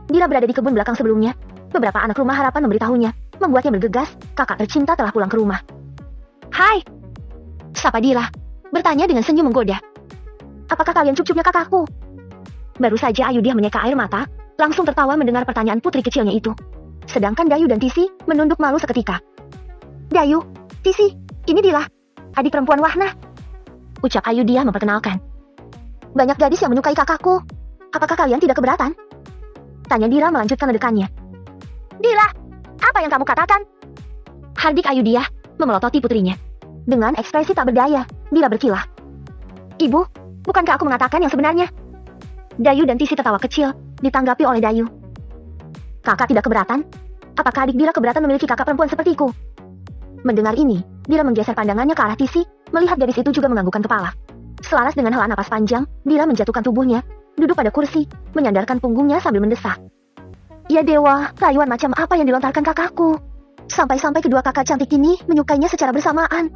Dira berada di kebun belakang sebelumnya. Beberapa anak rumah harapan memberitahunya, membuatnya bergegas, kakak tercinta telah pulang ke rumah. Hai! Sapa Dira, bertanya dengan senyum menggoda. Apakah kalian cucunya kakakku? Baru saja Ayudhya menyeka air mata, langsung tertawa mendengar pertanyaan putri kecilnya itu. Sedangkan Dayu dan Tisi menunduk malu seketika. Dayu, Tisi, ini Dira, adik perempuan Wahna. Ucap Ayudhya memperkenalkan. Banyak gadis yang menyukai kakakku. Apakah kalian tidak keberatan? Tanya Dira melanjutkan ledekannya. Dira, apa yang kamu katakan? Hardik Ayudhya memelototi putrinya. Dengan ekspresi tak berdaya, Dira berkilah. Ibu, bukankah aku mengatakan yang sebenarnya? Dayu dan Tisi tertawa kecil, ditanggapi oleh Dayu. Kakak tidak keberatan? Apakah adik Dira keberatan memiliki kakak perempuan sepertiku? Mendengar ini, Dira menggeser pandangannya ke arah Tisi, melihat gadis itu juga menganggukkan kepala. Selaras dengan hela napas panjang, Dira menjatuhkan tubuhnya, duduk pada kursi, menyandarkan punggungnya sambil mendesah. Ya dewa, rayuan macam apa yang dilontarkan kakakku? Sampai-sampai kedua kakak cantik ini menyukainya secara bersamaan.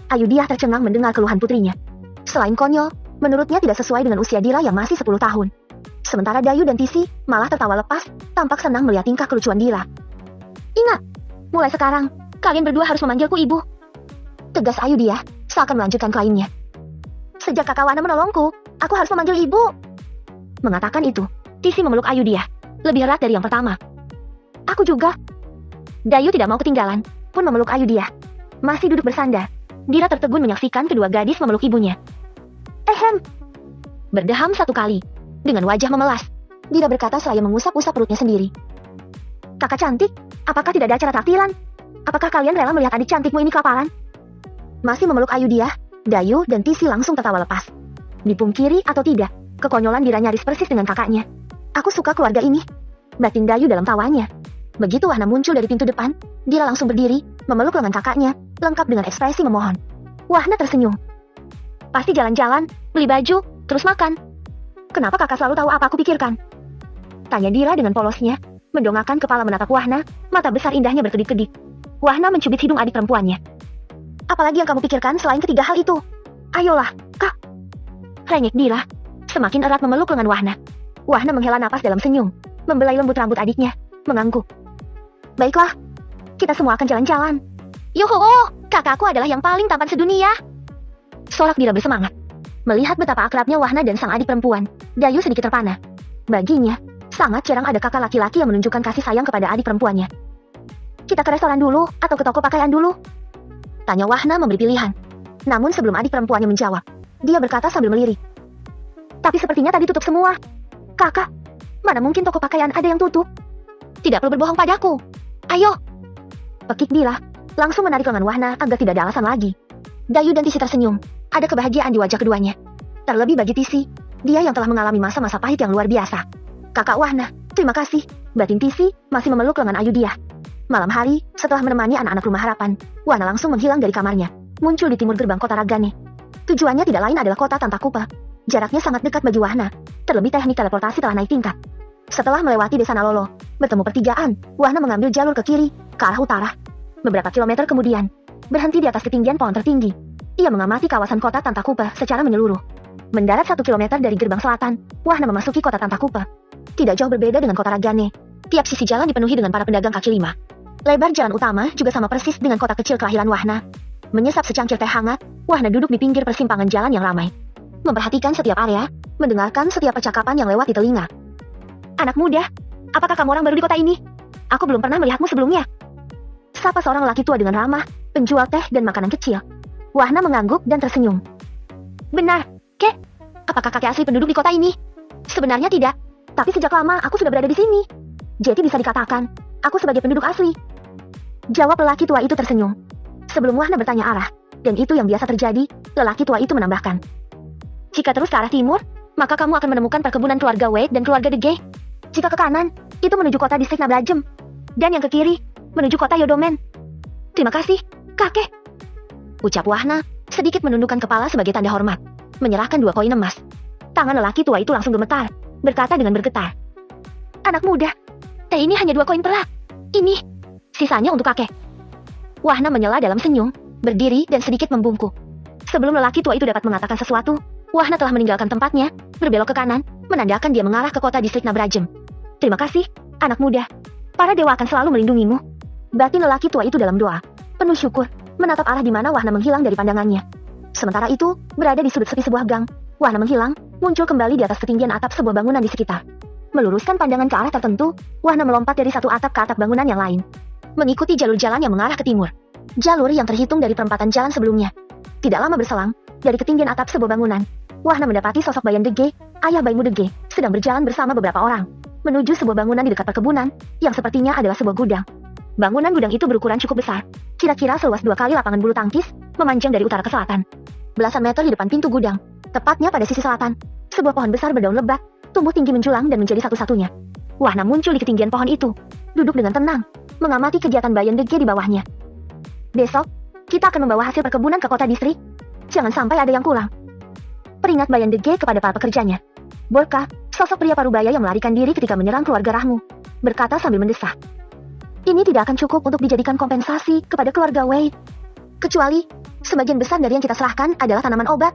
Ayudhya tercengang mendengar keluhan putrinya. Selain konyol, menurutnya tidak sesuai dengan usia Dira yang masih 10 tahun. Sementara Dayu dan Tisi malah tertawa lepas, tampak senang melihat tingkah kelucuan Dira. Ingat, mulai sekarang, kalian berdua harus memanggilku ibu. Tegas Ayudhya, seakan melanjutkan klaimnya. Sejak kakak Wahna menolongku, aku harus memanggil ibu. Mengatakan itu, Tisi memeluk Ayudhya, lebih erat dari yang pertama. Aku juga. Dayu tidak mau ketinggalan, pun memeluk Ayudhya. Masih duduk bersandar, Dira tertegun menyaksikan kedua gadis memeluk ibunya. Ehem. Berdeham satu kali, dengan wajah memelas, Dira berkata seraya mengusap-usap perutnya sendiri. Kakak cantik, apakah tidak ada acara taktilan? Apakah kalian rela melihat adik cantikmu ini kelaparan? Masih memeluk Ayudhya, Dayu dan Tisi langsung tertawa lepas. Dipungkiri atau tidak, kekonyolan Dira nyaris persis dengan kakaknya. Aku suka keluarga ini, batin Dayu dalam tawanya. Begitu Wahna muncul dari pintu depan, Dira langsung berdiri, memeluk lengan kakaknya, lengkap dengan ekspresi memohon. Wahna tersenyum. Pasti jalan-jalan, beli baju, terus makan. Kenapa kakak selalu tahu apa aku pikirkan? Tanya Dira dengan polosnya, mendongakkan kepala menatap Wahna, mata besar indahnya berkedip-kedip. Wahna mencubit hidung adik perempuannya. Apalagi yang kamu pikirkan selain ketiga hal itu? Ayolah, kak. Rengek Dira, semakin erat memeluk lengan Wahna. Wahna menghela napas dalam senyum, membelai lembut rambut adiknya, mengangguk. Baiklah, kita semua akan jalan-jalan. Yoho, kakakku adalah yang paling tampan sedunia. Sorak Dira bersemangat. Melihat betapa akrabnya Wahna dan sang adik perempuan, Dayu sedikit terpana. Baginya, sangat jarang ada kakak laki-laki yang menunjukkan kasih sayang kepada adik perempuannya. Kita ke restoran dulu, atau ke toko pakaian dulu? Tanya Wahna memberi pilihan. Namun sebelum adik perempuannya menjawab, dia berkata sambil melirik. Tapi sepertinya tadi tutup semua. Kakak, mana mungkin toko pakaian ada yang tutup? Tidak perlu berbohong padaku. Ayo. Pekik Dira, langsung menarik lengan Wahna agar tidak ada alasan lagi. Dayu dan Tisi tersenyum. Ada kebahagiaan di wajah keduanya. Terlebih bagi Tisi, dia yang telah mengalami masa-masa pahit yang luar biasa. Kakak Wahna, terima kasih. Batin Tisi masih memeluk lengan Ayudhya. Malam hari, setelah menemani anak-anak rumah harapan, Wahna langsung menghilang dari kamarnya, muncul di timur gerbang kota Ragane. Tujuannya tidak lain adalah kota Tantakupa. Jaraknya sangat dekat bagi Wahna, terlebih teknik teleportasi telah naik tingkat. Setelah melewati desa Nalolo, bertemu pertigaan, Wahna mengambil jalur ke kiri, ke arah utara. Beberapa kilometer kemudian, berhenti di atas ketinggian pohon tertinggi. Ia mengamati kawasan kota Tantakupa secara menyeluruh. Mendarat 1 kilometer dari gerbang selatan, Wahna memasuki kota Tantakupa. Tidak jauh berbeda dengan kota Ragane. Tiap sisi jalan dipenuhi dengan para pedagang kaki lima. Lebar jalan utama juga sama persis dengan kota kecil kelahiran Wahna. Menyesap secangkir teh hangat, Wahna duduk di pinggir persimpangan jalan yang ramai. Memperhatikan setiap area, mendengarkan setiap percakapan yang lewat di telinga. Anak muda, apakah kamu orang baru di kota ini? Aku belum pernah melihatmu sebelumnya. Sapa seorang lelaki tua dengan ramah, penjual teh dan makanan kecil. Wahna mengangguk dan tersenyum. Benar, Kek. Apakah kakek asli penduduk di kota ini? Sebenarnya tidak, tapi sejak lama aku sudah berada di sini. Jadi bisa dikatakan, aku sebagai penduduk asli. Jawab lelaki tua itu tersenyum. Sebelum Wahna bertanya arah, dan itu yang biasa terjadi, lelaki tua itu menambahkan. Jika terus ke arah timur, maka kamu akan menemukan perkebunan keluarga Wade dan keluarga Dege. Jika ke kanan, itu menuju kota distrik Nabrajem. Dan yang ke kiri, menuju kota Yodomen. Terima kasih, kakek. Ucap Wahna, sedikit menundukkan kepala sebagai tanda hormat. Menyerahkan 2 koin emas. Tangan lelaki tua itu langsung gemetar. Berkata dengan bergetar. Anak muda, ini hanya 2 koin perak. Ini, sisanya untuk kakek. Wahna menyela dalam senyum, berdiri dan sedikit membungkuk. Sebelum lelaki tua itu dapat mengatakan sesuatu, Wahna telah meninggalkan tempatnya, berbelok ke kanan, menandakan dia mengarah ke kota distrik Nabrajem. Terima kasih, anak muda. Para dewa akan selalu melindungimu. Batin lelaki tua itu dalam doa. Penuh syukur, menatap arah di mana Wahna menghilang dari pandangannya. Sementara itu, berada di sudut sepi sebuah gang, Wahna menghilang, muncul kembali di atas ketinggian atap sebuah bangunan di sekitar. Meluruskan pandangan ke arah tertentu, Wahna melompat dari satu atap ke atap bangunan yang lain. Mengikuti jalur jalan yang mengarah ke timur. Jalur yang terhitung dari perempatan jalan sebelumnya. Tidak lama berselang, dari ketinggian atap sebuah bangunan, Wahna mendapati sosok Bayan Dege, ayah bayimu Dege, sedang berjalan bersama beberapa orang, menuju sebuah bangunan di dekat perkebunan, yang sepertinya adalah sebuah gudang. Bangunan gudang itu berukuran cukup besar, kira-kira seluas 2 kali lapangan bulu tangkis, memanjang dari utara ke selatan. Belasan meter di depan pintu gudang, tepatnya pada sisi selatan, sebuah pohon besar berdaun lebat, tumbuh tinggi menjulang dan menjadi satu-satunya. Wahna muncul di ketinggian pohon itu, duduk dengan tenang, mengamati kegiatan Bayan Dege di bawahnya. Besok, kita akan membawa hasil perkebunan ke kota distrik. Jangan sampai ada yang kurang. Peringat Bayan Dege kepada para pekerjanya. Borka, sosok pria parubaya yang melarikan diri ketika menyerang keluarga Rahmu, berkata sambil mendesah. Ini tidak akan cukup untuk dijadikan kompensasi kepada keluarga Wei. Kecuali, sebagian besar dari yang kita serahkan adalah tanaman obat.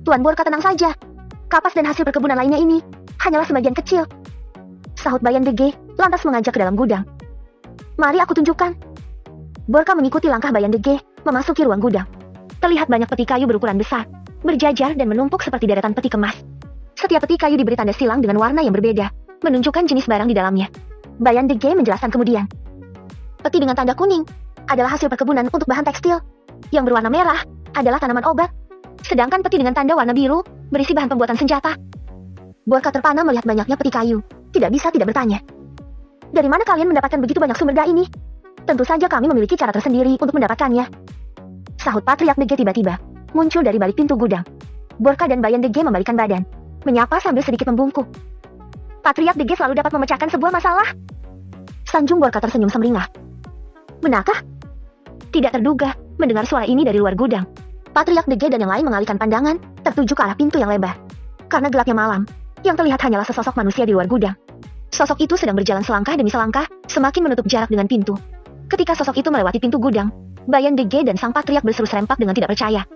Tuan Borka tenang saja. Kapas dan hasil perkebunan lainnya ini hanyalah sebagian kecil. Sahut Bayan Dege, lantas mengajak ke dalam gudang. Mari aku tunjukkan. Borka mengikuti langkah Bayan Dege, memasuki ruang gudang. Terlihat banyak peti kayu berukuran besar, berjajar dan menumpuk seperti deretan peti kemas. Setiap peti kayu diberi tanda silang dengan warna yang berbeda, menunjukkan jenis barang di dalamnya. Bayan Dege menjelaskan kemudian. Peti dengan tanda kuning adalah hasil perkebunan untuk bahan tekstil. Yang berwarna merah adalah tanaman obat. Sedangkan peti dengan tanda warna biru berisi bahan pembuatan senjata. Borka terpana melihat banyaknya peti kayu, tidak bisa tidak bertanya. Dari mana kalian mendapatkan begitu banyak sumber daya ini? Tentu saja kami memiliki cara tersendiri untuk mendapatkannya. Sahut Patriark Dege tiba-tiba, muncul dari balik pintu gudang. Borka dan Bayan Dege membalikkan badan, menyapa sambil sedikit membungkuk. Patriark Dege selalu dapat memecahkan sebuah masalah. Sanjung Borka tersenyum semringah. Benarkah? Tidak terduga, mendengar suara ini dari luar gudang. Patriark Dege dan yang lain mengalihkan pandangan, tertuju ke arah pintu yang lebar. Karena gelapnya malam, yang terlihat hanyalah sesosok manusia di luar gudang. Sosok itu sedang berjalan selangkah demi selangkah, semakin menutup jarak dengan pintu. Ketika sosok itu melewati pintu gudang, Bayan Dege dan sang patriark berseru serempak dengan tidak percaya.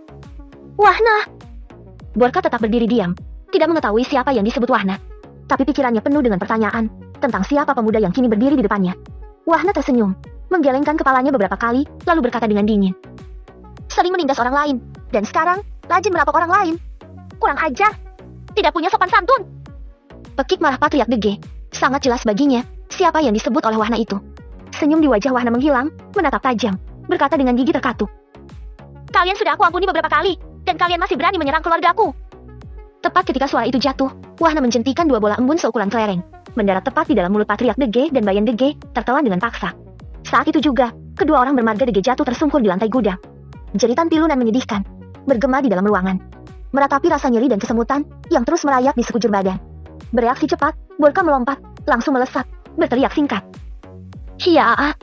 Wahna! Borka tetap berdiri diam, tidak mengetahui siapa yang disebut Wahna. Tapi pikirannya penuh dengan pertanyaan, tentang siapa pemuda yang kini berdiri di depannya. Wahna tersenyum, menggelengkan kepalanya beberapa kali, lalu berkata dengan dingin. Sering menindas orang lain, dan sekarang, rajin merampok orang lain. Kurang ajar, tidak punya sopan santun. Pekik marah Patriark Dege, sangat jelas baginya, siapa yang disebut oleh Wahna itu. Senyum di wajah Wahna menghilang, menatap tajam, berkata dengan gigi terkatuk. Kalian sudah aku ampuni beberapa kali, dan kalian masih berani menyerang keluargaku. Tepat ketika suara itu jatuh, Wahna menjentikan 2 bola embun seukuran kelereng, mendarat tepat di dalam mulut Patriark Dege dan Bayan Dege, tertelan dengan paksa. Saat itu juga, kedua orang bermarga Dege jatuh tersungkur di lantai gudang. Jeritan pilu dan menyedihkan, bergema di dalam ruangan. Meratapi rasa nyeri dan kesemutan, yang terus merayap di sekujur badan. Bereaksi cepat, Borka melompat, langsung melesat, berteriak singkat. Hiyaa!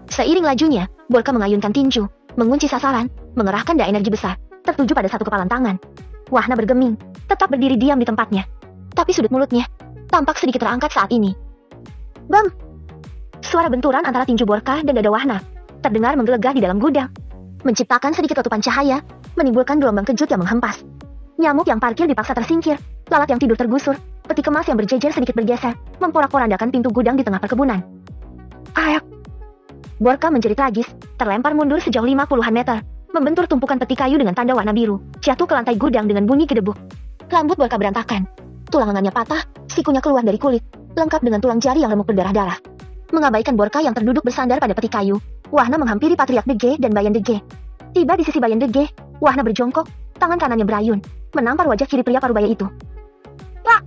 Seiring lajunya, Borka mengayunkan tinju, mengunci sasaran, mengerahkan daya energi besar, tertuju pada satu kepalan tangan. Wahna bergeming, tetap berdiri diam di tempatnya. Tapi sudut mulutnya, tampak sedikit terangkat saat ini. Bam! Suara benturan antara tinju Borka dan dada Wahna, terdengar menggelegar di dalam gudang. Menciptakan sedikit letupan cahaya, menimbulkan gelombang kejut yang menghempas. Nyamuk yang parkir dipaksa tersingkir, lalat yang tidur tergusur, peti kemas yang berjejer sedikit bergeser, memporak-porandakan pintu gudang di tengah perkebunan. Ayak! Borka menjerit tragis, terlempar mundur sejauh 50-an meter, membentur tumpukan peti kayu dengan tanda warna biru, jatuh ke lantai gudang dengan bunyi gedebuk. Rambut Borka berantakan, tulang lengannya patah, sikunya keluar dari kulit, lengkap dengan tulang jari yang remuk berdarah-darah. Mengabaikan Borka yang terduduk bersandar pada peti kayu, Wahna menghampiri Patriark Dege dan Bayan Dege. Tiba di sisi Bayan Dege, Wahna berjongkok, tangan kanannya berayun, menampar wajah kiri pria parubaya itu. Pak!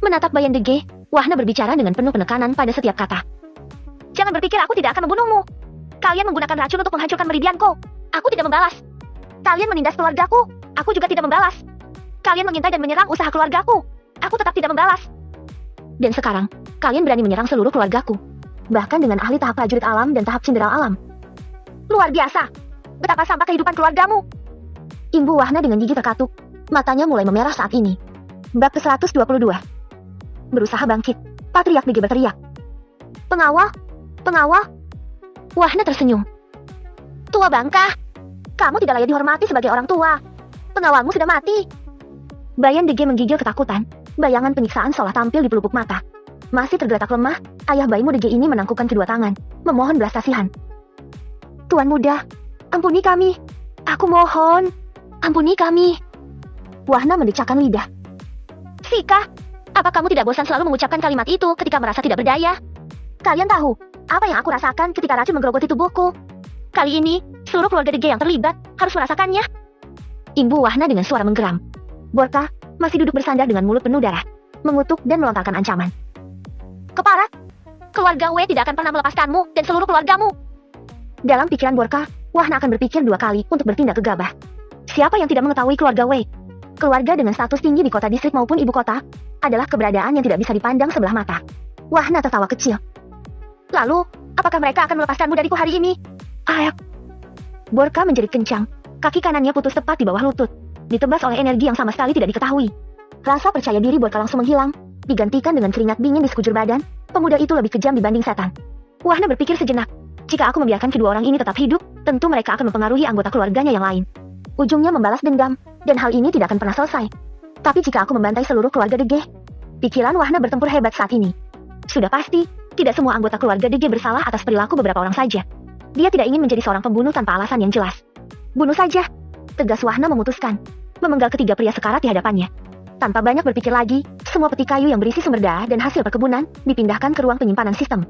Menatap Bayan Dege, Wahna berbicara dengan penuh penekanan pada setiap kata. Jangan berpikir aku tidak akan membunuhmu. Kalian menggunakan racun untuk menghancurkan Meridianku. Aku tidak membalas. Kalian menindas keluargaku. Aku juga tidak membalas. Kalian mengintai dan menyerang usaha keluargaku. Aku tetap tidak membalas. Dan sekarang, kalian berani menyerang seluruh keluargaku. Bahkan dengan ahli tahap prajurit alam dan tahap jenderal alam. Luar biasa. Betapa sampah kehidupan keluargamu. Imbu Wahna dengan gigi terkatuk. Matanya mulai memerah saat ini. Bab ke-122. Berusaha bangkit. Patriark DG berteriak. Pengawal? Pengawal? Wahna tersenyum. Tua bangka. Kamu tidak layak dihormati sebagai orang tua. Pengawalmu sudah mati. Bayan DG menggigil ketakutan. Bayangan penyiksaan seolah tampil di pelupuk mata. Masih tergeletak lemah, ayah bayimu DG ini menangkupkan kedua tangan, memohon belas kasihan. Tuan muda, ampuni kami. Aku mohon. Ampuni kami. Wahna mendecakkan lidah. Sika, apa kamu tidak bosan selalu mengucapkan kalimat itu ketika merasa tidak berdaya? Kalian tahu, apa yang aku rasakan ketika racun menggerogoti tubuhku? Kali ini, seluruh keluarga DG yang terlibat harus merasakannya. Imbu Wahna dengan suara menggeram. Borka masih duduk bersandar dengan mulut penuh darah, mengutuk dan melontarkan ancaman. Keparat, keluarga W tidak akan pernah melepaskanmu dan seluruh keluargamu. Dalam pikiran Borka, Wahna akan berpikir dua kali untuk bertindak gegabah. Siapa yang tidak mengetahui keluarga W? Keluarga dengan status tinggi di kota distrik maupun ibu kota adalah keberadaan yang tidak bisa dipandang sebelah mata. Wahna tertawa kecil. Lalu, apakah mereka akan melepaskanmu dariku hari ini? Ayak. Borka menjerit kencang. Kaki kanannya putus tepat di bawah lutut. Ditebas oleh energi yang sama sekali tidak diketahui. Rasa percaya diri Borka langsung menghilang. Digantikan dengan keringat dingin di sekujur badan. Pemuda itu lebih kejam dibanding setan. Wahna berpikir sejenak. Jika aku membiarkan kedua orang ini tetap hidup, tentu mereka akan mempengaruhi anggota keluarganya yang lain. Ujungnya membalas dendam, dan hal ini tidak akan pernah selesai. Tapi jika aku membantai seluruh keluarga DG, pikiran Wahna bertempur hebat saat ini. Sudah pasti, tidak semua anggota keluarga DG bersalah atas perilaku beberapa orang saja. Dia tidak ingin menjadi seorang pembunuh tanpa alasan yang jelas. Bunuh saja, tegas Wahna memutuskan, memenggal ketiga pria sekarat di hadapannya. Tanpa banyak berpikir lagi, semua peti kayu yang berisi sumber daya dan hasil perkebunan dipindahkan ke ruang penyimpanan sistem.